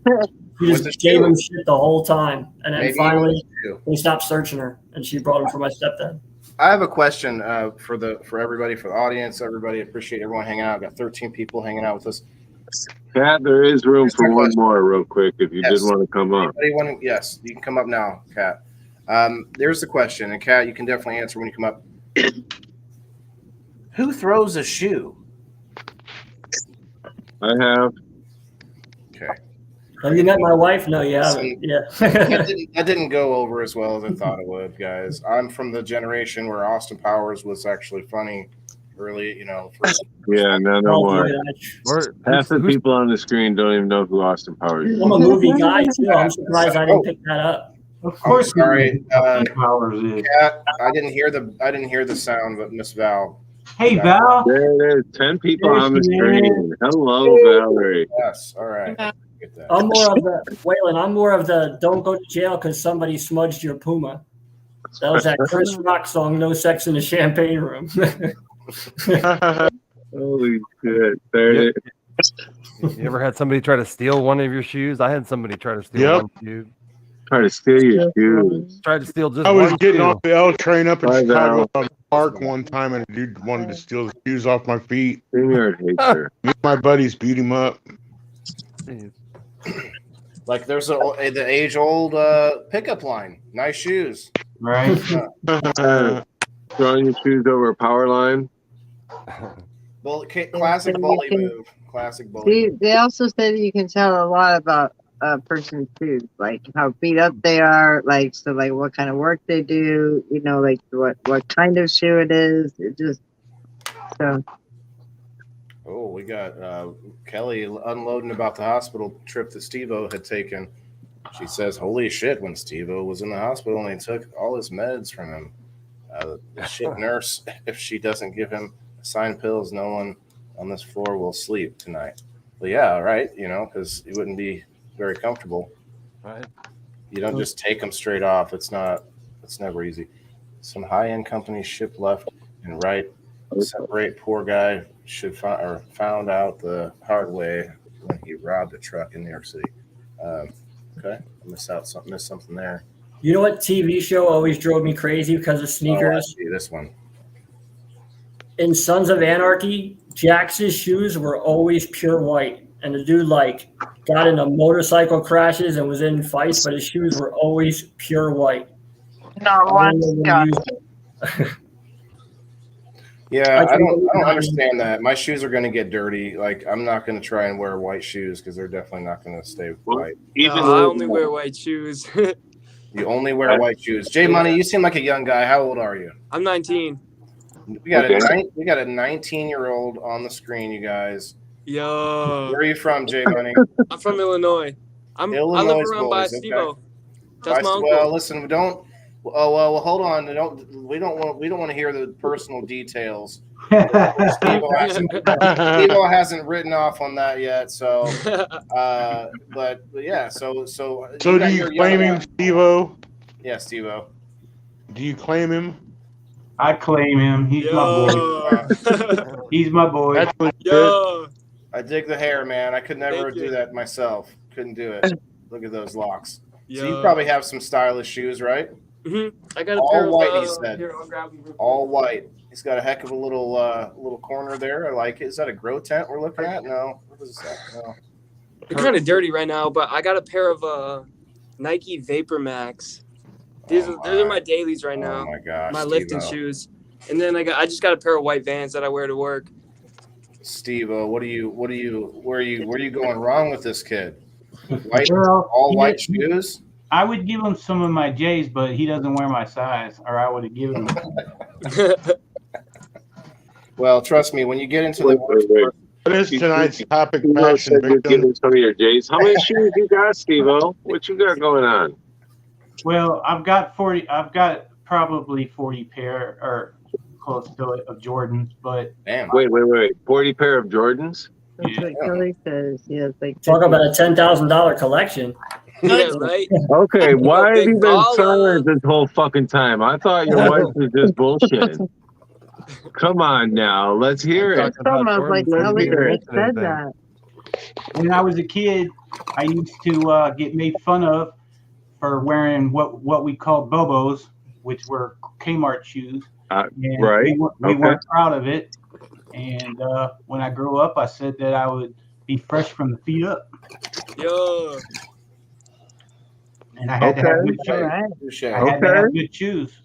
J: She just gave him shit the whole time, and then finally they stopped searching her, and she brought him for my stepdad.
A: I have a question for everybody, for the audience, everybody. Appreciate everyone hanging out. I've got 13 people hanging out with us.
C: Kat, there is room for one more real quick if you did want to come up.
A: Yes, you can come up now, Kat. There's the question, and Kat, you can definitely answer when you come up. Who throws a shoe?
C: I have.
A: Okay.
J: Have you met my wife? No, you haven't. Yeah.
A: That didn't go over as well as I thought it would, guys. I'm from the generation where Austin Powers was actually funny early,
C: Yeah, no more. Half the people on the screen don't even know who Austin Powers is.
J: I'm a movie guy too. I'm surprised I didn't pick that up.
B: Of course,
A: sorry.
B: Powers is.
A: Kat, I didn't hear the sound, but Miss Val.
B: Hey, Val.
C: There's 10 people on the screen. Hello, Valerie.
A: Yes. All right.
J: I'm more of the Waylon. I'm more of the don't go to jail because somebody smudged your Puma. That was that Chris Rock song, "No Sex in the Champagne Room."
C: Holy shit! You
I: ever had somebody try to steal one of your shoes? I had somebody try to steal one shoe.
C: Try to steal your shoes.
I: Tried to steal just.
L: I was
I: one
L: getting
I: shoe.
L: off the L train up in Chicago on the park one time, and a dude wanted to steal the shoes off my feet.
C: Me and my buddies beat him up.
A: Like there's the age-old pickup line. Nice shoes.
B: Right.
C: Throwing your shoes over a power line.
A: Classic bully move. Classic bully.
G: See, they also say that you can tell a lot about a person's shoes, like how beat up they are, like what kind of work they do, like what kind of shoe it is. It just so.
A: Oh, we got Kelly unloading about the hospital trip that Steve-O had taken. She says, holy shit, when Steve-O was in the hospital and they took all his meds from him, the shit nurse, if she doesn't give him assigned pills, no one on this floor will sleep tonight. Well, yeah, right, because he wouldn't be very comfortable.
I: Right.
A: You don't just take them straight off. It's never easy. Some high-end companies ship left and right. Separate poor guy found out the hard way when he robbed a truck in New York City. Okay, missed something there.
J: You know what TV show always drove me crazy because of sneakers?
A: Oh, I see this one.
J: In Sons of Anarchy, Jax's shoes were always pure white, and the dude got into motorcycle crashes and was in fights, but his shoes were always pure white.
G: Not one.
A: Yeah, I don't understand that. My shoes are going to get dirty. Like, I'm not going to try and wear white shoes because they're definitely not going to stay white.
K: I only wear white shoes.
A: You only wear white shoes. J Money, you seem like a young guy. How old are you?
K: I'm 19.
A: We got a 19-year-old on the screen, you guys.
K: Yo.
A: Where are you from, J Money?
K: I'm from Illinois. I live around by Steve-O. That's my uncle.
A: Well, listen, we don't. Oh well, hold on. We don't want to hear the personal details. Steve-O hasn't written off on that yet. So, but yeah. So
L: do you claim him, Steve-O?
A: Yeah, Steve-O.
L: Do you claim him?
B: I claim him. He's my boy. He's my boy.
L: That's
A: I dig the hair, man. I could never do that myself. Couldn't do it. Look at those locks. So you probably have some stylish shoes, right?
K: Mm-hmm. I got a
A: all
K: pair
A: white.
K: Of,
A: he said.
K: Here, I'll grab them.
A: All white. He's got a heck of a little corner there. I like it. Is that a grow tent we're looking at? No. What is that? No.
K: They're kind of dirty right now, but I got a pair of Nike Vapor Max. These are my dailies right now.
A: Oh my gosh.
K: My lifting shoes. And then I just got a pair of white Vans that I wear to work.
A: Steve-O, where are you going wrong with this kid? White,
B: Well,
A: all white shoes?
B: I would give him some of my J's, but he doesn't wear my size, or I would have given him.
A: Well, trust me, when you get into the
L: what is tonight's topic?
C: Passion victim. Some of your J's. How many shoes you got, Steve-O? What you got going on?
B: Well, I've got probably 40 pair or close to it of Jordans, but
A: damn.
C: Wait. 40 pair of Jordans?
G: That's what Kelly says. Yeah,
J: talk about a $10,000 collection.
K: Yeah, right.
C: Okay, why have you been silent this whole fucking time? I thought your wife was just bullshitting. Come on now, let's hear it.
G: Said that.
B: When I was a kid, I used to get made fun of for wearing what we called Bobos, which were Kmart shoes.
C: Right.
B: We weren't proud of it. And when I grew up, I said that I would be fresh from the feet up.
K: Yo.
B: And I had to have good shoes. I had to have good shoes.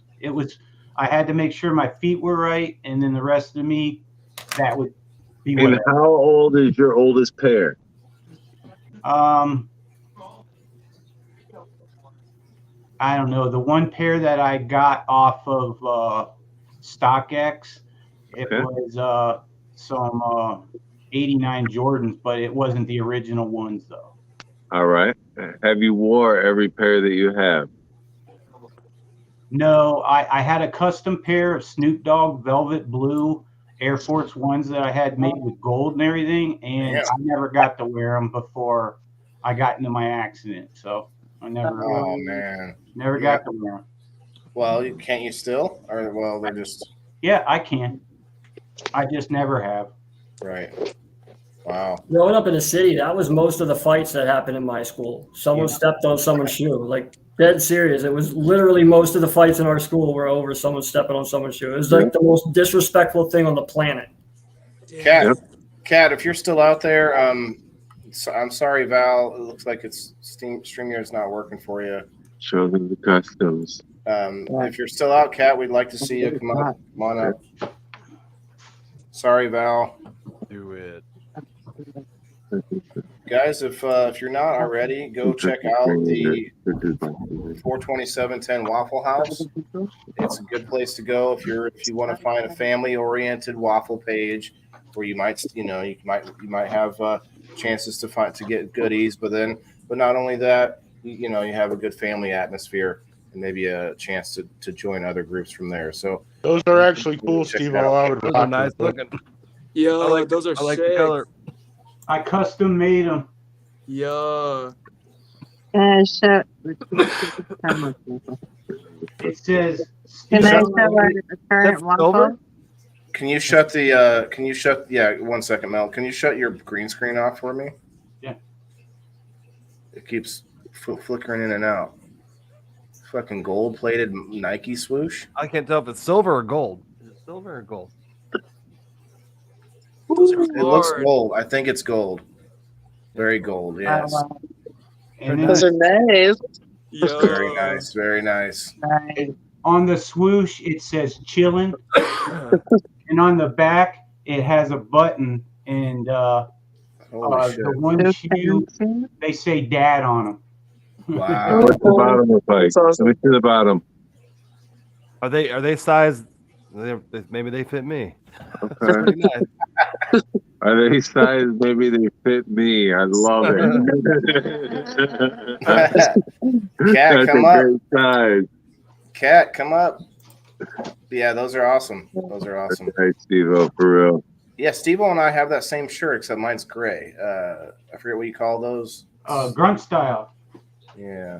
B: I had to make sure my feet were right, and then the rest of me, that would be.
C: And how old is your oldest pair?
B: I don't know. The one pair that I got off of StockX, it was some 89 Jordans, but it wasn't the original ones though.
C: All right. Have you wore every pair that you have?
B: No, I had a custom pair of Snoop Dogg velvet blue Air Force Ones that I had made with gold and everything, and I never got to wear them before I got into my accident. So I never.
A: Oh man.
B: Never got to wear them.
A: Well, can't you still? Or well, they're just.
B: Yeah, I can. I just never have.
A: Right. Wow.
J: Growing up in the city, that was most of the fights that happened in my school. Someone stepped on someone's shoe. Like, dead serious. It was literally most of the fights in our school were over someone stepping on someone's shoe. It was like the most disrespectful thing on the planet.
A: Kat, if you're still out there, I'm sorry, Val. It looks like it's StreamYard's not working for you.
C: Show them the customs.
A: If you're still out, Kat, we'd like to see you. Come on up. Sorry, Val.
I: Do it.
A: Guys, if you're not already, go check out the 42710 Waffle House. It's a good place to go if you want to find a family-oriented waffle page where you might have chances to get goodies, but not only that, you have a good family atmosphere and maybe a chance to join other groups from there. So
L: those are actually cool, Steve. I would
I: Those
L: rock
I: are nice
L: them.
I: looking.
K: Yo, those are
I: I like
K: sick.
I: the color.
B: I custom made them.
K: Yo.
G: So,
B: It says.
G: can I show a current waffle?
A: Can you shut yeah, 1 second, Mel. Can you shut your green screen off for me?
B: Yeah.
A: It keeps flickering in and out. Fucking gold-plated Nike swoosh.
I: I can't tell if it's silver or gold. Is it silver or gold?
A: It looks gold. I think it's gold. Very gold, yes.
H: Those are nice.
K: Yo.
A: Very nice. Very nice.
B: On the swoosh, it says chillin'. And on the back, it has a button. And the one shoe, they say dad on them.
A: Wow.
C: What's the bottom look like? Let me see the bottom.
I: Are they sized? Maybe they fit me.
C: Okay.
I: Pretty nice.
C: Are they sized? Maybe they fit me. I love it.
A: Cat,
C: That's
A: come
C: a
A: up.
C: great size.
A: Cat, come up. Yeah, those are awesome. Those are awesome.
C: Hey, Steve-O, for real.
A: Yeah, Steve-O and I have that same shirt, except mine's gray. I forget what you call those.
B: Grunt style.
A: Yeah.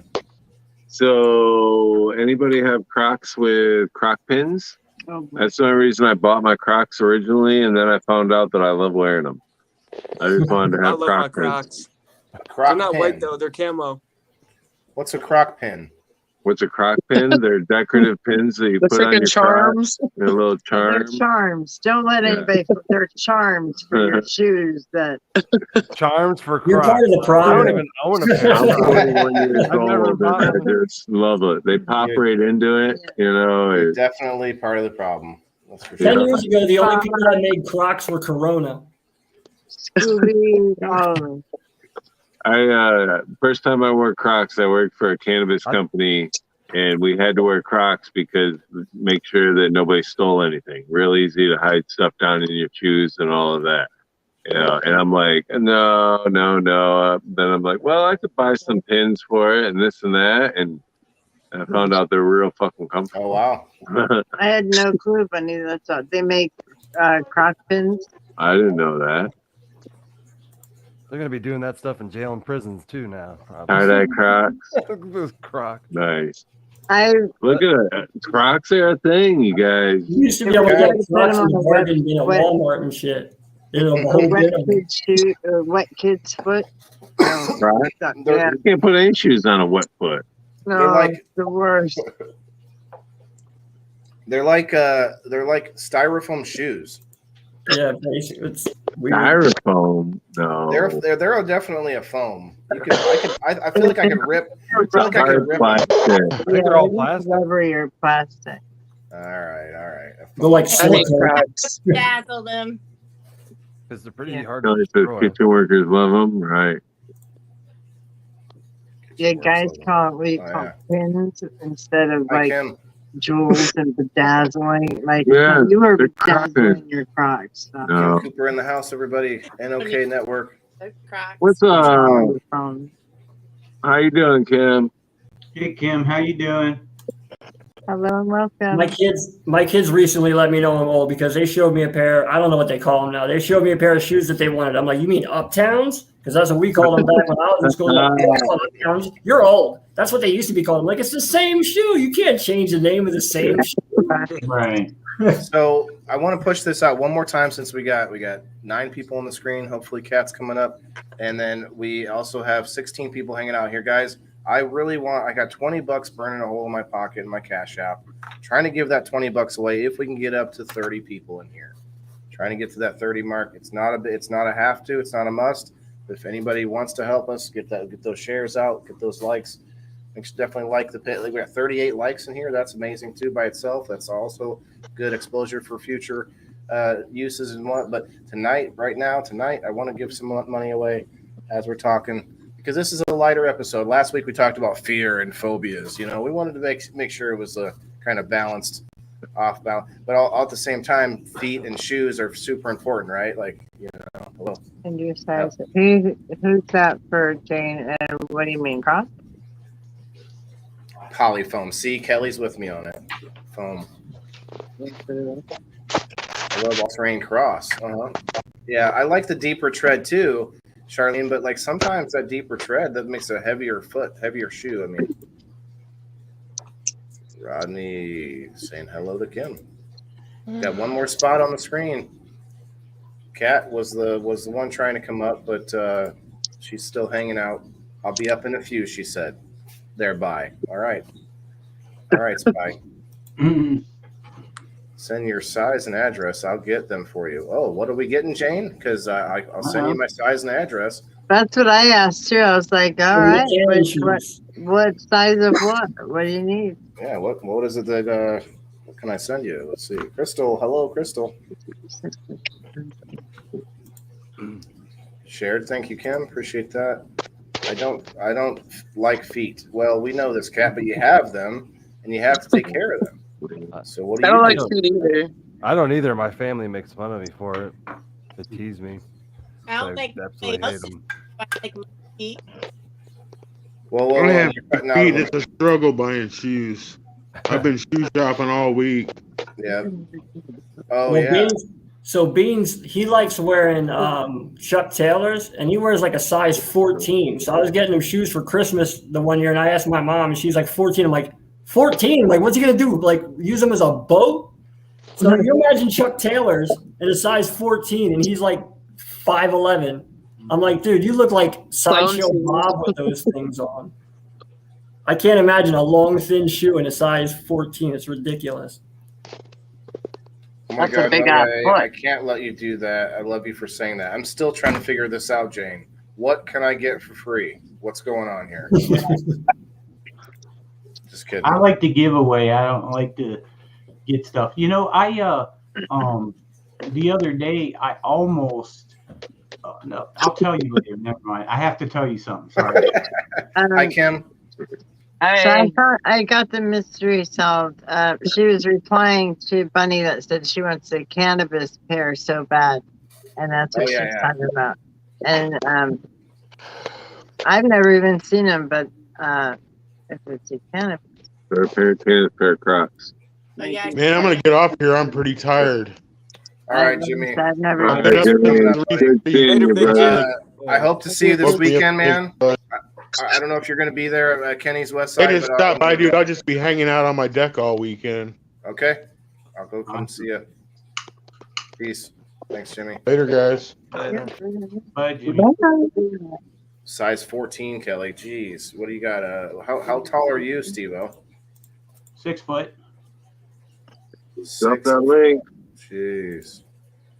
C: So, anybody have Crocs with Croc pins? That's the only reason I bought my Crocs originally, and then I found out that I love wearing them. I just wanted to
K: I
C: have
K: love my
C: Croc
K: Crocs.
A: Croc
K: They're not
A: pin.
K: white though; they're camo.
A: What's a Croc pin?
C: What's a Croc pin? They're decorative pins that you
H: The
C: put on
H: freaking
C: your
H: charms.
C: Crocs. They're little
G: They're
C: charms.
G: charms. Don't let anybody put their charms for your shoes. That
I: Charms for
J: You're
I: Crocs.
J: part of the
I: I
J: problem.
I: don't even own a pair.
C: I'm 41 years
I: I've never
C: old,
I: bought
C: and I
I: one.
C: just love it. They pop right into it,
A: You're
C: It,
A: definitely part of the problem. That's for
J: 10
A: sure.
J: years ago, the only people that made Crocs were Corona.
G: Scooby. Oh,
C: first time I wore Crocs, I worked for a cannabis company, and we had to wear Crocs because make sure that nobody stole anything. Real easy to hide stuff down in your shoes and all of that. And I'm like, no. Then I'm like, well, I could buy some pins for it and this and that. And I found out they're real fucking comfortable.
A: Oh, wow.
G: I had no clue, but neither that's all. They make Croc pins.
C: I didn't know that.
I: They're gonna be doing that stuff in jail and prisons too now.
C: Tie-dye Crocs.
I: Those Crocs.
C: Nice.
G: I
C: Look at it. Crocs are a thing, you guys.
J: You used to be able to get Crocs in the bargain bin at Walmart and shit. You know, the whole
G: wet
J: bin of them.
G: kid's shoe, wet kid's foot. No,
C: Right?
G: yeah,
C: You can't put any shoes on a wet foot.
G: no,
A: like-
G: it's the worst.
A: They're like styrofoam shoes.
J: Yeah, basically, it's weird.
C: Styrofoam? No.
A: They're definitely a foam. I feel like I could rip. I feel like I could rip.
C: Plastic.
I: I think they're all
G: it's
I: plastic.
G: rubbery or plastic.
A: All right.
J: They're like
H: I hate
J: silicone.
H: Crocs.
E: Dazzle them.
I: Because they're pretty
G: Yeah.
I: hard to
C: Nice that
I: destroy.
C: kitchen workers love them, right?
G: Yeah, guys call it pins instead of
A: I
G: like
A: can.
G: jewels and bedazzling. Like
C: Yeah,
G: you were
C: they're Crocs.
G: bedazzling your Crocs. So.
C: No.
A: Kim Cooper in the house, everybody. NOK Network.
E: They're Crocs.
C: What's up?
G: Phone.
C: How you doing, Kim?
B: Hey, Kim, how you doing?
G: Hello and welcome.
J: My kids recently let me know I'm old because they showed me a pair. I don't know what they call them now. They showed me a pair of shoes that they wanted. I'm like, you mean Uptowns? Because that's what we called them back when I was in school. Like, Uptowns. You're old. That's what they used to be called. I'm like, it's the same shoe. You can't change the name of the same shoe.
B: Right.
A: So I want to push this out one more time since we got 9 people on the screen. Hopefully, Kat's coming up, and then we also have 16 people hanging out here, guys. I got $20 burning a hole in my pocket in my Cash App. Trying to give that $20 away if we can get up to 30 people in here. Trying to get to that 30 mark. It's not a have to. It's not a must. If anybody wants to help us get those shares out, get those likes, definitely like the pit. Like we got 38 likes in here. That's amazing too by itself. That's also good exposure for future uses and what. But right now, I want to give some money away as we're talking, because this is a lighter episode. Last week we talked about fear and phobias. We wanted to make sure it was a kind of balanced, off balance, but all at the same time, feet and shoes are super important, right? Like, hello.
G: And your size. Who's that for, Jane? And what do you mean, cross?
A: Polyfoam. See, Kelly's with me on it. Foam. I love all-terrain cross. Yeah, I like the deeper tread too, Charlene, but like sometimes that deeper tread that makes a heavier shoe. I mean, Rodney saying hello to Kim. Got one more spot on the screen. Kat was the one trying to come up, but she's still hanging out. I'll be up in a few, she said. Thereby. All right, Spy. Send your size and address. I'll get them for you. Oh, what are we getting, Jane? Because I'll send you my size and address.
G: That's what I asked too. I was like, all right, what size of what? What do you need?
A: Yeah, what is it that what can I send you? Let's see. Crystal, hello, Crystal. Shared, thank you, Kim. Appreciate that. I don't like feet. Well, we know this, Kat, but you have them and you have to take care of them. So what do you do?
H: I don't like feet either.
I: I don't either. My family makes fun of me for it. They tease me.
E: I don't
I: I absolutely hate them.
E: like feet.
A: Well,
L: I have feet. It's a struggle buying shoes. I've been shoe shopping all week.
A: Yeah. Oh,
J: well,
A: yeah.
J: Beans, he likes wearing Chuck Taylors, and he wears like a size 14. So I was getting him shoes for Christmas the one year, and I asked my mom, and she's like 14. I'm like, 14? Like, what's he gonna do? Like, use them as a boat? So you imagine Chuck Taylors in a size 14, and he's like 5'11". I'm like, dude, you look like Sideshow Bob with those things on. I can't imagine a long, thin shoe in a size 14. It's ridiculous.
A: Oh my God, I can't let you do that. I love you for saying that. I'm still trying to figure this out, Jane. What can I get for free? What's going on here? Just kidding.
B: I like to give away. I don't like to get stuff. I the other day I almost no, I'll tell you later. Never mind. I have to tell you something. Sorry.
A: Hi, Kim.
G: So I got the mystery solved. She was replying to Bunny that said she wants a cannabis pair so bad, and that's what she's talking about. And I've never even seen them, but if it's a cannabis,
C: pair of Crocs.
L: Man, I'm gonna get off here. I'm pretty tired.
A: All right, Jimmy.
G: I've never.
A: I hope to see you this weekend, man. I don't know if you're going to be there at Kenny's West Side.
L: I just stop by, dude. I'll just be hanging out on my deck all weekend.
A: Okay. I'll go come see you. Peace. Thanks, Jimmy.
L: Later, guys.
B: Bye, Jimmy.
A: Size 14, Kelly. Jeez. What do you got? How tall are you, Steve-O?
B: 6 foot.
C: Drop that link.
A: Jeez.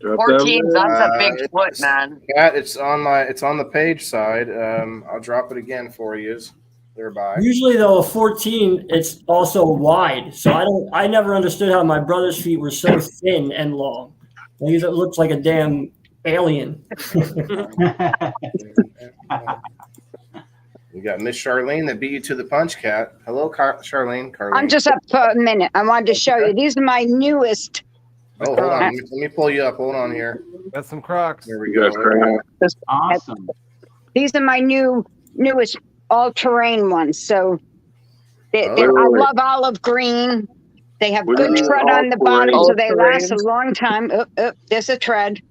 G: 14, that's a big foot, man.
A: Yeah, it's on the page side. I'll drop it again for you. Thereby.
J: Usually, though, a 14, it's also wide. So I never understood how my brother's feet were so thin and long. He looks like a damn alien.
A: We got Miss Charlene that beat you to the punch, Kat. Hello, Charlene.
M: I'm just up for a minute. I wanted to show you. These are my newest.
A: Oh, hold on. Let me pull you up. Hold on here.
I: Got some Crocs.
A: There we go.
B: Awesome.
M: These are my newest all-terrain ones. So I love olive green. They have good tread on the bottom, so they last a long time. There's a tread.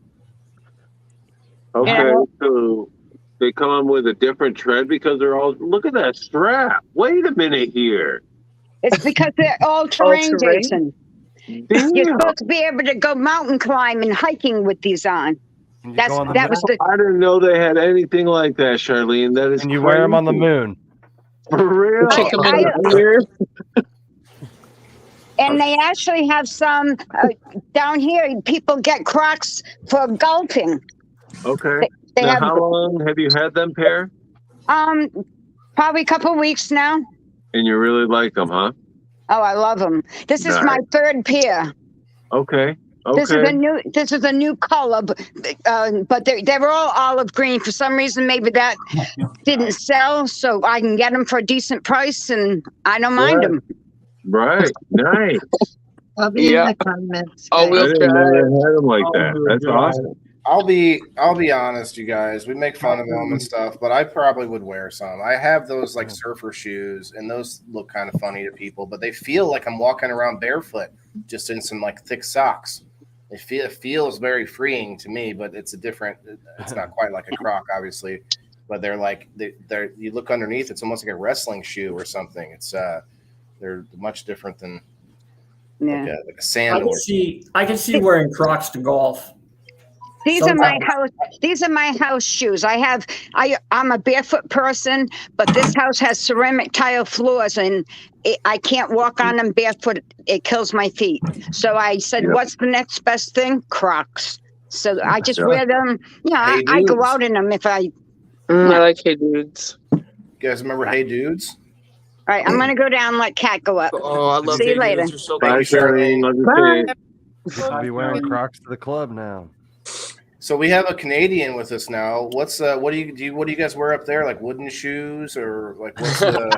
C: Okay, so they come with a different tread because they're all. Look at that strap. Wait a minute here.
M: It's because they're all-terrain, Jason. You're supposed to be able to go mountain climbing, hiking with these on. That was the.
C: I didn't know they had anything like that, Charlene. That is.
I: And you wear them on the moon.
C: For real.
M: And they actually have some down here. People get Crocs for golfing.
C: Okay.
M: They
C: Now,
M: have
C: how long have you had them pair?
M: probably a couple weeks now.
C: And you really like them, huh?
M: Oh, I love them. This is
C: Nice.
M: my third pair.
C: Okay.
M: This is a new color, but they're all olive green. For some reason, maybe that didn't sell, so I can get them for a decent price, and I don't mind them.
C: Right. Nice.
G: I'll be in the comments.
H: Oh,
C: I
H: we'll
C: didn't know
H: try.
C: they had them like that. That's awesome.
A: I'll be honest, you guys. We make fun of them and stuff, but I probably would wear some. I have those like surfer shoes, and those look kind of funny to people, but they feel like I'm walking around barefoot, just in some like thick socks. It feels very freeing to me, but it's it's not quite like a Croc, obviously, but they're like they're you look underneath, it's almost like a wrestling shoe or something. It's they're much different than like a sandal.
J: I can see wearing Crocs to golf.
M: These are my house shoes. I'm a barefoot person, but this house has ceramic tile floors, and I can't walk on them barefoot. It kills my feet. So I said, what's the next best thing? Crocs. So I just wear them. Yeah, I go out in them if I.
H: I like Hey Dudes.
A: You guys remember Hey Dudes?
M: All right, I'm gonna go down and let Kat go up.
K: Oh, I love
M: See you
K: Hey
M: later.
K: Dudes. You're so
C: Bye, Charlene. Love you too.
I: You should be wearing Crocs to the club now.
A: So we have a Canadian with us now. What's what do you guys wear up there? Like wooden shoes or like what's the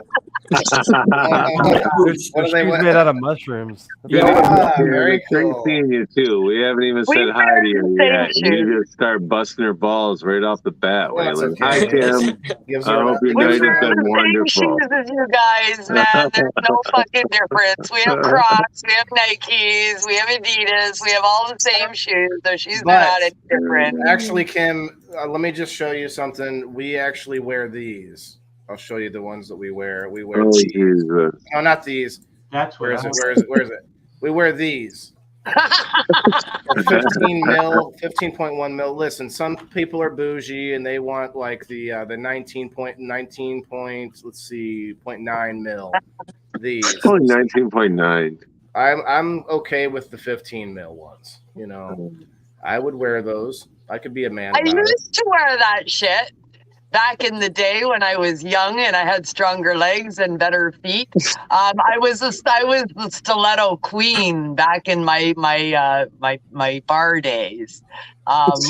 I: what are they made out of mushrooms?
A: Very
C: Great
A: cool.
C: seeing you too. We haven't even said hi to you yet. You just start busting her balls right off the bat, Waylon. Hi, Tim. I hope your night has been wonderful.
N: As you guys, man, there's no fucking difference. We have Crocs, we have Nikes, we have Adidas, we have all the same shoes. So she's not any different.
A: Actually, Kim, let me just show you something. We actually wear these. I'll show you the ones that we wear. We wear these.
C: Jesus.
A: No, not these.
B: That's
A: where is it? Where is it? We wear these. 15 mil, 15.1 mil. Listen, some people are bougie and they want like the 19 point, let's see, 0.9 mil. These.
C: Only 19.9.
A: I'm okay with the 15 mil ones. You know, I would wear those. I could be a man.
N: I
A: about it.
N: used to wear that shit back in the day when I was young and I had stronger legs and better feet. I was the stiletto queen back in my bar days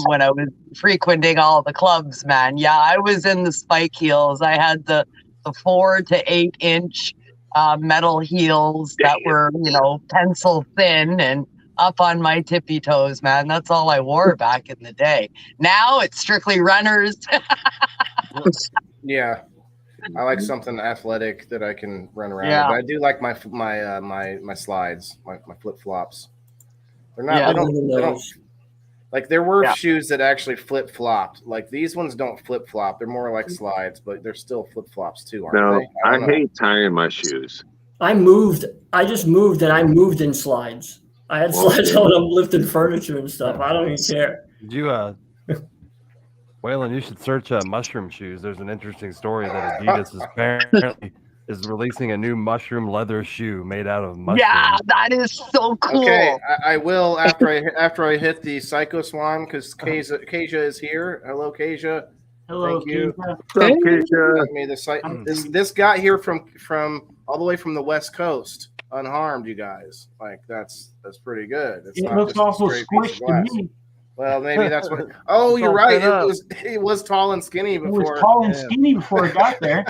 N: when I was frequenting all the clubs, man. Yeah, I was in the spike heels. I had the 4 to 8 inch metal heels that were, pencil thin and up on my tippy toes, man. That's all I wore back in the day. Now it's strictly runners.
A: Yeah, I like something athletic that I can run around.
N: Yeah.
A: But I do like my slides, my flip flops. They're not.
N: Yeah.
A: They don't. Like there were shoes that actually flip flopped. Like these ones don't flip flop. They're more like slides, but they're still flip flops too, aren't
C: No,
A: they?
C: I hate tying my shoes.
J: I just moved and I moved in slides. I had slides on. I'm lifting furniture and stuff. I don't even care.
I: Did you Waylon, you should search mushroom shoes. There's an interesting story that Adidas is apparently is releasing a new mushroom leather shoe made out of mushrooms.
N: Yeah, that is so cool.
A: Okay, I will after I hit the Psycho Swan because Kasia is here. Hello, Kasia.
B: Hello,
A: Thank you.
B: Kasia.
A: This got here from all the way from the West Coast, unharmed. You guys, like that's pretty good. It's
B: It
A: not
B: looks
A: just a
B: awful
A: straight piece of
B: squished to
A: glass.
B: me.
A: Well, maybe that's what. Oh, you're right. It was tall and skinny before.
B: It was tall and skinny before it got there.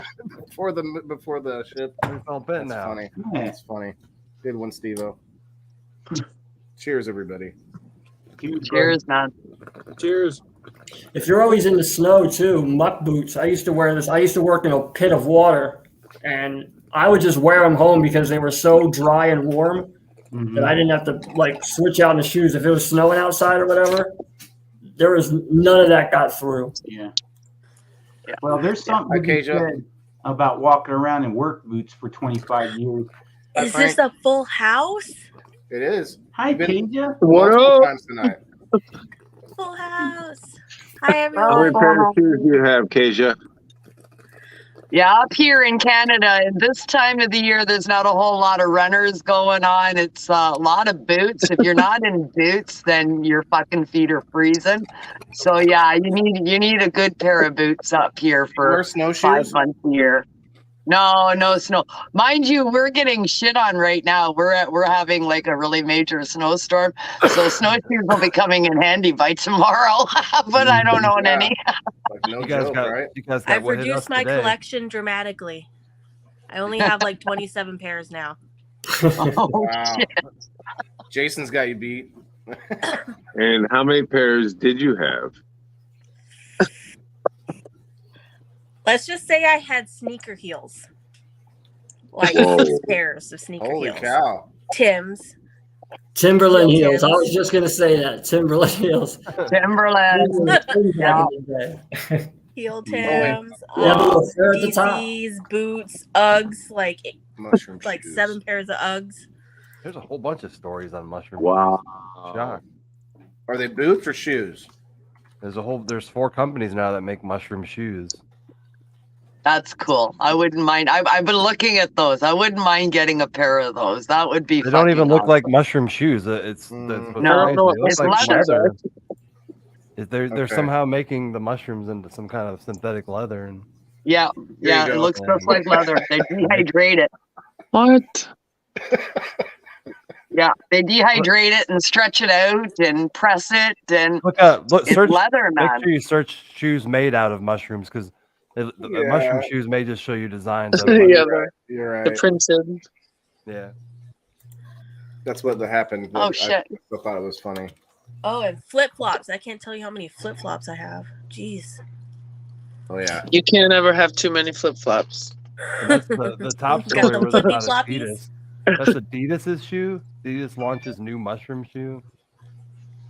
A: before the ship. That's funny.
B: Yeah.
A: That's funny. Good one, Steve-O. Cheers, everybody.
N: Cheers, man.
K: Cheers.
J: If you're always in the snow too, muck boots. I used to wear this. I used to work in a pit of water, and I would just wear them home because they were so dry and warm. That I didn't have to switch out the shoes if it was snowing outside or whatever. There was none of that got through.
B: Yeah. Well, there's something to be said about walking around in work boots for 25 years.
O: Is this a full house?
A: It is.
B: Hi, Kasia.
A: Multiple times tonight.
O: Full house. Hi,
C: How many
O: everyone.
C: pair of shoes do you have, Kasia?
N: Yeah, up here in Canada, at this time of the year, there's not a whole lot of runners going on. It's a lot of boots. If you're not in boots, then your fucking feet are freezing. So yeah, you need a good pair of boots up here for
A: Wear
N: 5
A: snowshoes?
N: months a year. No snow. Mind you, we're getting shit on right now. We're having like a really major snowstorm, so snowshoes will be coming in handy by tomorrow. But I don't own any.
A: Like no
I: You guys
A: joke,
I: got
A: right?
I: you guys got
O: I've
I: what hit us
O: reduced my
I: today.
O: collection dramatically. I only have like 27 pairs now.
N: Oh,
A: Wow.
N: shit.
A: Jason's got you beat.
C: And how many pairs did you have?
O: Let's just say I had sneaker heels. Like
C: Whoa.
O: 6 pairs of sneaker
A: Holy
O: heels.
A: cow.
O: Tim's.
J: Timberland
O: Heel
J: heels. I
O: Tims.
J: was just gonna say that. Timberland heels.
N: Timberland.
J: Back
N: Yeah.
J: in the day.
O: Heel Tims.
J: Yeah, the little flare at the top.
O: DCs, boots, Uggs, like
A: Mushroom
O: like
A: shoes.
O: 7 pairs of Uggs.
I: There's a whole bunch of stories on mushroom.
C: Wow.
I: Shocked.
A: Are they boots or shoes?
I: There's 4 companies now that make mushroom shoes.
N: That's cool. I wouldn't mind. I've been looking at those. I wouldn't mind getting a pair of those. That would be.
I: They don't even
N: fucking
I: look
N: awesome.
I: like mushroom shoes. It's
N: No,
I: they look
N: it's
I: like
N: leather.
I: They're
A: Okay.
I: somehow making the mushrooms into some kind of synthetic leather. And
N: Yeah,
A: There you
N: yeah. It
A: go.
N: looks just like leather. They dehydrate it.
H: What?
N: Yeah, they dehydrate it and stretch it out and press it and
I: look,
N: it's
I: search.
N: leather,
I: Make
N: man.
I: sure you search shoes made out of mushrooms because the
A: Yeah.
I: mushroom shoes may just show you designs. Of
H: Yeah,
I: mushrooms.
A: You're
H: the
A: right.
H: printed.
I: Yeah.
A: That's what happened.
N: Oh,
A: I
N: shit.
A: thought it was funny.
O: Oh, and flip flops. I can't tell you how many flip flops I have. Jeez.
A: Oh yeah.
H: You can't ever have too many flip flops.
I: And that's the top
O: You got
I: story
O: them
I: was
O: flippy
I: about
O: floppies?
I: Adidas. That's Adidas's shoe. Adidas launches new mushroom shoe.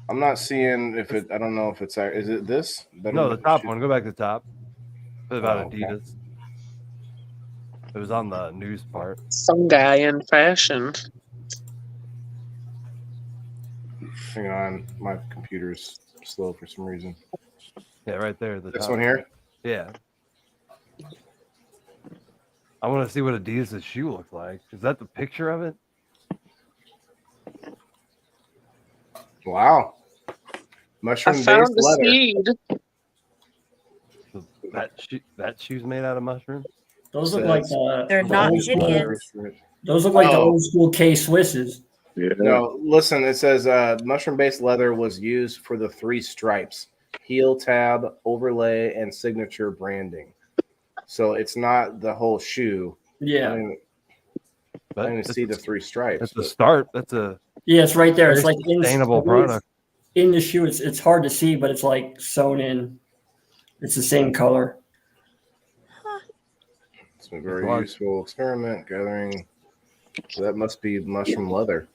A: I'm not seeing if it. I don't know if it's. Is it this?
I: No, the top one. Go back to the top. It's about
A: Oh, okay.
I: Adidas. It was on the news part.
H: Some guy in fashion.
A: Hang on, my computer's slow for some reason.
I: Yeah, right there. The
A: This
I: top.
A: one here.
I: Yeah. I want to see what Adidas' shoe looks like. Is that the picture of it?
A: Wow.
H: I
A: Mushroom
H: found
A: based
H: the
A: leather.
H: seed.
I: So that shoe's made out of mushrooms.
J: Those look like
O: They're
J: the
O: not
J: old school-
O: Indians.
J: Those look like the
A: Oh.
J: old school K Swisses.
C: Yeah.
A: No, listen, it says mushroom based leather was used for the 3 stripes, heel tab, overlay, and signature branding. So it's not the whole shoe.
J: Yeah.
A: I didn't
I: But
A: even see the 3 stripes.
I: That's a
A: but-
I: start. That's a
J: Yeah, it's right there. It's
I: very
J: like
I: sustainable product.
J: in the shoe. It's hard to see, but it's like sewn in. It's the same color.
A: It's a very useful experiment gathering. So that must be mushroom leather.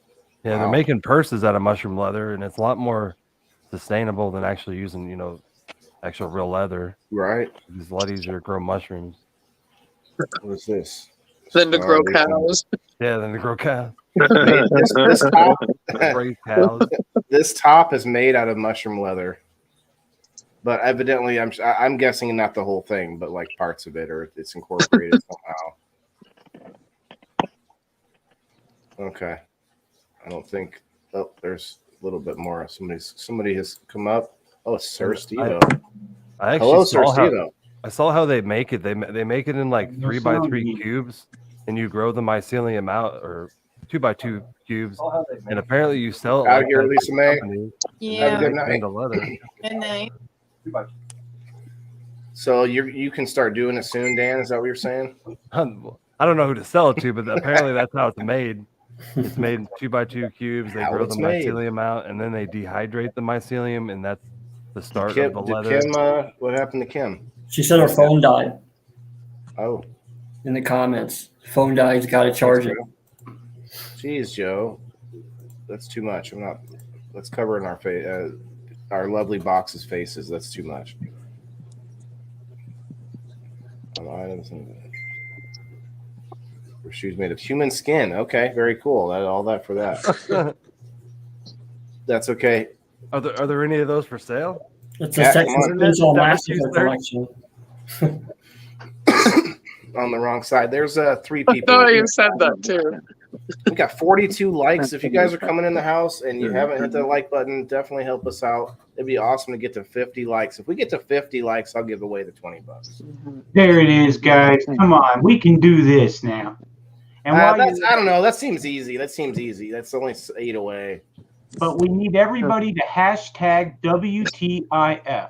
I: Yeah, they're
A: Wow.
I: making purses out of mushroom leather, and it's a lot more sustainable than actually using, actual real leather.
A: Right.
I: It's a lot easier to grow mushrooms.
A: What is this?
H: Then to grow
A: Starvation.
H: cows.
I: Yeah, than to grow cows.
A: this top,
I: Raise cows.
A: this top is made out of mushroom leather, but evidently, I'm guessing not the whole thing, but like parts of it, or it's incorporated somehow. Okay, I don't think. Oh, there's a little bit more. Somebody has come up. Oh, it's Sir Stevo.
I: I actually
A: Hello, Sir
I: saw how,
A: Stevo.
I: I saw how they make it. They make it in like 3x3 cubes, and you grow the mycelium out, or 2x2 cubes, and apparently you sell it
A: Out
I: like
A: here,
I: that to
A: Lisa May.
I: companies.
E: Yeah.
A: Have a good
I: Make it
A: night.
I: into leather.
E: Good night.
A: So you can start doing it soon, Dan. Is that what you're saying?
I: I don't know who to sell it to, but apparently that's how it's made. It's made in 2x2 cubes. They
A: How
I: grow
A: it's
I: the
A: made.
I: mycelium out, and then they dehydrate the mycelium, and that's the start
A: Kim,
I: of the
A: did
I: leather.
A: Kim, what happened to Kim?
J: She said her phone died
A: Oh,
J: in the comments. Phone died. Got to charge it.
A: Jeez, Joe, that's too much. I'm not. Let's cover in our face, our lovely box's faces. That's too much. Items and shoes made of human skin. Okay, very cool. All that for that. That's okay.
I: Are there any of those for sale?
J: It's
A: Yeah,
J: a Texas
A: come on.
J: Chainsaw
I: That
J: Massacre
I: was
J: collection.
A: on the wrong side. There's 3
H: I
A: people.
H: thought you said that too.
A: We got 42 likes. If you guys are coming in the house and you haven't hit the like button, definitely help us out. It'd be awesome to get to 50 likes. If we get to 50 likes, I'll give away the $20.
B: There it is, guys. Come on, we can do this now. And while
A: I don't know. That seems easy. That's only 8 away.
B: But we need everybody to hashtag WTIF.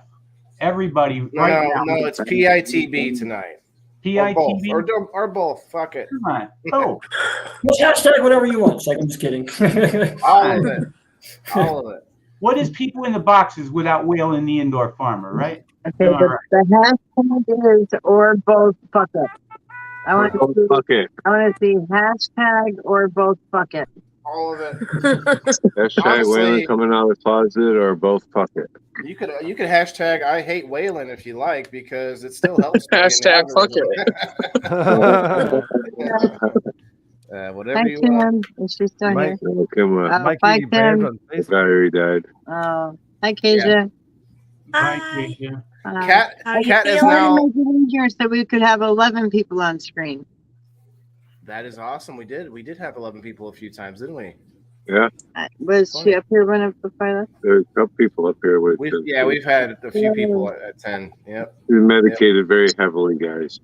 B: Everybody, right now.
A: No, it's PITB tonight.
B: PITB
A: or both. Fuck it.
B: Come on. Oh,
J: Just hashtag whatever you want. Like, I'm just kidding.
A: All of it. All of it.
B: What is people in the boxes without Waylon the indoor farmer, right?
G: Okay, the hashtag is or both fuck it. I want to see hashtag or both fuck it.
A: All of it.
C: Hashtag Waylon coming out of the closet or both fuck it.
A: You could hashtag I hate Waylon if you like, because it still helps.
H: Hashtag fuck it.
A: Whatever
G: Hi,
A: you want.
G: Kim. Is she still here?
C: Oh, come on.
G: Oh, bye, Kim.
C: Battery died.
G: Oh, hi, Keisha.
B: Hi, Keisha.
A: Cat is now.
G: Make it easier so we could have 11 people on screen.
A: That is awesome. We did have 11 people a few times, didn't we?
C: Yeah.
G: Was she up here when before that?
C: There's a couple people up here with.
A: We've had a few people at 10. Yep.
C: We medicated very heavily, guys.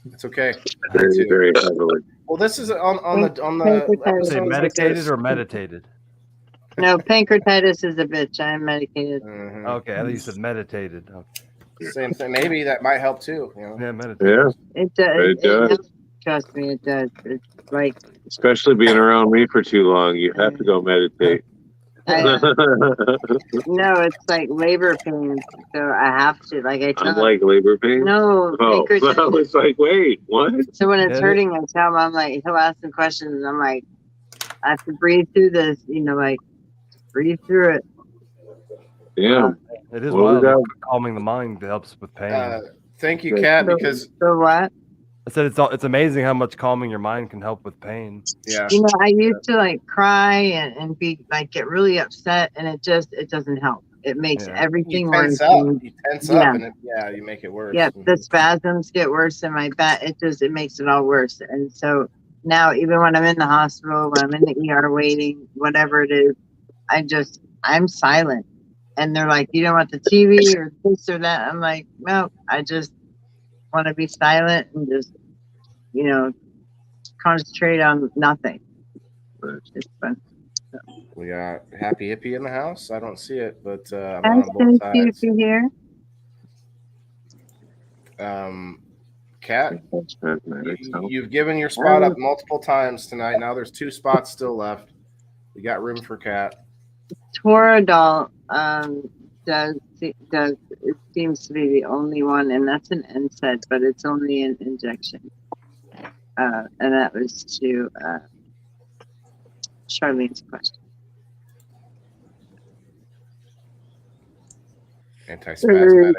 A: It's okay.
C: Very, very heavily.
A: Well, this is on the
I: Say medicated or meditated?
G: No, pancreatitis is a bitch. I'm medicated.
I: Okay, I think you said meditated. Okay.
A: Same thing. Maybe that might help too. You know?
I: Yeah, meditated.
C: Yeah.
G: It does.
C: It does.
G: Trust me, it does. It's like,
C: especially being around me for too long, you have to go meditate.
G: no, it's like labor pains, so I have to. Like I tell
C: Like labor pains.
G: No,
C: I was like, wait, what?
G: So when it's hurting, I tell him, I'm like, he'll ask some questions, and I'm like, I have to breathe through this, like breathe through it.
C: Yeah,
I: it is wild. Calming the mind helps with pain.
A: Thank you, Kat. Because
G: so what?
I: I said it's amazing how much calming your mind can help with pain.
A: Yeah.
G: I used to like cry and be like get really upset, and it doesn't help. It makes everything worse.
A: You tense up, and you make it worse.
G: Yeah, the spasms get worse in my back. It makes it all worse. And so now, even when I'm in the hospital, when I'm in the ER waiting, whatever it is, I'm silent. And they're like, "You don't want the TV or this or that." I'm like, "No, I just want to be silent and just, concentrate on nothing." It's fun. So.
A: We got Happy Hippie in the house. I don't see it, but I'm
G: Hi,
A: on both sides.
G: you here.
A: Kat, you've given your spot up multiple times tonight. Now there's 2 spots still left. We got room for Kat.
G: Toradol it seems to be the only one, and that's an NSAID, but it's only an injection. And that was to Charlene's question.
A: Antispasmodic.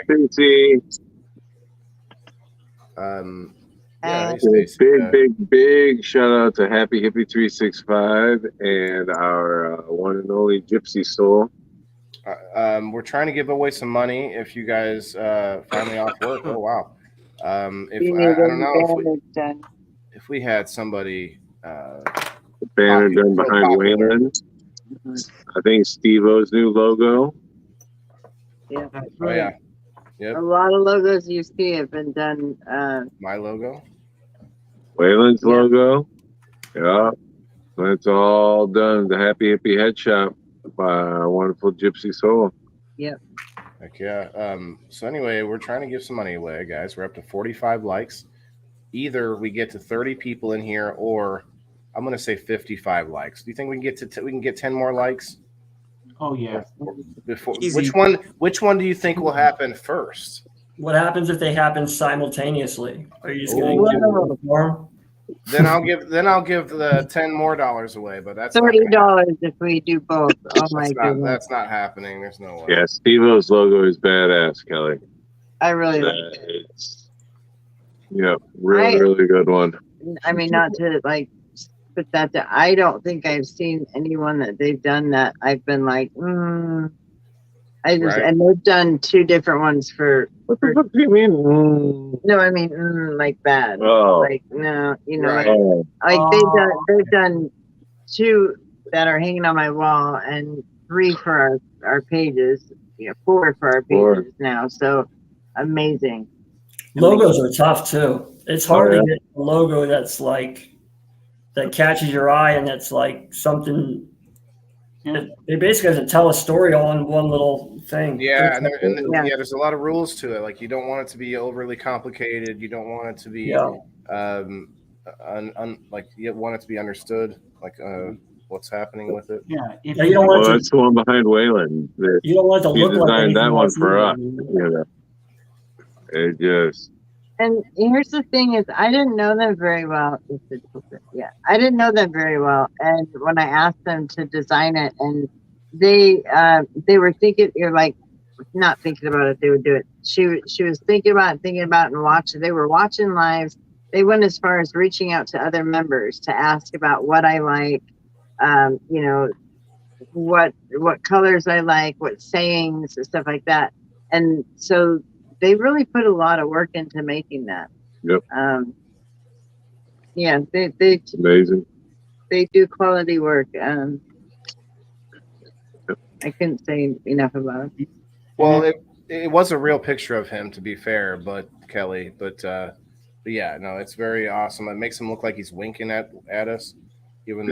C: Big shout out to Happy Hippie 365 and our one and only Gypsy Soul.
A: We're trying to give away some money if you guys finally off work. Oh wow! I don't know if we had somebody
C: banner done behind Waylon. I think Steve-O's new logo.
G: Yeah.
A: Oh yeah. Yep.
G: A lot of logos you see have been done.
A: My logo.
C: Waylon's logo. Yeah. That's all done. The Happy Hippie Head Shop by our wonderful Gypsy Soul.
G: Yep.
A: Heck yeah. So anyway, we're trying to give some money away, guys. We're up to 45 likes. Either we get to 30 people in here, or I'm going to say 55 likes. Do you think we can get 10 more likes?
B: Oh yeah.
A: Before which one do you think will happen first?
J: What happens if they happen simultaneously? Are you just going to give them?
A: Then I'll give the $10 more away, but that's
G: $30 if we do both. Oh my goodness.
A: That's not happening. There's no way.
C: Yeah, Steve-O's logo is badass, Kelly.
G: I really like it.
C: Really good one.
G: I mean, not to like put that to, I don't think I've seen anyone that they've done that I've been like, I
A: Right.
G: and they've done 2 different ones for.
C: What the fuck do you mean?
G: No, I mean like bad.
C: Oh.
G: Like no, you know,
C: Right.
G: like they've done 2 that are hanging on my wall and 3 for our pages. 4 for our pages now. So amazing.
J: Logos are tough too. It's hard to get a logo that's like that catches your eye and that's like something. It basically has to tell a story all in one little thing.
A: Yeah, there's a lot of rules to it. Like you don't want it to be overly complicated. You don't want it to be like you want it to be understood. Like what's happening with it.
B: Yeah,
J: you don't want
C: that's the one behind Waylon.
J: You don't want it to
C: He
J: look like
C: designed that
J: anything
C: one
J: else
C: for
J: either.
C: us. You know. It just.
G: And here's the thing is I didn't know them very well. Yeah, I didn't know them very well. And when I asked them to design it, and they were thinking, you're like, not thinking about it, they would do it. She was thinking about and watching. They were watching lives. They went as far as reaching out to other members to ask about what I like, you know, what colors I like, what sayings and stuff like that. And so they really put a lot of work into making that.
C: Yep.
G: Yeah, they
C: amazing.
G: They do quality work. I couldn't say enough about it.
A: Well, it was a real picture of him, to be fair, but Kelly, but yeah, no, it's very awesome. It makes him look like he's winking at us, even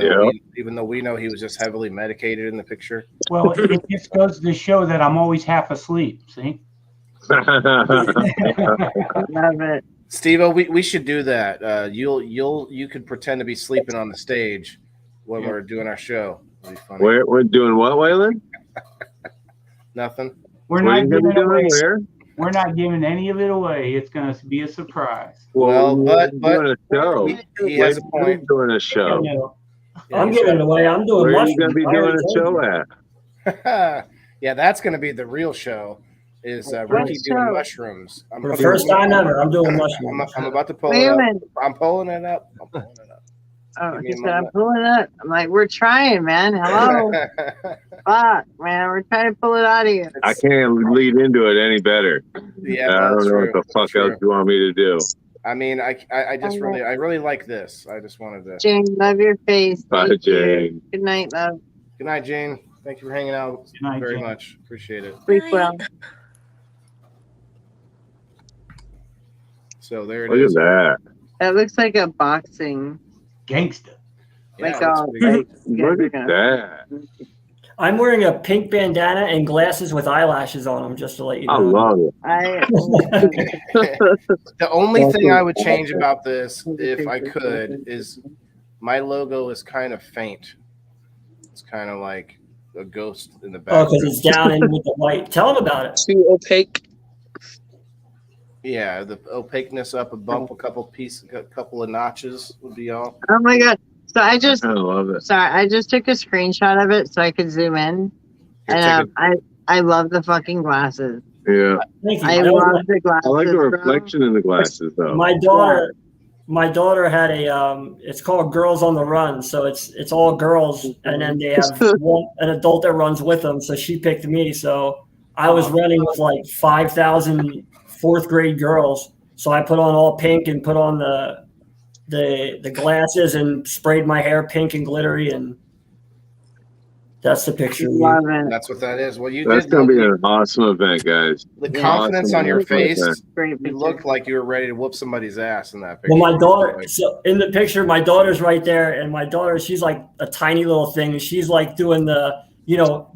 A: though we know he was just heavily medicated in the picture.
B: Well, it just goes to show that I'm always half asleep. See.
G: Love it.
A: Steve-O, we should do that. You could pretend to be sleeping on the stage when we're doing our show. It'd be funny.
C: We're doing what, Waylon?
A: Nothing.
B: We're
C: What are
B: not
C: you gonna
B: giving
C: be
B: it away.
C: doing where?
B: We're not giving any of it away. It's going to be a surprise.
A: Well, but
C: doing a show.
A: He has a point.
C: Doing a show.
J: I'm giving it away. I'm doing
C: Where are
J: mushrooms.
C: you gonna be
J: I
C: doing
J: already
C: a
J: told
C: show
J: you.
C: at?
A: Yeah, that's going to be the real show. Is Ricky doing mushrooms?
J: For the first time ever, I'm doing mushrooms.
A: I'm about to pull
G: Wait
A: it
G: a
A: up.
G: minute.
A: I'm pulling it up.
G: Oh,
A: Give me
G: he
A: a
G: said, I'm
A: moment.
G: pulling it up. I'm like, we're trying, man. Hello. Fuck, man. We're trying to pull it out of you.
C: I can't lead into it any better.
A: Yeah,
C: I don't
A: that's
C: know
A: true.
C: what the fuck
A: True.
C: else you want me to do.
A: I mean, I just really like this. I just wanted to.
G: Jane, love your face.
C: Bye,
G: Thank you.
C: Jane.
G: Good night, love.
A: Good night, Jane. Thank you for hanging out
B: night,
A: very
B: Jane.
A: much. Appreciate it.
G: Sleep well.
A: So there it
C: Look at
A: is.
C: that.
G: That looks like a boxing.
B: Gangster.
G: Like
A: Yeah,
G: all
A: it looks pretty
G: like,
C: Look at
G: yeah.
C: that.
J: I'm wearing a pink bandana and glasses with eyelashes on them, just to let you
C: I
J: know.
C: love it.
A: The only thing I would change about this, if I could, is my logo is kind of faint. It's kind of like a ghost in the
J: Oh,
A: back.
J: because it's down in with the white. Tell them about it.
H: Too opaque.
A: Yeah, the opaqueness up a bump, a couple of notches would be all.
G: Oh my god. So I
C: love it.
G: Sorry, I just took a screenshot of it so I could zoom in. And I love the fucking glasses.
C: Yeah.
J: Thank you.
G: I love the glasses.
C: I like the
G: bro.
C: reflection in the glasses, though.
J: My daughter had a it's called Girls on the Run, so it's all girls, and then they have an adult that runs with them. So she picked me. So I was running with like 5,000 fourth grade girls. So I put on all pink and put on the glasses and sprayed my hair pink and glittery, and that's the picture.
G: Love it.
A: That's what that is. Well,
C: That's going to be an awesome event, guys.
A: The confidence
C: Awesome
A: on your
C: event.
A: face.
G: Great
A: You looked like you were ready to whoop somebody's ass in that picture.
J: Well, my daughter, so in the picture, my daughter's right there, and my daughter, she's like a tiny little thing, and she's like doing the,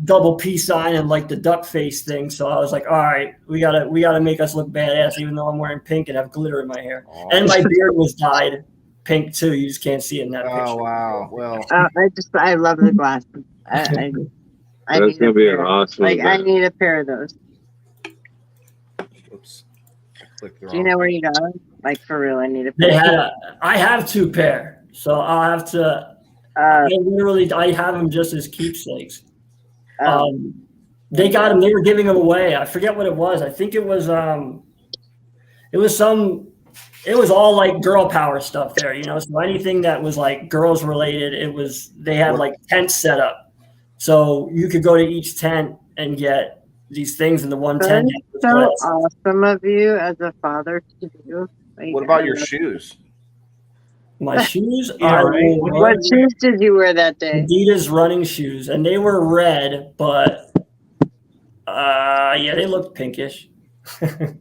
J: double peace sign and like the duck face thing. So I was like, all right, we gotta make us look badass, even though I'm wearing pink and have glitter in my hair, and my beard was dyed pink too. You just can't see it in that picture.
A: Oh wow! Well,
G: I love the glasses. I
C: That's
G: need
C: going to
G: a
C: be an
G: pair.
C: awesome
G: Like I
C: event.
G: need a pair of those.
A: Oops. I clicked the
G: Do you
A: wrong
G: know where you got them? Like for real, I need a
J: They
G: pair.
J: had I have 2 pair, so I'll have to. I have them just as keepsakes. They got them. They were giving them away. I forget what it was. I think it was It was all like girl power stuff there, So anything that was like girls related, they had like tents set up, so you could go to each tent and get these things in the 110.
G: That's so awesome of you as a father to do. Like,
A: What about your shoes?
J: My shoes?
B: Yeah, right.
G: What shoes did you wear that day?
J: Adidas running shoes, and they were red, but yeah, they looked pinkish. They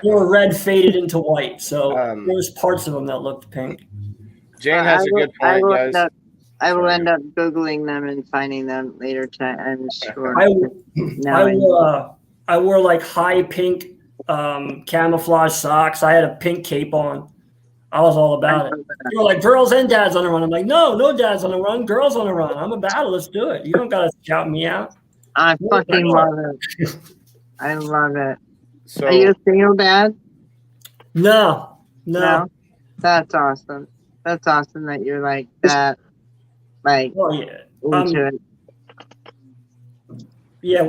J: were red faded into white, so there was parts of them that looked pink.
A: Jane has a good point, guys.
G: I will end up Googling them and finding them later tonight, I'm sure.
J: I wore like high pink camouflage socks. I had a pink cape on. I was all about it. You were like, girls and dads on the run. I'm like, no dads on the run, girls on the run. I'm about it. Let's do it. You don't got to shout me out.
G: I fucking love it. I love it.
A: So,
G: are you a single dad?
J: No.
G: That's awesome. That's awesome that you're like that. Like, into it.
J: Yeah,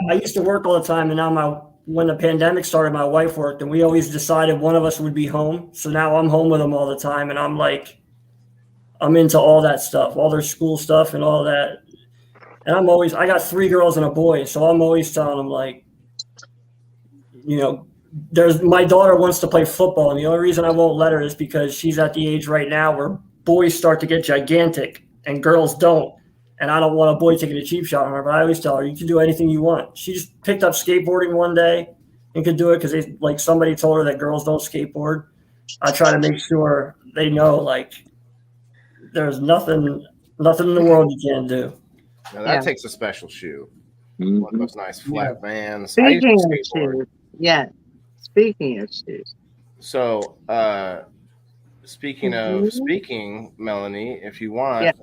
J: I used to work all the time, and now when the pandemic started, my wife worked, and we always decided one of us would be home. So now I'm home with them all the time, and I'm into all that stuff, all their school stuff and all that. And I got 3 girls and a boy, so I'm always telling them, like, my daughter wants to play football, and the only reason I won't let her is because she's at the age right now where boys start to get gigantic and girls don't. And I don't want a boy taking a cheap shot on her, but I always tell her, you can do anything you want. She just picked up skateboarding one day and could do it because somebody told her that girls don't skateboard. I try to make sure they know, like, there's nothing in the world you can't do.
A: Now that takes a special shoe. One of those nice flat Vans.
G: Speaking of shoes, speaking of shoes.
A: So, speaking, Melanie, if you want,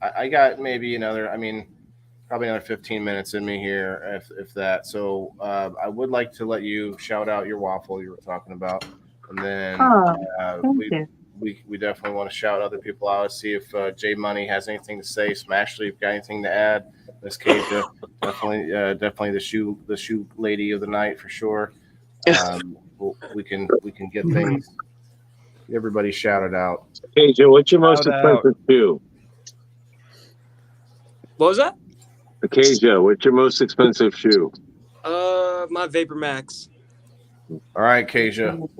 A: I got maybe probably another 15 minutes in me here, if that. So I would like to let you shout out your waffle you were talking about, and then we definitely want to shout other people out. See if J Money has anything to say. Smashley, if you got anything to add. Miss Keisha, definitely the shoe lady of the night for sure. We can get things. Everybody shouted out.
C: Hey Joe, what's your most expensive shoe?
K: What was that?
C: Okay, Joe, what's your most expensive shoe?
K: My Vapor Max.
A: All right, Keisha.
O: It's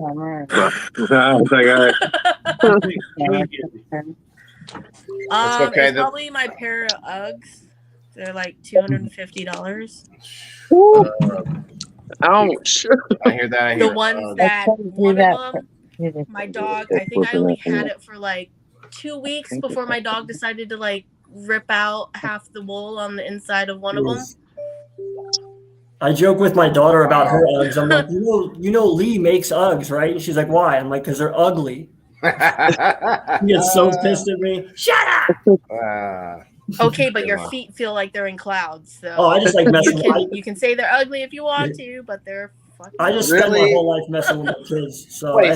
O: probably my pair of Uggs. They're like $250.
H: Ouch.
A: I hear that.
O: The ones that one of them, my dog, I think I only had it for like 2 weeks before my dog decided to like rip out half the wool on the inside of one of them.
J: I joke with my daughter about her Uggs. I'm like, you know, Lee makes Uggs, right? And she's like, why? I'm like, because they're ugly. She gets so pissed at me. Shut up.
O: Okay, but your feet feel like they're in clouds. So
J: I just like messing with them.
O: You can say they're ugly if you want to, but they're fucking
J: I just spend my whole life messing with my kids. So I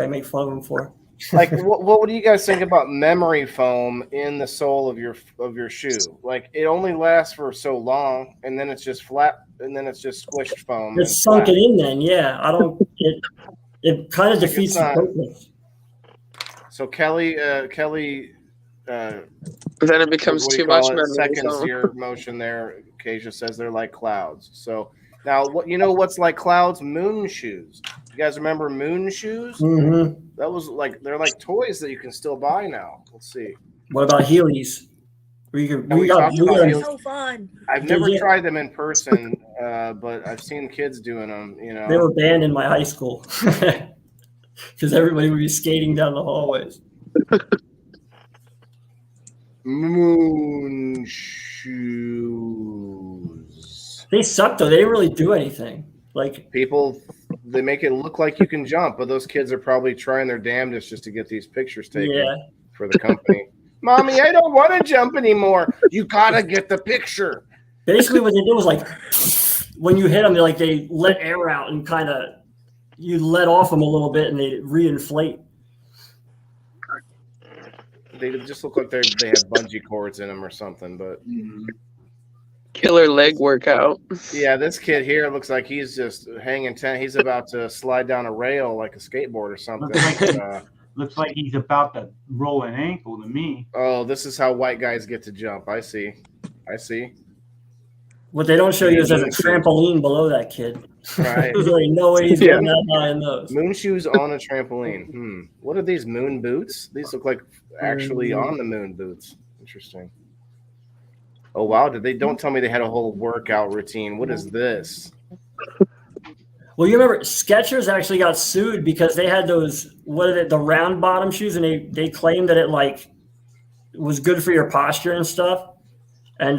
J: make fun of them for.
A: Like, what do you guys think about memory foam in the sole of your shoe? Like, it only lasts for so long, and then it's just flat, and then it's just squished foam.
J: It's sunken in then, yeah. I don't. It kind of defeats the purpose.
A: So Kelly.
H: Then it becomes too much memory.
A: Seconds your motion there. Keisha says they're like clouds. So now, what's like clouds? Moon shoes. You guys remember moon shoes?
J: Mm-hmm.
A: That was like they're like toys that you can still buy now. Let's see.
J: What about Heelys?
O: So fun.
A: I've never tried them in person, but I've seen kids doing them.
J: They were banned in my high school because everybody would be skating down the hallways.
A: Moon shoes.
J: They suck though. They didn't really do anything. Like
A: people, they make it look like you can jump, but those kids are probably trying their damnedest just to get these pictures taken for the company. Mommy, I don't want to jump anymore. You gotta get the picture.
J: Basically, what they did was like when you hit them, they let air out and kind of you let off them a little bit and they reinflate.
A: They just look like they have bungee cords in them or something, but
H: killer leg workout.
A: Yeah, this kid here looks like he's just hanging ten. He's about to slide down a rail like a skateboard or something.
B: Looks like he's about to roll an ankle to me.
A: Oh, this is how white guys get to jump. I see.
J: What they don't show you is there's a trampoline below that kid.
A: Right.
J: There's really no way he's getting that high in those.
A: Moon shoes on a trampoline. What are these moon boots? These look like actually on the moon boots. Interesting. Oh wow! Don't tell me they had a whole workout routine. What is this?
J: Well, you remember Skechers actually got sued because they had those the round bottom shoes, and they claimed that it like was good for your posture and stuff. And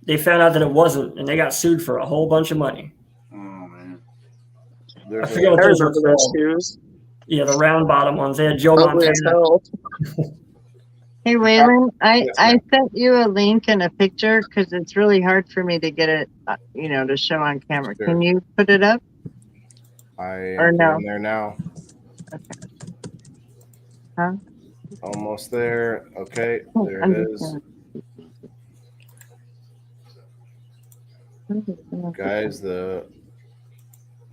J: they found out that it wasn't, and they got sued for a whole bunch of money.
D: Oh man!
J: I forget what those are called.
H: Shoes.
J: Yeah, the round bottom ones. They had Joe
H: Ugly as
J: Montana.
H: hell.
G: Hey, Waylon, I sent you a link and a picture because it's really hard for me to get it, to show on camera.
A: Sure.
G: Can you put it up?
A: I
G: Or
A: am
G: no?
A: doing there now.
G: Huh?
A: Almost there. Okay, there
G: I'm
A: it
G: just
A: is.
G: gonna-
A: Guys, the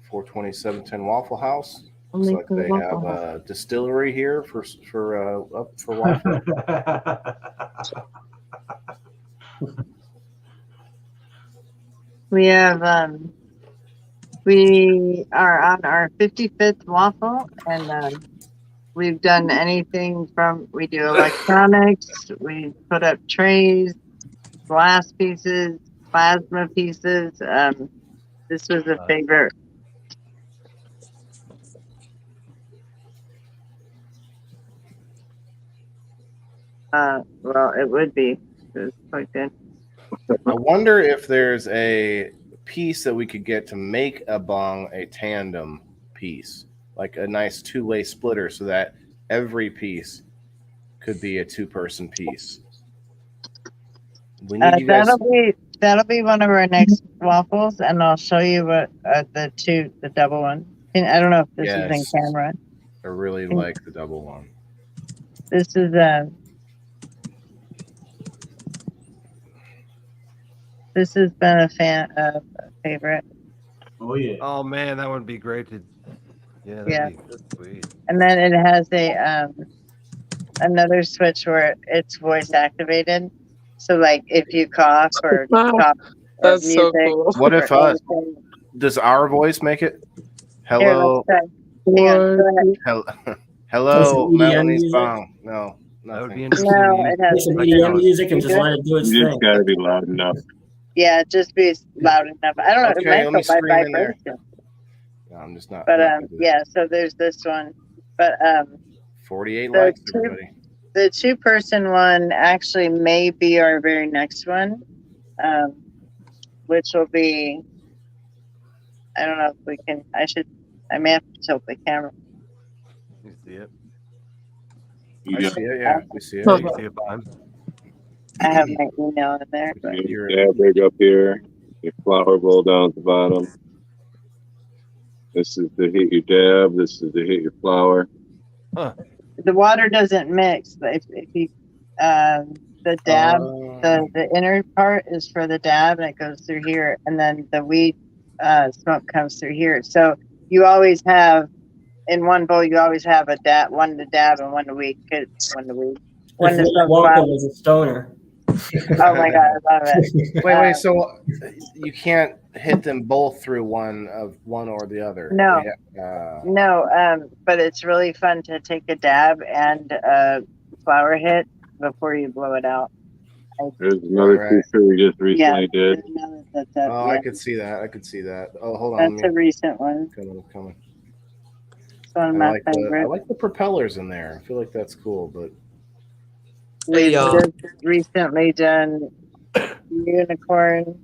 A: 42710 Waffle House. Looks
G: Only
A: like
G: for
A: they
G: Waffle
A: have a distillery here for waffle.
G: We have we are on our 55th waffle, and we've done anything from we do electronics, we put up trays, glass pieces, plasma pieces. This was a favorite. Well, it would be. It's plugged in.
A: I wonder if there's a piece that we could get to make a bong a tandem piece, like a nice two-way splitter, so that every piece could be a two-person piece. We need you guys.
G: That'll be one of our next waffles, and I'll show you what the double one. And I don't know if this is in camera.
A: I really like the double one.
G: This is This has been a favorite.
B: Oh yeah.
I: Oh man, that would be great to. Yeah.
G: Yeah.
I: That'd be sweet.
G: And then it has another switch where it's voice activated. So like if you cough or talk
H: That's
G: music,
H: so cool.
A: What if
G: anything.
A: does our voice make it?
G: Here,
A: Hello,
G: let's try. Hang on, go ahead.
A: hello,
J: EDM
A: Melanie's
J: music?
A: bong. No,
I: That would be
A: nothing.
I: interesting.
G: No, it has
J: Play some
G: to be
J: EDM music and just
G: good.
J: let it do its
C: You
J: thing.
C: just gotta be loud enough.
G: Yeah, just be loud enough. I don't know.
A: Okay,
G: It
A: let
G: might
A: me
G: go by
A: scream in there.
G: vibration.
A: No, I'm just not.
G: But
A: not gonna do that.
G: yeah. So there's this one. But
A: 48
G: the
A: likes,
G: two-
A: everybody.
G: the two-person one actually may be our very next one, which will be. I don't know if we can. I may have to tilt the camera.
I: You see it?
A: I see it. Yeah, we see it.
I: Yeah, you see it fine.
G: I have my email in there. But
C: Dab rig up here. Your flour bowl down at the bottom. This is to hit your dab. This is to hit your flour.
I: Huh.
G: the water doesn't mix. If you the dab, the inner part is for the dab, and it goes through here, and then the weed smoke comes through here. So you always have in one bowl. You always have one to dab and one to weed. One to smoke.
J: Walker was a stoner.
G: Oh my god, I love it.
A: Wait. So you can't hit them both through one or the other.
G: No.
A: Yeah.
G: But it's really fun to take a dab and a flower hit before you blow it out.
C: There's another feature we just recently did.
A: I could see that. Oh, hold on.
G: That's a recent one.
A: Coming.
G: It's one of my favorites.
A: I like the propellers in there. I feel like that's cool, but
G: We've just recently done unicorn.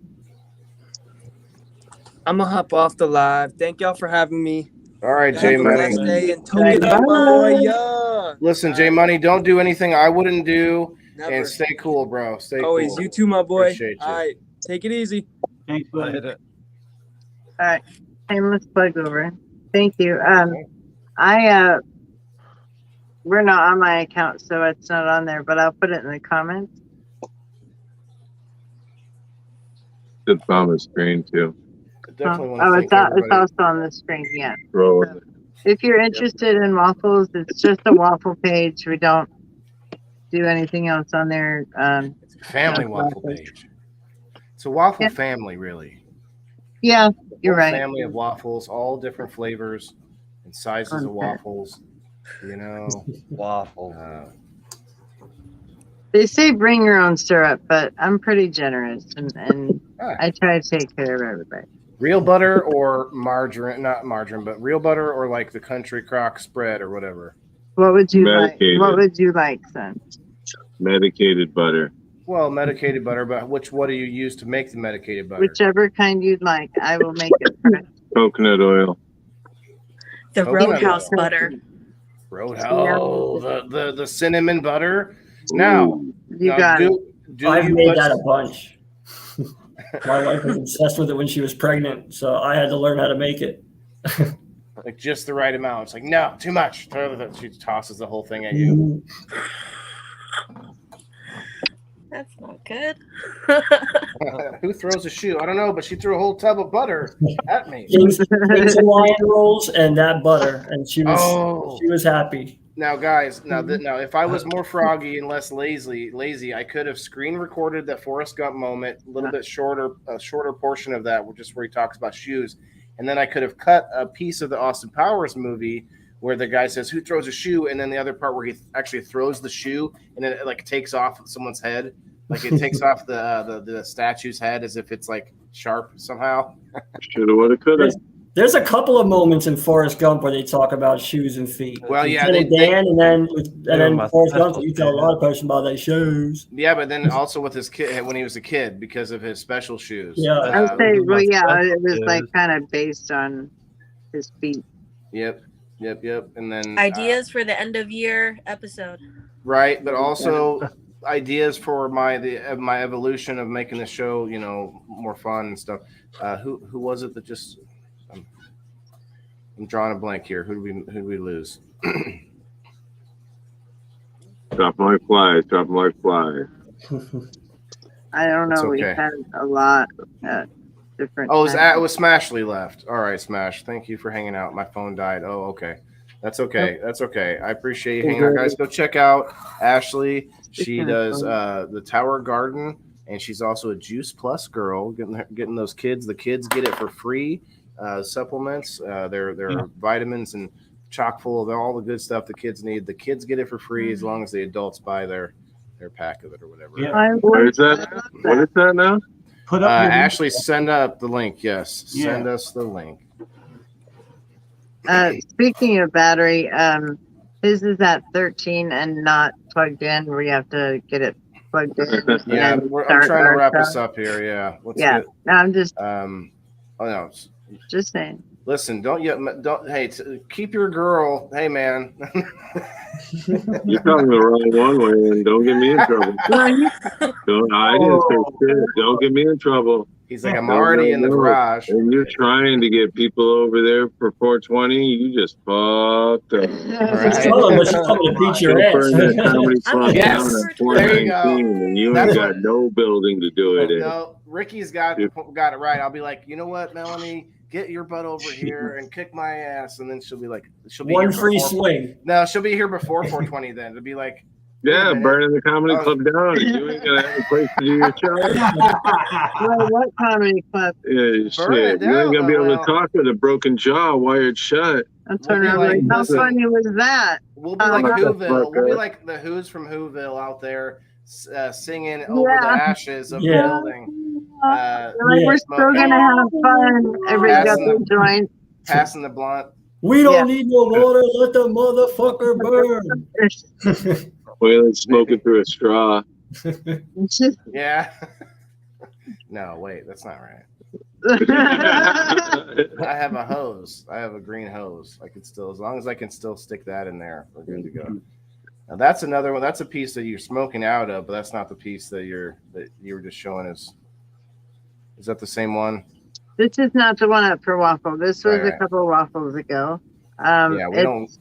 K: I'm gonna hop off the live. Thank y'all for having me.
A: all right,
K: Have
A: Jay
K: a
A: Money.
K: blessed day and token up, my boy. Yeah.
A: Listen, Jay Money, don't do anything I wouldn't do,
K: Never.
A: and stay cool, bro. Stay
K: Always,
A: cool.
K: you too, my boy.
A: Appreciate you.
K: All right, take it easy.
B: Thanks, buddy.
G: All right, shameless plug over. Thank you. We're not on my account, so it's not on there, but I'll put it in the comments.
C: It's on the screen too.
G: It's also on the screen. Yeah.
C: Roll
G: So, if you're interested in waffles, it's just a waffle page. We don't do anything else on there.
A: Family waffle page. It's a waffle family, really.
G: Yeah, you're
A: Whole
G: right.
A: family of waffles, all different flavors and sizes of
G: Okay.
A: waffles. You know,
I: waffles.
G: They say bring your own syrup, but I'm pretty generous, and I try to take care of everybody.
A: Real butter or margarine? Not margarine, but real butter or like the Country Crock spread or whatever.
G: What would you like?
C: Medicated.
G: What would you like, son?
C: Medicated butter.
A: Well, medicated butter, but what do you use to make the medicated butter?
G: Whichever kind you'd like, I will make it.
C: Coconut oil.
O: The
A: Coconut
O: Roadhouse
A: oil.
O: butter.
A: Roadhouse. Oh, the cinnamon butter. Now,
G: You got it.
J: I've made that a bunch. My wife was obsessed with it when she was pregnant, so I had to learn how to make it.
A: Like just the right amount. It's like, no, too much. She tosses the whole thing at you.
O: That's not good.
A: Who throws a shoe? I don't know, but she threw a whole tub of butter at me.
J: King's Hawaiian rolls and that butter, and she was happy.
A: Now, guys, now if I was more froggy and less lazy, I could have screen recorded that Forrest Gump moment, a little bit shorter portion of that, just where he talks about shoes, and then I could have cut a piece of the Austin Powers movie where the guy says, "Who throws a shoe?" and then the other part where he actually throws the shoe and then it like takes off someone's head, like it takes off the statue's head as if it's like sharp somehow.
C: Shoulda, woulda, coulda.
J: There's a couple of moments in Forrest Gump where they talk about shoes and feet.
A: Well, yeah,
J: Lieutenant Dan, and then Forrest Gump, you tell a lot of person about their shoes.
A: Yeah, but then also with his kid when he was a kid because of his special shoes.
J: Yeah,
G: I would say, well, yeah, it was like kind of based on his feet.
A: Yep. And then
O: Ideas for the end of year episode.
A: right, but also ideas for my evolution of making the show, more fun and stuff. Who was it that just? I'm drawing a blank here. Who did we lose?
C: Drop my fly.
G: I don't know.
A: It's
G: We've
A: okay.
G: had a lot different.
A: Oh, it was Smashley left. All right, Smash. Thank you for hanging out. My phone died. Oh, okay. That's okay. That's okay. I appreciate you hanging out, guys. Go check out Ashley. She does the Tower Garden, and she's also a Juice Plus girl, getting those kids. The kids get it for free. Supplements. They're vitamins and chock full of all the good stuff the kids need. The kids get it for free as long as the adults buy their pack of it or whatever.
C: Yeah. What is that? What is that now?
B: Put up
A: Ashley, send up the link. Yes, send us the link.
G: Speaking of battery, his is at 13 and not plugged in. Where you have to get it plugged in.
A: Yeah, I'm trying to wrap this up here. Yeah.
G: No, I'm just.
A: Oh no.
G: Just saying.
A: Listen, keep your girl. Hey, man.
C: You're talking the wrong one way, and don't get me in trouble. I didn't say shit. Don't get me in trouble.
A: He's like, I'm already in the garage.
C: And you're trying to get people over there for 420. You just fucked up.
J: She's coming to beat your ass.
C: Burn that comedy club
A: Yes,
C: down at
A: there you
C: 419, and you ain't got no building to do it in.
A: No, Ricky's got it right. I'll be like, you know what, Melanie? Get your butt over here and kick my ass, and then she'll be
J: One
A: here
J: free
A: before,
J: swing.
A: No, she'll be here before 420. Then it'll be like,
C: yeah, burning the comedy club down, and you ain't gonna have a place to do your show.
G: Well, what comedy club?
C: Yeah, shit. You ain't gonna be able to talk with a broken jaw wired shut.
G: I'm turning around like, how funny was that?
A: We'll be like Whoville. We'll be like the Who's from Whoville out there singing over the ashes of the building.
G: We're still gonna have fun. Everybody got their joint.
A: Passing the blunt.
J: We don't need no water. Let the motherfucker burn.
C: Well, smoking through a straw.
A: Yeah. No, wait, that's not right. I have a hose. I have a green hose. I can still, as long as I can still stick that in there, we're good to go. Now that's another one. That's a piece that you're smoking out of, but that's not the piece that you were just showing us. Is that the same one?
G: This is not the one up for waffle. This was
A: Right.
G: a couple of waffles ago.
A: Yeah, we don't.
G: It's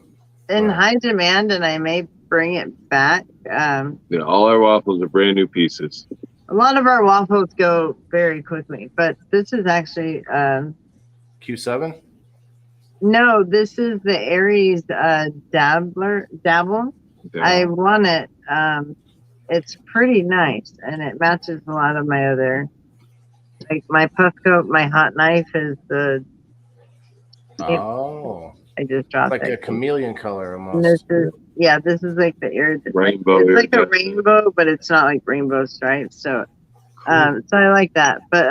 G: in high demand, and I may bring it back.
C: Yeah, all our waffles are brand new pieces.
G: A lot of our waffles go very quickly, but this is actually
A: Q7.
G: no. This is the Aries Dabble. I want it. It's pretty nice, and it matches a lot of my other Like my puff coat, my hot knife is the.
A: Oh.
G: I just dropped
A: Like
G: it.
A: a chameleon color
G: And this
A: almost.
G: is this is like the
C: Rainbow.
G: It's like a rainbow, but it's not like rainbow stripes. So, so I like that. But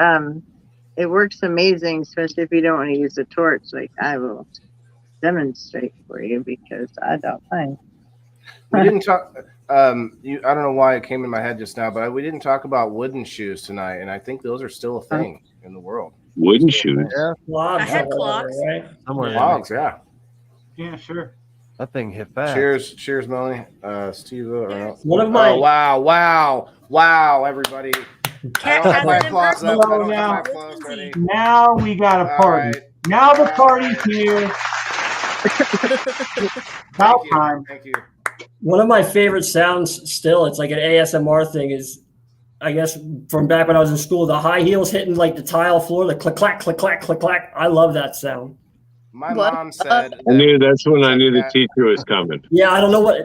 G: it works amazing, especially if you don't want to use a torch. Like I will demonstrate for you because I don't mind.
A: We didn't talk. I don't know why it came in my head just now, but we didn't talk about wooden shoes tonight, and I think those are still a thing in the world.
C: Wooden shoes.
I: Yeah.
J: Clogs.
O: I had clogs.
J: Right?
I: Somewhere they
A: Clogs,
I: make-
A: yeah.
B: Yeah, sure.
I: That thing hit fast.
A: Cheers, Melanie. Steve.
J: One of my-
A: Wow, everybody.
O: Cat
A: I don't have
O: has
A: my
O: an
A: applause up. I
B: impression.
A: don't have my
B: Now-
A: applause ready.
B: Now we got a
A: All
B: party.
A: right.
B: Now the party's here. About time.
A: Thank you.
J: One of my favorite sounds still, it's like an ASMR thing, is I guess from back when I was in school, the high heels hitting like the tile floor, the click clack, click clack, click clack. I love that sound.
A: My mom said
C: That's when I knew the teacher was coming.
J: Yeah, I don't know what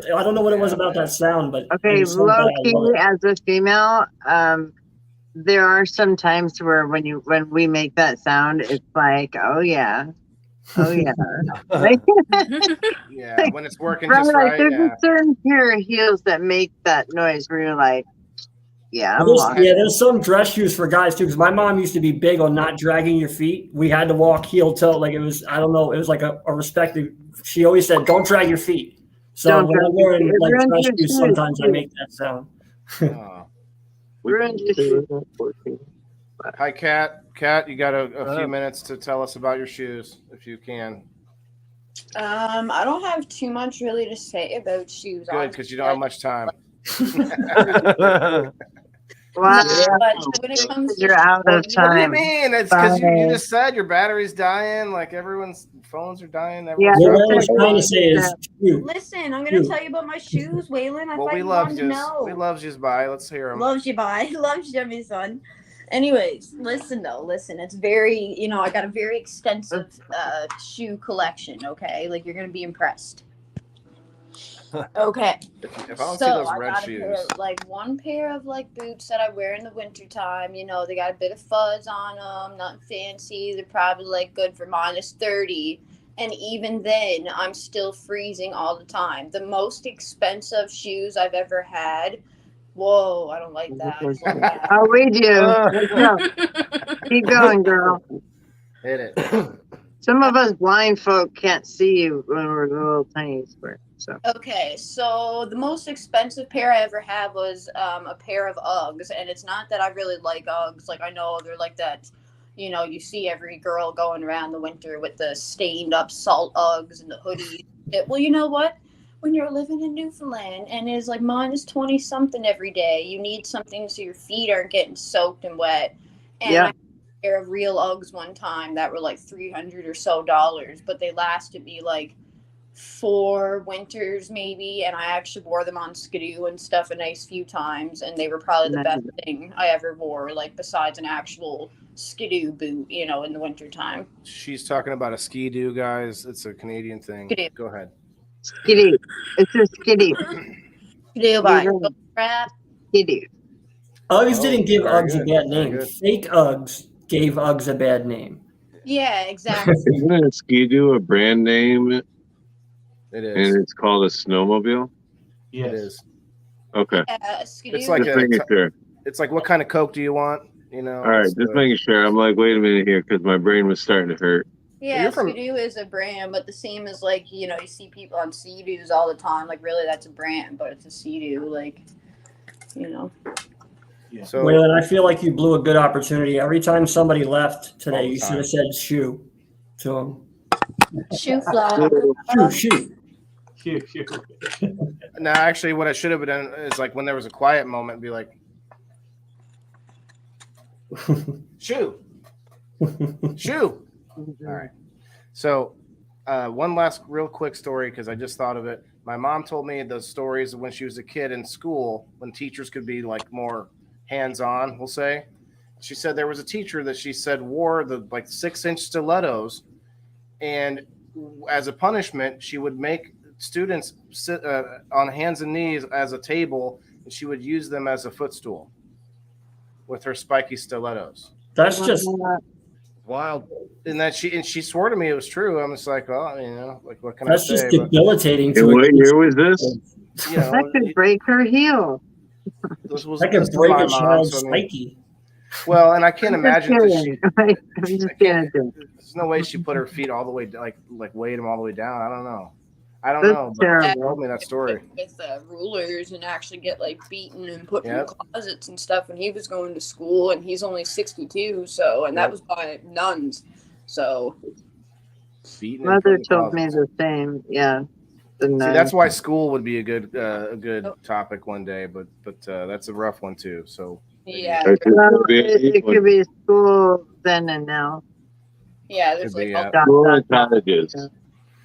J: it was about that sound, but
G: Okay,
J: it was something I
G: low
J: love
G: key
J: it.
G: as a female, there are some times where when we make that sound, it's like, oh yeah. Like,
A: Yeah, when it's working
G: right,
A: just
G: like,
A: right.
G: there's
A: Yeah.
G: a certain pair of heels that make that noise where you're like, yeah, I'm
J: There's,
G: lost.
J: there's some dress shoes for guys too, because my mom used to be big on not dragging your feet. We had to walk heel toe, like it was, I don't know, it was like a respected. She always said, "Don't drag your feet." So
G: Don't
J: when I'm
G: drag your
J: wearing
G: feet.
J: like
G: Ruins
J: dress
G: your
J: shoes,
G: shoes,
J: sometimes I
G: too.
J: make that sound.
G: Ruined your shoes.
A: Hi, Kat. Kat, you got a few minutes to tell us about your shoes, if you can.
P: I don't have too much really to say about shoes.
A: Good, because you don't have much time.
G: Wow.
P: But when it comes to
G: You're out of
A: What do you
G: time.
A: mean? It's because you
G: Bye.
A: just said your battery's dying. Like everyone's phones are dying.
G: Yeah,
J: What
A: everyone's
J: I was trying to say is,
P: listen, I'm gonna tell you about my shoes, Waylon. I
A: well,
P: thought
A: we
P: you
A: love
P: wanted to
A: you.
P: know.
A: We love you, bye. Let's hear them.
P: Loves you, bye. Loves you, my son. Anyways, listen. It's very, I got a very extensive shoe collection. Okay, like you're gonna be impressed. Okay.
A: If I don't
P: So
A: see those
P: I
A: red
P: got
A: shoes.
P: one pair of boots that I wear in the wintertime. They got a bit of fuzz on them, nothing fancy. They're probably good for -30. And even then, I'm still freezing all the time. The most expensive shoes I've ever had. Whoa, I don't like that.
G: Oh, we do. Let's go. Keep going, girl.
A: Hit it.
G: Some of us blind folk can't see you when we're a little tiny square. So
P: Okay, so the most expensive pair I ever had was a pair of Uggs, and it's not that I really like Uggs. Like I know they're like that, you see every girl going around the winter with the stained up salt Uggs and the hoodies. Well, you know what? When you're living in Newfoundland and it's like -20 something every day, you need something so your feet aren't getting soaked and wet. And I had a pair of real Uggs one time that were like $300 or so, but they lasted me like 4 winters maybe, and I actually wore them on Skidoo and stuff a nice few times, and they were probably the best thing I ever wore, like besides an actual Skidoo boot, in the wintertime.
A: She's talking about a ski-doo, guys. It's a Canadian thing.
P: Skidoo.
A: Go ahead.
G: skitty. It's a skitty.
P: Skidoo, bye. Crap.
G: Skitty.
J: Uggs didn't give
A: very
J: Uggs a
A: good,
J: bad
A: very
J: name.
A: good.
J: Fake Uggs gave Uggs a bad name.
P: Yeah, exactly.
C: Isn't a Ski-Doo a brand name?
A: It is.
C: And it's called a snowmobile?
B: Yes.
A: It is.
C: Okay.
P: Skidoo.
A: It's like
C: Just making sure.
A: It's like, what kind of Coke do you want?
C: All right,
A: it's,
C: just making sure. I'm like, wait a minute here, because my brain was starting to hurt.
P: Yeah, Skidoo is a brand, but the same as like, you see people on Sea-Doos all the time. Like, really, that's a brand, but it's a Sea-Doo. Like,
B: Yeah.
A: So,
J: Waylon, I feel like you blew a good opportunity. Every time somebody left today, you should have said shoe to them.
P: Shoe fly.
J: Shoe.
A: No, actually, what I should have done is like when there was a quiet moment, be like, shoe. Shoe. All right. So, one last real quick story because I just thought of it. My mom told me those stories when she was a kid in school when teachers could be like more hands-on, we'll say. She said there was a teacher that she said wore the like 6-inch stilettos, and as a punishment, she would make students sit on hands and knees as a table, and she would use them as a footstool with her spiky stilettos.
J: That's just
I: wild.
A: And she swore to me it was true. I'm just like, well, like what can I
J: that's
A: say?
J: just debilitating to
C: And
J: a
C: what
J: kid's-
C: year was this?
G: That could break her heel.
A: This was
J: That could
A: this is
J: break
A: my
J: a
A: mom,
J: child's
A: so I mean,
J: psyche.
A: well, and I can't
G: I'm just
A: imagine that she.
G: kidding. I'm just kidding.
A: There's no way she put her feet all the way like weighed them all the way down. I don't know.
G: That's
A: But she
G: terrible.
A: told me that story.
P: With rulers and actually get like beaten and put
A: Yep.
P: in closets and stuff when he was going to school, and he's only 62, so and that
A: Yep.
P: was by nuns. So
A: Beaten and put
G: Mother
A: in
G: told me
A: closets.
G: the same. Yeah. The
A: See,
G: nun.
A: that's why school would be a good topic one day, but that's a rough one too. So
P: yeah,
G: Well, it could be school then and now.
P: yeah, there's
A: could be,
P: like
C: School and colleges.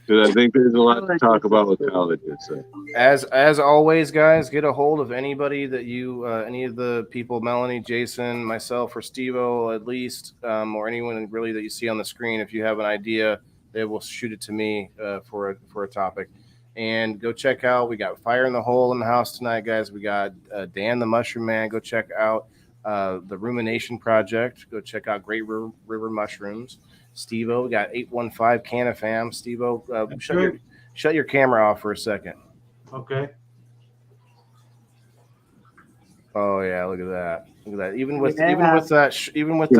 C: Because I think there's a lot to talk about with colleges. So.
A: as always, guys, get a hold of anybody that you any of the people, Melanie, Jason, myself, or Steve-O at least, or anyone really that you see on the screen. If you have an idea, they will shoot it to me for a topic. And go check out. We got Fire in the Hole in the house tonight, guys. We got Dan the Mushroom Man. Go check out the Rumination Project. Go check out Great River Mushrooms. Steve-O, we got 815 Canafam. Steve-O, shut your camera off for a second.
B: Okay.
A: Oh yeah, look at that. Look at that. Even with
G: Yeah.
A: that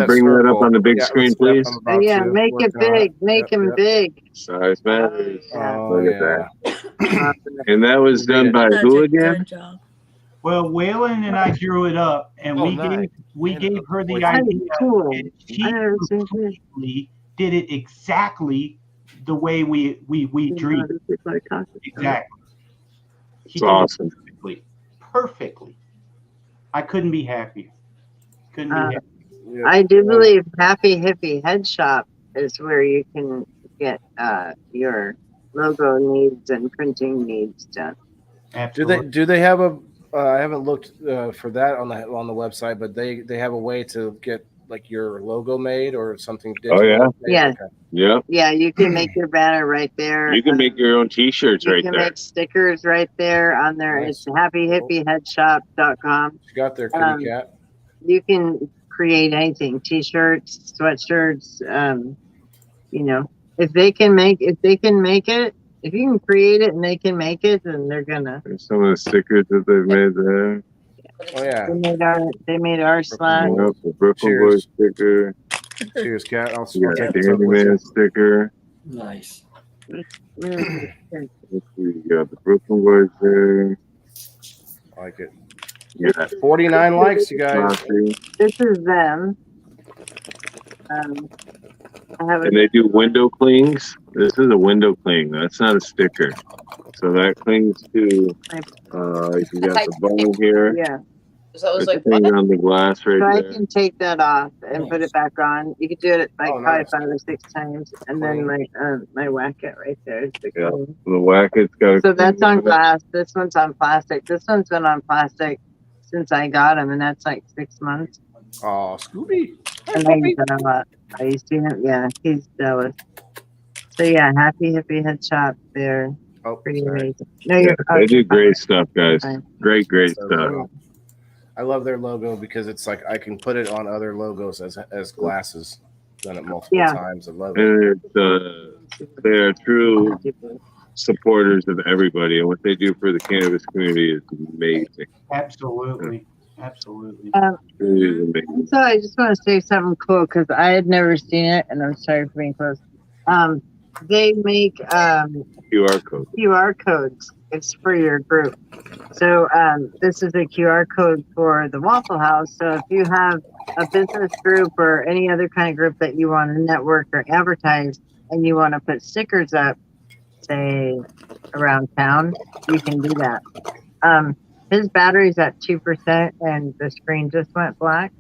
C: Bring that up
A: circle.
C: on the big screen,
A: yep,
C: please.
A: I'm about
G: Yeah,
A: to.
G: make it
A: Working on
G: big. Make him big.
C: Size matters.
A: Oh
C: Look at
A: yeah.
C: that. And that was done by who again?
B: Well, Waylon and I drew it up, and
I: Oh,
B: we
I: nice.
B: gave her the
G: That is
B: idea,
G: cool.
B: and she
G: I never seen this.
B: completely did it exactly the way we dreamed. Exactly. She
C: It's
B: did it
C: awesome.
B: perfectly. I couldn't be happier. Couldn't be happier.
G: I do believe Happy Hippie Head Shop is where you can get your logo needs and printing needs done.
A: Do they have a? I haven't looked for that on the website, but they have a way to get like your logo made or something digital.
C: Oh, yeah?
A: made?
G: Yeah.
A: Okay.
C: Yeah.
G: Yeah, you can make your banner right there.
C: You can make your own T-shirts
G: You
C: right
G: can
C: there.
G: make stickers right there on there.
A: Nice.
G: It's happyhippieheadshop.com.
A: She got their kitty cat.
G: You can create anything, t-shirts, sweatshirts, if they can make it, if you can create it and they can make it, then they're gonna.
C: There's some of the stickers that they've made there.
A: Oh yeah.
G: They made our slot.
C: Yep, the Brooklyn
A: Cheers.
C: Boys sticker.
A: Cheers, cat. I'll
C: You got
A: take
C: the
A: this up with
C: Candyman
A: you.
C: sticker.
J: Nice.
C: Let's see, you got the Brooklyn Boys there.
A: I like it.
C: You got
A: 49 likes, you guys.
C: Moxie.
G: This is them. I have
C: And they do window clings. This is a window cling. That's not a sticker. So that clings to, you got the bone here.
G: Yeah.
P: So I was
C: There's
P: like,
C: a thing
P: what?
C: on the glass right
G: So I
C: there.
G: can take that off and put it back on. You could do it like
A: Oh,
G: probably
A: nice.
G: 5 or 6 times, and then my whack-it right there is the
C: Yeah.
G: clean.
C: The whack-it's got a
G: So that's
C: cling
G: on
C: on it.
G: glass. This one's on plastic. This one's been on plastic since I got him, and that's like 6 months.
A: Oh, Scooby.
G: And I use that a lot. You see him? Yeah, he's jealous. So yeah, Happy Hippie Head Shop there.
A: Oh,
G: Pretty
A: sorry.
G: amazing. No,
C: Yeah,
G: you're
C: they do great stuff, guys.
G: fine.
C: Great
A: So
C: stuff.
A: cool. I love their logo because it's like I can put it on other logos as glasses. Done it multiple
G: Yeah.
A: times. I love it.
C: And they are true supporters of everybody, and what they do for the cannabis community is amazing.
B: Absolutely. Absolutely.
C: It is amazing.
G: So I just want to say something cool because I had never seen it, and I'm sorry for being close. They make
C: QR code.
G: QR codes. It's for your group. So this is a QR code for the Waffle House. So if you have a business group or any other kind of group that you want to network or advertise, and you want to put stickers up, say around town, you can do that. His battery's at 2%, and the screen just went black.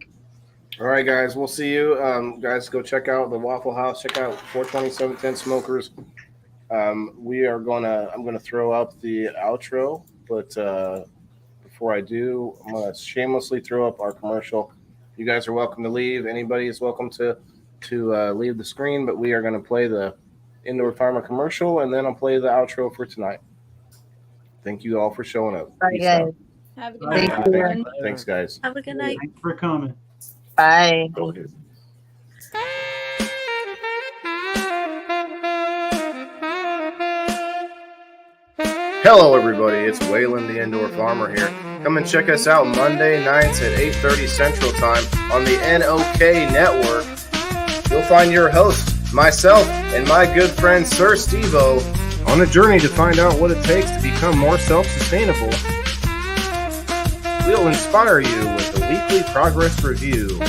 A: All right, guys. We'll see you. Guys, go check out the Waffle House. Check out 42710 Smokers. I'm gonna throw up the outro, but before I do, I'm gonna shamelessly throw up our commercial. You guys are welcome to leave. Anybody is welcome to leave the screen, but we are gonna play the Indoor Farmer commercial, and then I'll play the outro for tonight. Thank you all for showing up.
G: Bye,
A: Peace
G: guys.
A: out.
O: Have a good
G: Thank
O: night.
G: you.
O: everyone.
A: Thanks, guys.
O: Have a good night.
B: Thanks for coming.
G: Bye.
C: Okay.
A: Hello everybody, it's Waylon the Indoor Farmer here. Come and check us out Monday nights at 8:30 Central Time on the NOK Network. You'll find your host, myself, and my good friend Sir Steve-O on a journey to find out what it takes to become more self-sustainable. We'll inspire you with a weekly progress review.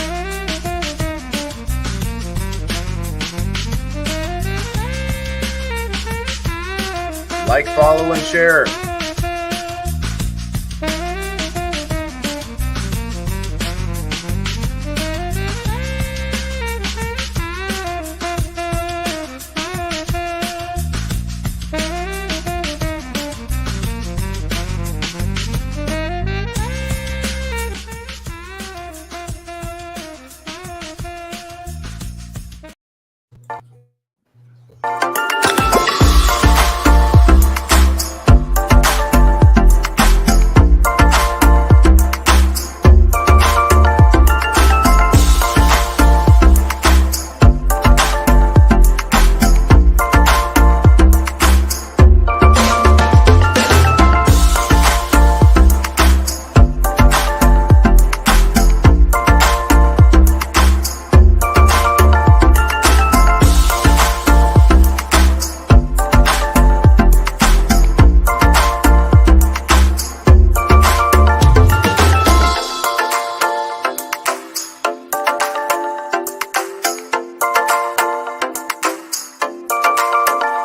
A: Like, follow, and share.